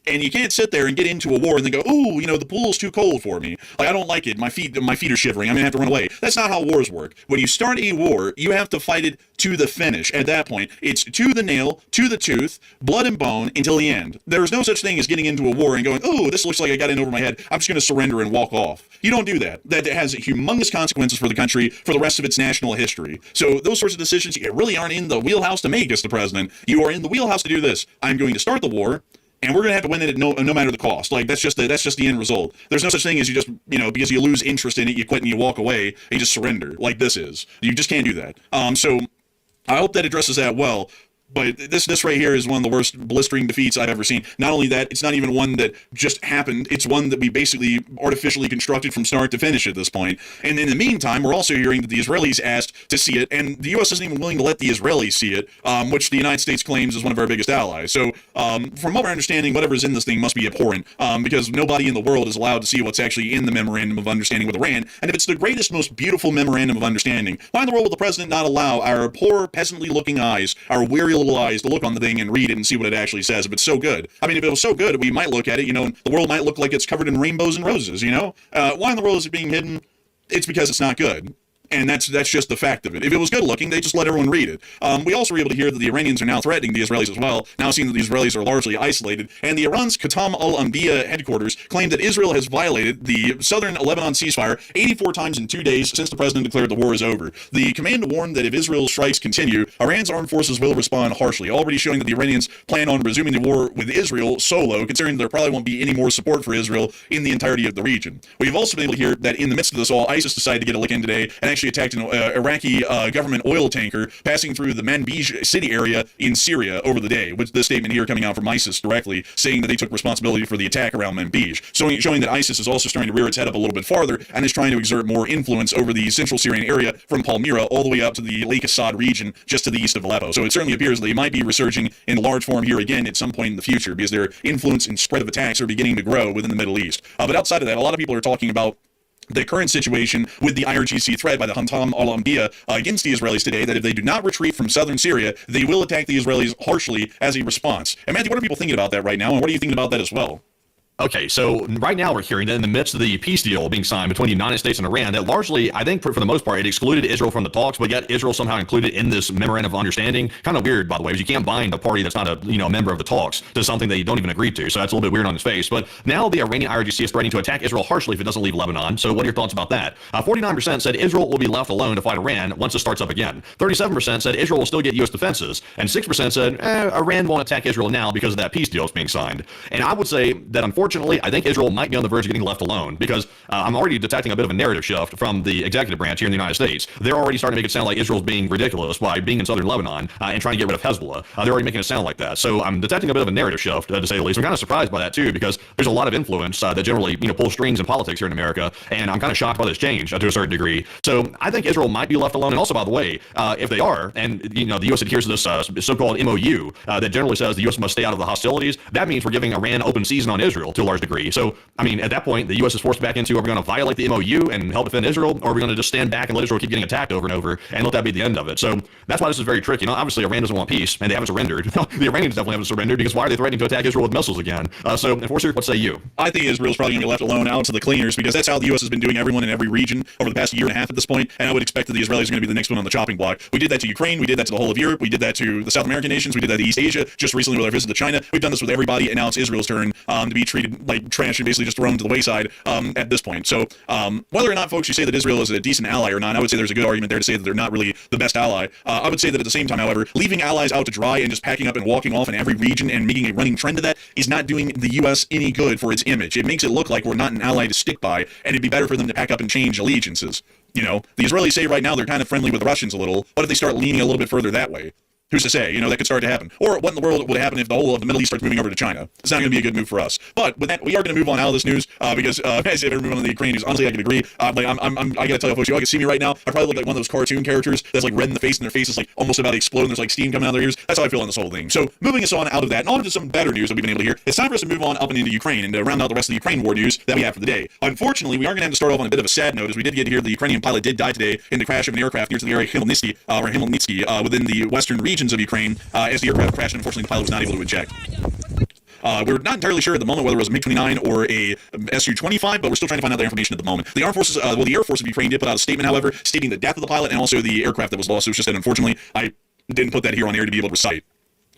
And you can't sit there and get into a war and then go, ooh, you know, the pool's too cold for me. Like, I don't like it. My feet are shivering. I'm going to have to run away. That's not how wars work. When you start a war, you have to fight it to the finish. At that point, it's to the nail, to the tooth, blood and bone until the end. There's no such thing as getting into a war and going, oh, this looks like I got in over my head. I'm just going to surrender and walk off. You don't do that. That has humongous consequences for the country for the rest of its national history. So those sorts of decisions, you really aren't in the wheelhouse to make as the president. You are in the wheelhouse to do this. I'm going to start the war, and we're going to have to win it at no matter the cost. Like, that's just the end result. There's no such thing as you just, you know, because you lose interest in it, you quit and you walk away, and you just surrender, like this is. You just can't do that. So I hope that addresses that well. But this right here is one of the worst blistering defeats I've ever seen. Not only that, it's not even one that just happened. It's one that we basically artificially constructed from start to finish at this point. And in the meantime, we're also hearing that the Israelis asked to see it, and the U.S. isn't even willing to let the Israelis see it, which the United States claims is one of our biggest allies. So from what we're understanding, whatever's in this thing must be abhorrent, because nobody in the world is allowed to see what's actually in the Memorandum of Understanding with Iran. And if it's the greatest, most beautiful Memorandum of Understanding, why in the world will the president not allow our poor, peasantly-looking eyes, our weary little eyes, to look on the thing and read it and see what it actually says if it's so good? I mean, if it was so good, we might look at it, you know, and the world might look like it's covered in rainbows and roses, you know? Why in the world is it being hidden? It's because it's not good. And that's just the fact of it. If it was good looking, they just let everyone read it. We also were able to hear that the Iranians are now threatening the Israelis as well, now seeing that the Israelis are largely isolated. And the Iran's Qatam al-Anbiya headquarters claimed that Israel has violated the southern Lebanon ceasefire 84 times in 2 days since the president declared the war is over. The command warned that if Israel's strikes continue, Iran's armed forces will respond harshly, already showing that the Iranians plan on resuming the war with Israel solo, considering there probably won't be any more support for Israel in the entirety of the region. We've also been able to hear that in the midst of this all, ISIS decided to get a lick in today and actually attacked an Iraqi government oil tanker passing through the Manbij city area in Syria over the day, with the statement here coming out from ISIS directly saying that they took responsibility for the attack around Manbij, showing that ISIS is also starting to rear its head up a little bit farther and is trying to exert more influence over the central Syrian area from Palmyra all the way up to the Lake Assad region just to the east of Aleppo. So it certainly appears they might be resurging in large form here again at some point in the future, because their influence and spread of attacks are beginning to grow within the Middle East. But outside of that, a lot of people are talking about the current situation with the IRGC threat by the Qatam al-Anbiya against the Israelis today, that if they do not retreat from southern Syria, they will attack the Israelis harshly as a response. And Matthew, what are people thinking about that right now, and what are you thinking about that as well? Okay, so right now we're hearing that in the midst of the peace deal being signed between the United States and Iran, that largely, I think for the most part, it excluded Israel from the talks, but yet Israel somehow included in this memorandum of understanding. Kind of weird, by the way, because you can't bind a party that's not a member of the talks to something they don't even agree to. So that's a little bit weird on its face. But now the Iranian IRGC is threatening to attack Israel harshly if it doesn't leave Lebanon. So what are your thoughts about that? 49% said Israel will be left alone to fight Iran once it starts up again. 37% said Israel will still get U.S. defenses, and 6% said Iran won't attack Israel now because of that peace deal that's being signed. And I would say that unfortunately, I think Israel might be on the verge of getting left alone, because I'm already detecting a bit of a narrative shift from the executive branch here in the United States. They're already starting to make it sound like Israel's being ridiculous by being in southern Lebanon and trying to get rid of Hezbollah. They're already making it sound like that. So I'm detecting a bit of a narrative shift, to say the least. I'm kind of surprised by that too, because there's a lot of influence that generally pulls strings in politics here in America, and I'm kind of shocked by this change to a certain degree. So I think Israel might be left alone. And also, by the way, if they are, and the U.S. adheres to this so-called MOU that generally says the U.S. must stay out of the hostilities, that means we're giving Iran open season on Israel to a large degree. So I mean, at that point, the U.S. is forced back into, are we going to violate the MOU and help defend Israel, or are we going to just stand back and let Israel keep getting attacked over and over and let that be the end of it? So that's why this is very tricky. Obviously, Iran doesn't want peace, and they haven't surrendered. The Iranians definitely haven't surrendered, because why are they threatening to attack Israel with missiles again? So, Enforcer, what say you? I think Israel's probably going to be left alone out to the cleaners, because that's how the U.S. has been doing everyone in every region over the past year and a half at this point, and I would expect that the Israelis are going to be the next one on the chopping block. We did that to Ukraine, we did that to the whole of Europe, we did that to the South American nations, we did that to East Asia, just recently with our visit to China. We've done this with everybody, and now it's Israel's turn to be treated like trash and basically just thrown to the wayside at this point. So whether or not, folks, you say that Israel is a decent ally or not, I would say there's a good argument there to say that they're not really the best ally. I would say that at the same time, however, leaving allies out to dry and just packing up and walking off in every region and making a running trend of that is not doing the U.S. any good for its image. It makes it look like we're not an ally to stick by, and it'd be better for them to pack up and change allegiances. The Israelis say right now they're kind of friendly with the Russians a little. What if they start leaning a little bit further that way? Who's to say? That could start to happen. Or what in the world would happen if the whole of the Middle East starts moving over to China? It's not going to be a good move for us. But with that, we are going to move on out of this news because as I move on to the Ukraine news, honestly, I can agree. I got to tell you, folks, you all can see me right now. I probably look like one of those cartoon characters that's like red in the face, and their face is like almost about to explode, and there's like steam coming out of their ears. That's how I feel on this whole thing. So moving us on out of that, and on to some better news that we've been able to hear. It's time for us to move on up and into Ukraine and to round out the rest of the Ukraine war news that we have for the day. Unfortunately, we are going to have to start off on a bit of a sad note, as we did get to hear the Ukrainian pilot did die today in the crash of an aircraft near to the area Khmelnytsky within the western regions of Ukraine. As the aircraft crashed, and unfortunately the pilot was not able to eject. We're not entirely sure at the moment whether it was a MiG-29 or a Su-25, but we're still trying to find out that information at the moment. The Armed Forces, the Air Force of Ukraine did put out a statement, however, stating the death of the pilot and also the aircraft that was lost. It was just that, unfortunately, I didn't put that here on the air to be able to recite.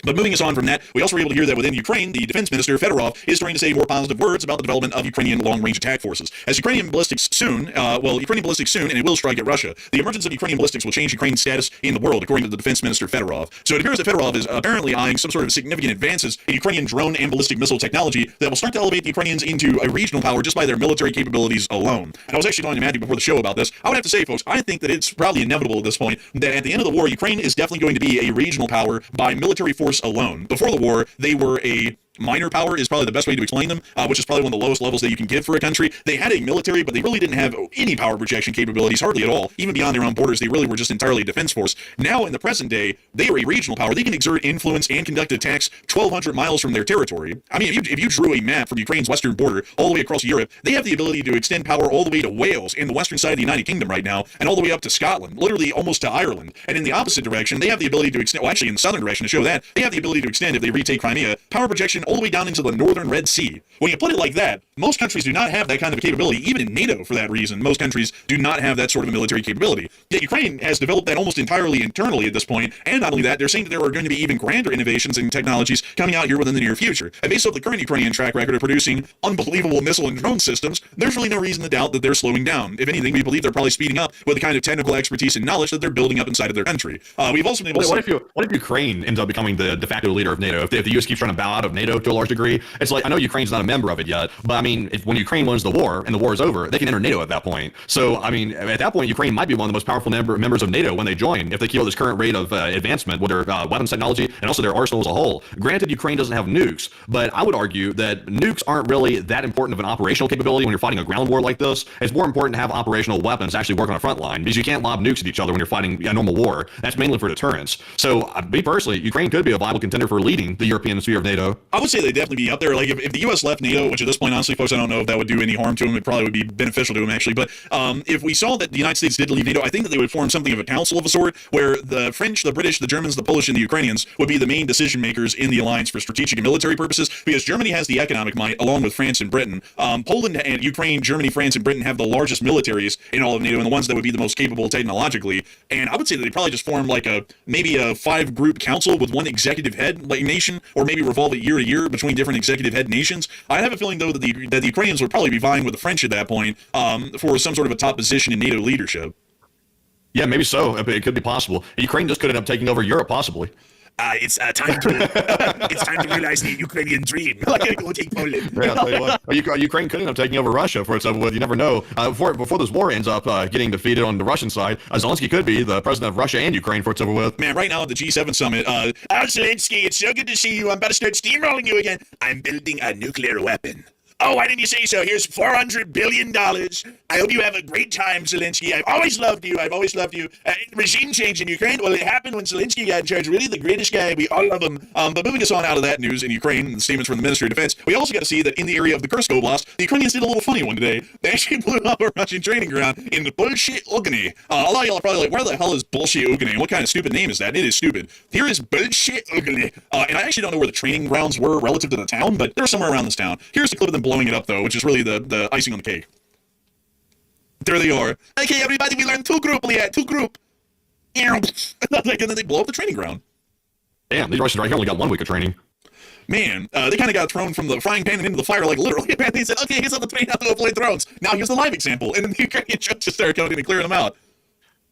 But moving us on from that, we also were able to hear that within Ukraine, the defense minister, Fedorov, is trying to say more positive words about the development of Ukrainian long-range attack forces. As Ukrainian ballistics soon, and it will strike at Russia. The emergence of Ukrainian ballistics will change Ukraine's status in the world, according to the defense minister, Fedorov. So it appears that Fedorov is apparently eyeing some sort of significant advances in Ukrainian drone and ballistic missile technology that will start to elevate the Ukrainians into a regional power just by their military capabilities alone. And I was actually talking to Matthew before the show about this. I would have to say, folks, I think that it's probably inevitable at this point that at the end of the war, Ukraine is definitely going to be a regional power by military force alone. Before the war, they were a minor power is probably the best way to explain them, which is probably one of the lowest levels that you can give for a country. They had a military, but they really didn't have any power projection capabilities, hardly at all. Even beyond their own borders, they really were just entirely a defense force. Now, in the present day, they are a regional power. They can exert influence and conduct attacks 1,200 miles from their territory. I mean, if you drew a map from Ukraine's western border all the way across Europe, they have the ability to extend power all the way to Wales in the western side of the United Kingdom right now, and all the way up to Scotland, literally almost to Ireland. And in the opposite direction, they have the ability to extend, well, actually in the southern direction to show that, they have the ability to extend, if they retake Crimea, power projection all the way down into the northern Red Sea. When you put it like that, most countries do not have that kind of a capability, even in NATO for that reason. Most countries do not have that sort of a military capability. Yet Ukraine has developed that almost entirely internally at this point, and not only that, they're saying that there are going to be even grander innovations and technologies coming out here within the near future. And based off the current Ukrainian track record of producing unbelievable missile and drone systems, there's really no reason to doubt that they're slowing down. If anything, we believe they're probably speeding up with the kind of technical expertise and knowledge that they're building up inside of their country. We've also been able to what if Ukraine ends up becoming the de facto leader of NATO? If the U.S. keeps trying to bow out of NATO to a large degree, it's like, I know Ukraine's not a member of it yet, but I mean, when Ukraine wins the war and the war is over, they can enter NATO at that point. So, I mean, at that point, Ukraine might be one of the most powerful members of NATO when they join, if they keep this current rate of advancement with their weapons technology and also their arsenal as a whole. Granted, Ukraine doesn't have nukes, but I would argue that nukes aren't really that important of an operational capability when you're fighting a ground war like this. It's more important to have operational weapons actually work on a front line, because you can't lob nukes at each other when you're fighting a normal war. That's mainly for deterrence. So, me personally, Ukraine could be a viable contender for leading the European sphere of NATO. I would say they'd definitely be up there. Like, if the U.S. left NATO, which at this point, honestly, folks, I don't know if that would do any harm to them. It probably would be beneficial to them, actually. But if we saw that the United States did leave NATO, I think that they would form something of a council of a sort, where the French, the British, the Germans, the Polish, and the Ukrainians would be the main decision makers in the alliance for strategic and military purposes, because Germany has the economic might, along with France and Britain. Poland and Ukraine, Germany, France, and Britain have the largest militaries in all of NATO, and the ones that would be the most capable technologically. And I would say that they probably just form like maybe a 5-group council with one executive head like nation, or maybe revolve it year to year between different executive head nations. I have a feeling, though, that the Ukrainians would probably be vying with the French at that point for some sort of a top position in NATO leadership. Yeah, maybe so. It could be possible. Ukraine just could end up taking over Europe, possibly. It's time to realize the Ukrainian dream. I gotta go take Poland. Yeah, I'll tell you what. Ukraine could end up taking over Russia for its own with. You never know. Before this war ends up getting defeated on the Russian side, Zelensky could be the president of Russia and Ukraine for its over with. Man, right now at the G7 summit, Zelensky, it's so good to see you. I'm about to start steamrolling you again. I'm building a nuclear weapon. Oh, why didn't you say so? Here's $400 billion. I hope you have a great time, Zelensky. I've always loved you. Regime change in Ukraine, well, it happened when Zelensky got in charge. Really the greatest guy. We all love him. But moving us on out of that news in Ukraine and the statements from the Ministry of Defense, we also got to see that in the area of the Kursk Oblast, the Ukrainians did a little funny one today. They actually blew up a Russian training ground in the Bullshit Ugany. A lot of y'all are probably like, where the hell is Bullshit Ugany? What kind of stupid name is that? It is stupid. Here is Bullshit Ugany. And I actually don't know where the training grounds were relative to the town, but they're somewhere around this town. Here's the clip of them blowing it up, though, which is really the icing on the cake. There they are. Okay, everybody, we learned two group. And then they blow up the training ground. Damn, these Russians right here only got 1 week of training. Man, they kind of got thrown from the frying pan and into the fire, like literally. Man, they said, okay, here's how to train how to avoid drones. Now here's the live example. And then the Ukrainian troops just started coming and clearing them out.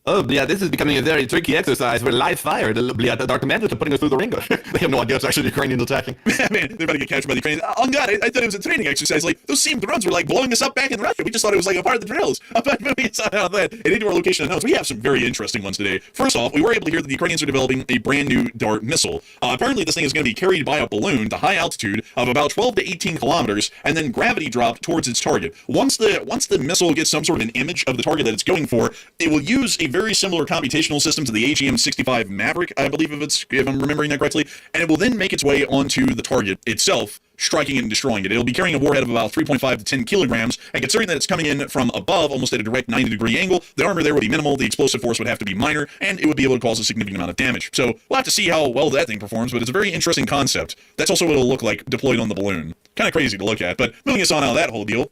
Oh, yeah, this is becoming a very tricky exercise where live fire, our commanders are putting us through the ringer. They have no idea it's actually the Ukrainians attacking. Man, they're about to get captured by the Ukrainians. Oh, God, I thought it was a training exercise. Like, those same drones were, like, blowing us up back in Russia. We just thought it was, like, a part of the drills. But moving aside out of that, and into our location of notes, we have some very interesting ones today. First off, we were able to hear that the Ukrainians are developing a brand new DART missile. Apparently, this thing is going to be carried by a balloon to high altitude of about 12 to 18 kilometers, and then gravity dropped towards its target. Once the missile gets some sort of an image of the target that it's going for, it will use a very similar computational system to the AGM-65 Maverick, I believe, if I'm remembering that correctly, and it will then make its way onto the target itself striking it and destroying it. It'll be carrying a warhead of about 3.5 to 10 kilograms, and considering that it's coming in from above, almost at a direct 90-degree angle, the armor there would be minimal, the explosive force would have to be minor, and it would be able to cause a significant amount of damage. So we'll have to see how well that thing performs, but it's a very interesting concept. That's also what it'll look like deployed on the balloon. Kind of crazy to look at, but moving us on out of that whole deal,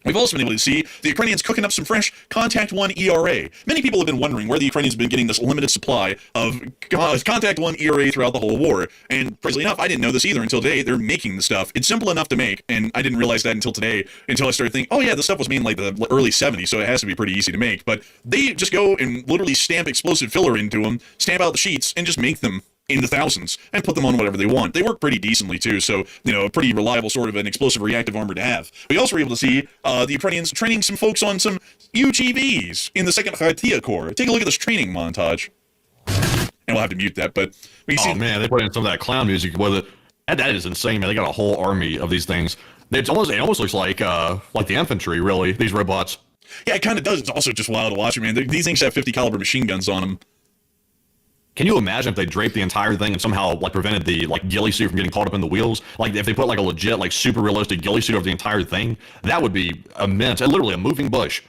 we've also been able to see the Ukrainians cooking up some fresh Contact 1 ERA. Many people have been wondering where the Ukrainians have been getting this limited supply of Contact 1 ERA throughout the whole war. And crazily enough, I didn't know this either until today. They're making the stuff. It's simple enough to make, and I didn't realize that until today, until I started thinking, oh yeah, the stuff was made in like the early 70s, so it has to be pretty easy to make. But they just go and literally stamp explosive filler into them, stamp out the sheets, and just make them in the thousands and put them on whatever they want. They work pretty decently too, so a pretty reliable sort of an explosive reactive armor to have. We also were able to see the Ukrainians training some folks on some UGVs in the 2nd Khartia Corps. Take a look at this training montage. And we'll have to mute that, but we see. Oh man, they put in some of that clown music with it. That is insane, man. They got a whole army of these things. It almost looks like the infantry, really. These robots. Yeah, it kind of does. It's also just wild to watch, man. These things have 50 caliber machine guns on them. Can you imagine if they draped the entire thing and somehow prevented the ghillie suit from getting caught up in the wheels? Like if they put a legit super realistic ghillie suit over the entire thing, that would be immense. Literally a moving bush.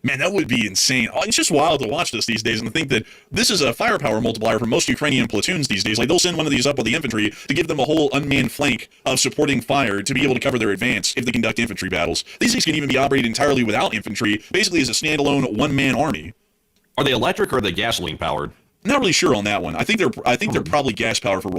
Man, that would be insane. It's just wild to watch this these days and to think that this is a firepower multiplier for most Ukrainian platoons these days. Like they'll send one of these up with the infantry to give them a whole unmanned flank of supporting fire to be able to cover their advance if they conduct infantry battles. These things can even be operated entirely without infantry, basically as a standalone one-man army. Are they electric or are they gasoline powered? Not really sure on that one. I think they're probably gas powered for